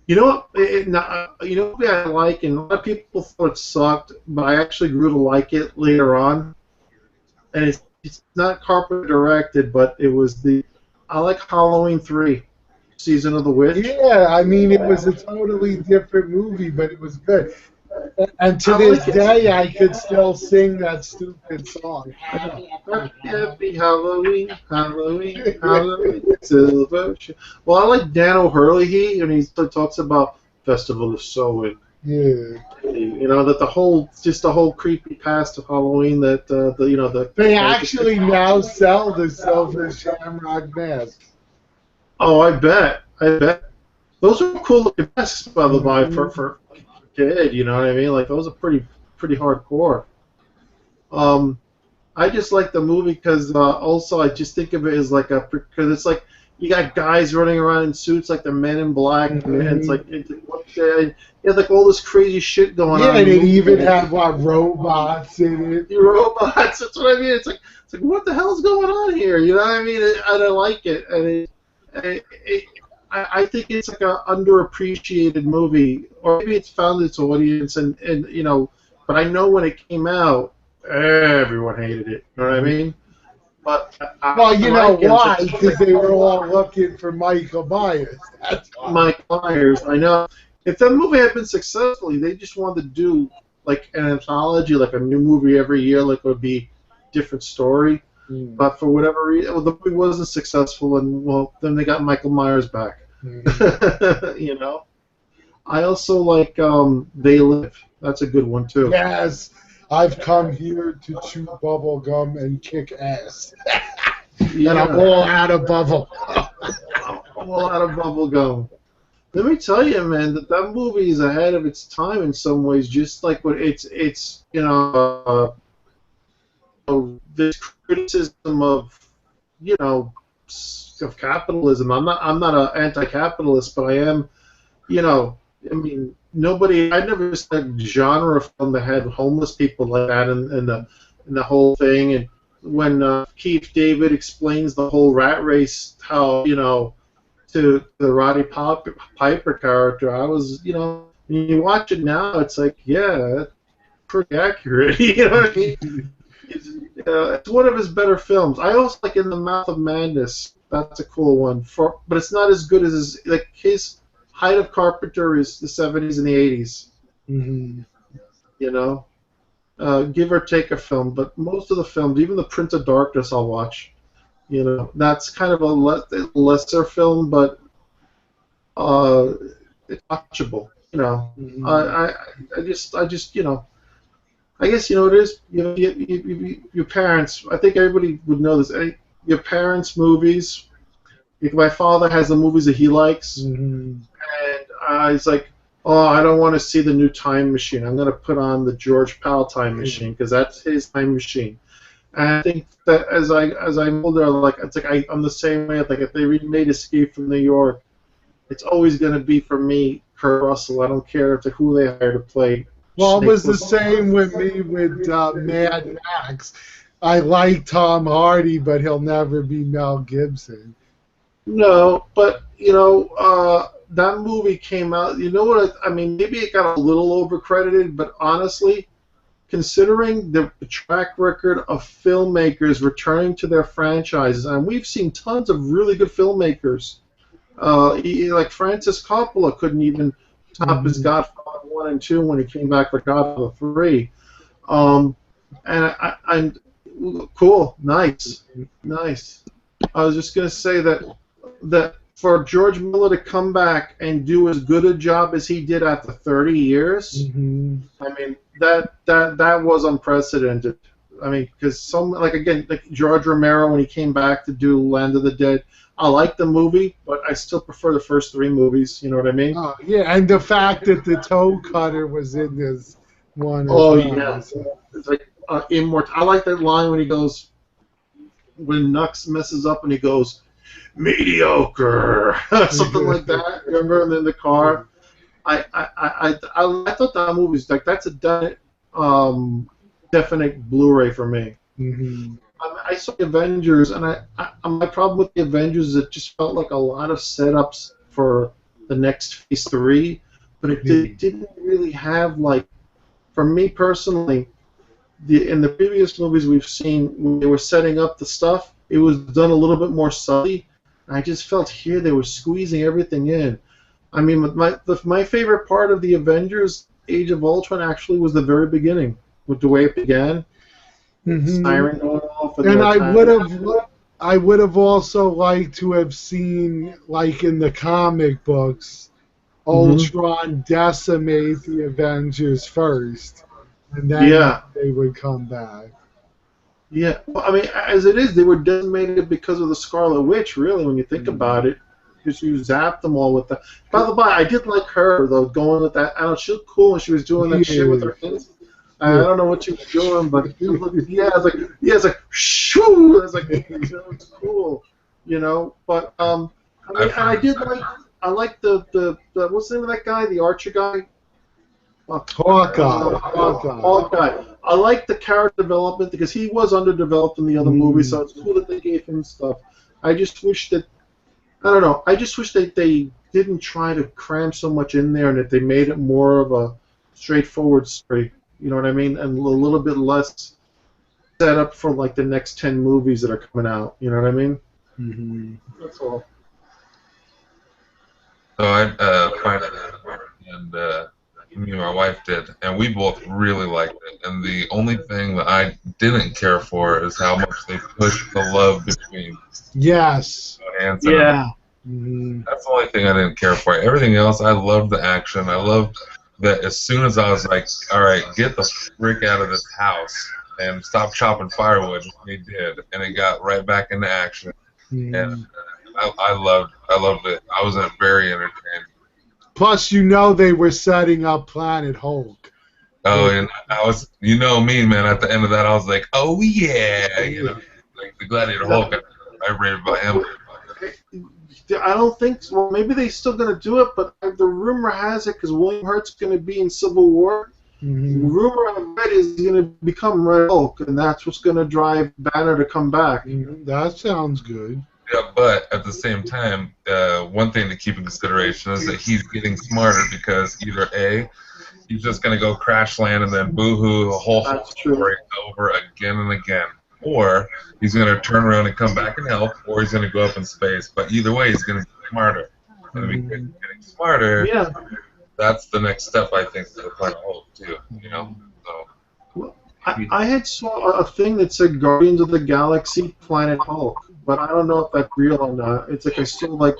You know what? You know what I like, and a lot of people thought it sucked, but I actually grew to like it later on. And it's not Carpenter directed, but I like Halloween 3, Season of the Witch. Yeah, I mean it was a totally different movie, but it was good. And to this day, I could still sing that stupid song. Happy Halloween, Halloween, Halloween, Silver. Well, I like Dan O'Hurley, and he talks about Festival of Samhain. Yeah. That the whole creepy past of Halloween that they actually now sell the Silver Shamrock masks. Oh, I bet. Those are cool looking masks, by the way, for a kid. You know what I mean? Like those are pretty hardcore. I just like the movie because also I just think of it as because it's like you got guys running around in suits like the Men in Black, and it's like you have like all this crazy shit going on. Yeah, and it even had robots in it. Robots. That's what I mean. It's like what the hell's going on here? You know what I mean? And I like it, and I think it's like an underappreciated movie, or maybe it's found its audience, and but I know when it came out, everyone hated it. You know what I mean? But you know why? Because they were all looking for Michael Myers. That's why. Michael Myers. I know. If that movie had been successful, they just wanted to do like an anthology, like a new movie every year, like it would be different story. But for whatever reason, the movie wasn't successful, and then they got Michael Myers back. I also like They Live. That's a good one too. Yes, I've come here to chew bubble gum and kick ass. And I'm all out of bubble. I'm all out of bubble gum. Let me tell you, man, that movie is ahead of its time in some ways. Just like what it's this criticism of of capitalism. I'm not an anti-capitalist, but I am. I mean, I never said genre film that had homeless people like that in the whole thing. And when Keith David explains the whole rat race, how to the Roddy Piper character, I was when you watch it now, it's like, yeah, that's pretty accurate. You know what I mean? It's one of his better films. I also like In the Mouth of Madness. That's a cool one. But it's not as good as his height of Carpenter is the 70s and the 80s. Mm-hmm. You know, give or take a film, but most of the films, even The Prince of Darkness, I'll watch. You know, that's kind of a lesser film, but it's watchable. You know, Mm-hmm. I just, you know. I guess you know it is. You know, your parents. I think everybody would know this. Your parents' movies. My father has the movies that he likes, Mm-hmm. and he's like, "Oh, I don't want to see the new Time Machine. I'm going to put on the George Pal Time Machine because that's his time machine." And I think that as I'm older, like it's like I'm the same way. Like if they remade Escape from New York, it's always going to be for me, Kurt Russell. I don't care who they hire to play. Well, it Snake was the same with me with Mad Max. I like Tom Hardy, but he'll never be Mel Gibson. No, but you know, that movie came out. You know what? I mean, maybe it got a little overcredited, but honestly, considering the track record of filmmakers returning to their franchises, and we've seen tons of really good filmmakers. Like Francis Coppola couldn't even top his Godfather 1 and 2 when he came back for Godfather 3. And I'm cool, nice. I was just gonna say that for George Miller to come back and do as good a job as he did after 30 years, Mm-hmm. I mean that was unprecedented. I mean, because like George Romero when he came back to do Land of the Dead, I like the movie, but I still prefer the first 3 movies. You know what I mean? Oh, yeah, and the fact that the toe cutter was in this one. Oh as well. yeah, it's like immortal. I like that line when he goes, when Nux messes up and he goes, mediocre, something like that. Remember him in the car? I thought that movie was like that's a definite Blu-ray for me. Mm-hmm. I saw Avengers, and my problem with the Avengers is it just felt like a lot of setups for the next Phase 3, but it didn't really have, like, for me personally, in the previous movies we've seen, when they were setting up the stuff, it was done a little bit more subtly. I just felt here they were squeezing everything in. I mean, my favorite part of the Avengers Age of Ultron actually was the very beginning, with the way it began. Mm-hmm. Siren going off, and I would have also liked to have seen, like in the comic books, Ultron decimate the Avengers first, and then they would come back. Yeah, well, I mean, as it is, they were decimated because of the Scarlet Witch, really, when you think about it. Because you zapped them all with that. By the by, I did like her, though, going with that. I don't know, she looked cool when she was doing that shit with her hands. I don't know what she was doing, but it's like, shoo! It's like, it was cool, you know. But I mean, and I like the what's the name of that guy, the Archer guy? Hawkeye. I like the character development because he was underdeveloped in the other movies, so it's cool that they gave him stuff. I just wish that they didn't try to cram so much in there and that they made it more of a straightforward story. You know what I mean? And a little bit less set up for like the next 10 movies that are coming out. You know what I mean? Mm-hmm. That's all. So I find it, and me and my wife did, and we both really liked it. And the only thing that I didn't care for is how much they pushed the love between. Yes. Hanson. Yeah. Mm-hmm. That's the only thing I didn't care for. Everything else, I loved the action. I loved that as soon as I was like, all right, get the frick out of this house and stop chopping firewood, they did, and it got right back into action. Mm-hmm. And I loved it. I was very entertained. Plus, you know, they were setting up Planet Hulk. Oh, and I was, you know me, man. At the end of that, I was like, oh yeah, you know, like the Gladiator Hulk. I raved about him. I don't think so. Well, maybe they're still going to do it, but the rumor has it because William Hurt's going to be in Civil War. Mm-hmm. The rumor I've read is he's going to become Red Hulk, and that's what's going to drive Banner to come back. Mm-hmm. That sounds good. Yeah, but at the same time, one thing to keep in consideration is that he's getting smarter because either A, he's just going to go crash land and then boo-hoo, the whole story over again and again. or he's going to turn around and come back and help, or he's going to go up in space. But either way, he's going to get smarter. And if he's getting smarter, Yeah. that's the next step, I think, for the Planet Hulk, too. You know? So. Well, I had saw a thing that said Guardians of the Galaxy Planet Hulk, but I don't know if that's real or not. It's like I still like.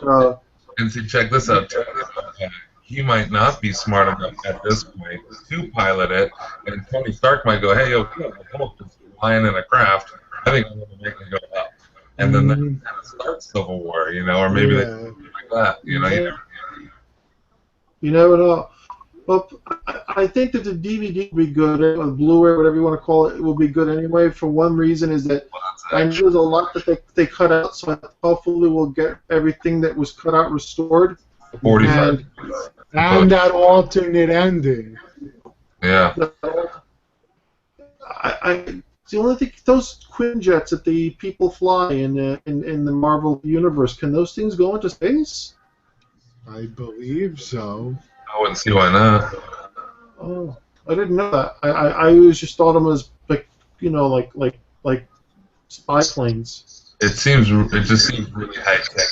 And see, check this out. He might not be smart enough at this point to pilot it, and Tony Stark might go, "Hey, yo, the Hulk is flying in a craft. I think I'm going to make it go up." And then that kind of starts Civil War, you know, or maybe they do like that, you know. You never know. Well, I think that the DVD will be good, or Blu-ray, whatever you want to call it, will be good anyway. For one reason is that I know there's a lot that they cut out, so hopefully we'll get everything that was cut out restored. 45. And that alternate ending. Yeah. The only thing, those Quinjets that the people fly in the Marvel universe, can those things go into space? I believe so. I wouldn't see why not. Oh, I didn't know that. I always just thought of them as like, you know, like spy planes. It just seems really high tech.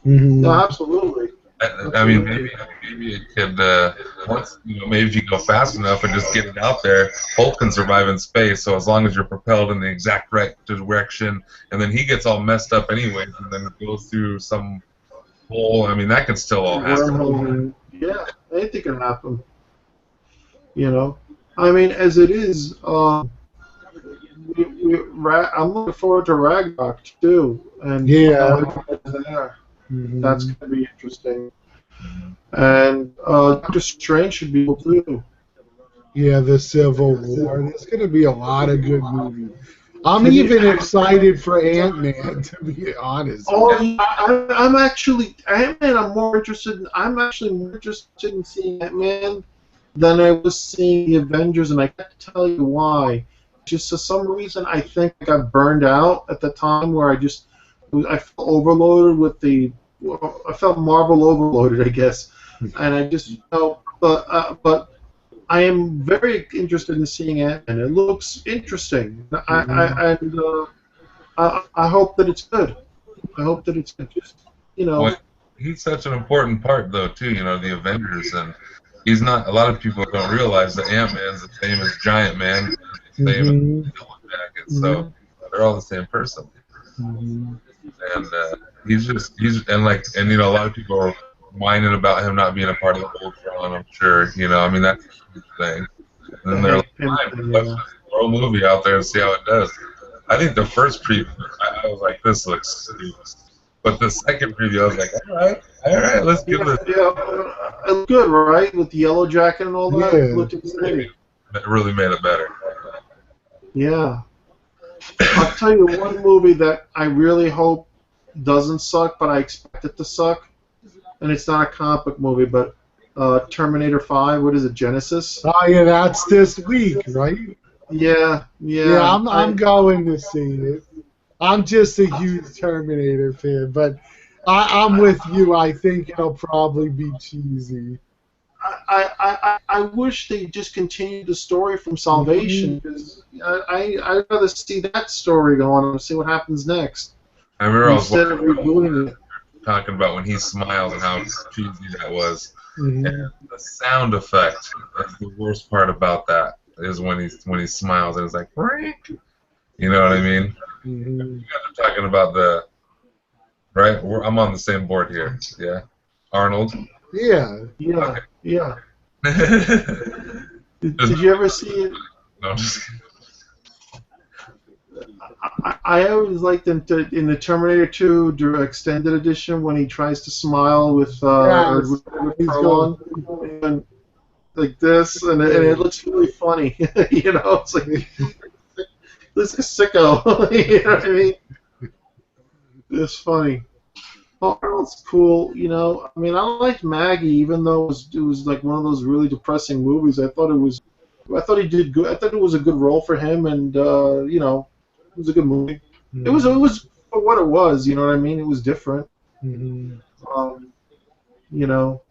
No, absolutely. I mean, maybe it could once, you know, maybe if you go fast enough and just get it out there, Hulk can survive in space. So as long as you're propelled in the exact right direction, and then he gets all messed up anyways, and then goes through some hole. I mean, that could still all happen. Yeah, anything can happen. You know, I mean, as it is, I'm looking forward to Ragnarok too, and that's going to be interesting. And Doctor Strange should be able to. Yeah, the Civil War. There's going to be a lot of good movies. I'm even excited for Ant-Man, to be honest. Oh, I'm actually Ant-Man. I'm actually more interested in seeing Ant-Man than I was seeing the Avengers, and I can't tell you why. Just for some reason, I think I got burned out at the time where I felt overloaded with I felt Marvel overloaded, I guess, and I just felt. But I am very interested in seeing Ant-Man. It looks interesting. I hope that it's good. I hope that it's good. Just, you know. Well, he's such an important part, though, too. You know, the Avengers, and he's not. A lot of people don't realize that Ant-Man's the same as Giant Man, the same as Yellow Jacket. So they're all the same person. And he's and you know, a lot of people are whining about him not being a part of the Ultron. I'm sure, you know. I mean, that's a huge thing. And then they're like, fine, let's just throw a movie out there and see how it does. I think the first preview, I was like, this looks stupid. But the second preview, I was like, all right, let's give it. Yeah, it looked good, right? With the Yellow Jacket and all that. Yeah. It looked exciting. It really made it better. Yeah. I'll tell you one movie that I really hope doesn't suck, but I expect it to suck. And it's not a comic book movie, but Terminator 5, what is it, Genesis? Oh, yeah, that's this week, right? Yeah. Yeah, I'm going to see it. I'm just a huge Terminator fan, but I'm with you. I think it'll probably be cheesy. I wish they just continued the story from Salvation, because I'd rather see that story go on and see what happens next. I remember instead of rebooting it. Talking about when he smiled and how cheesy that was. And the sound effect is the worst part about that, is when he smiles and it's like, Frank. You know what I mean? You guys are talking about right? I'm on the same board here. Yeah, Arnold. Yeah. Okay. Yeah. Did you ever see it? No, I'm just kidding. I always liked him in the Terminator 2 extended edition when he tries to smile with prolong, and like this, and it looks really funny. You know, it's like this is sicko. You know what I mean? It's funny. Arnold's cool. You know, I mean, I liked Maggie, even though it was like one of those really depressing movies. I thought he did good. I thought it was a good role for him, and you know. It was a good movie. It was for what it was. You know what I mean? It was different. You know.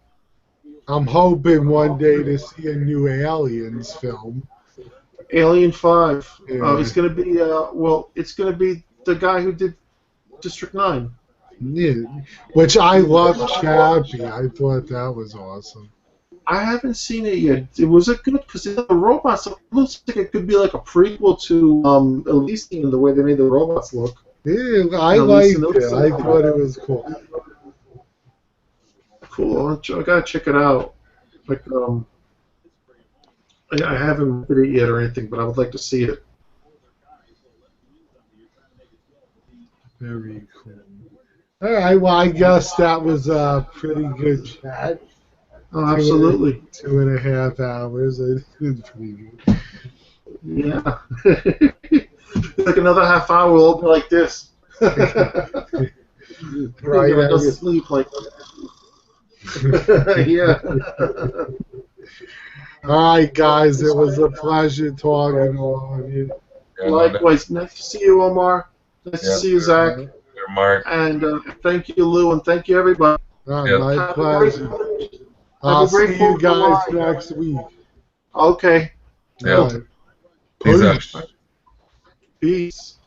I'm hoping one day to see a new Aliens film. Alien 5. Yeah. It's going to be, it's going to be the guy who did District 9. Yeah. Which I love Chappie. I thought that was awesome. I haven't seen it yet. Was it good? Because the robots, it looks like it could be like a prequel to Elysium, the way they made the robots look. Yeah, I liked it. I thought it was cool. Cool. I gotta check it out. Like, I haven't read it yet or anything, but I would like to see it. Very cool. All right, well, I guess that was a pretty good chat. Oh, absolutely. 2.5 hours. It was pretty good. Yeah. Like another half hour, we'll all be like this. Right. Gonna go sleep like. Yeah. All right, guys. It was a pleasure talking to all of you. Yeah, Likewise. Nice to see you, Omar. Nice to see you, Zach. Mark. And thank you, Lou, and thank you, everybody. My pleasure. I'll see you guys next week. Okay. Yeah. Right. Peace out. Peace.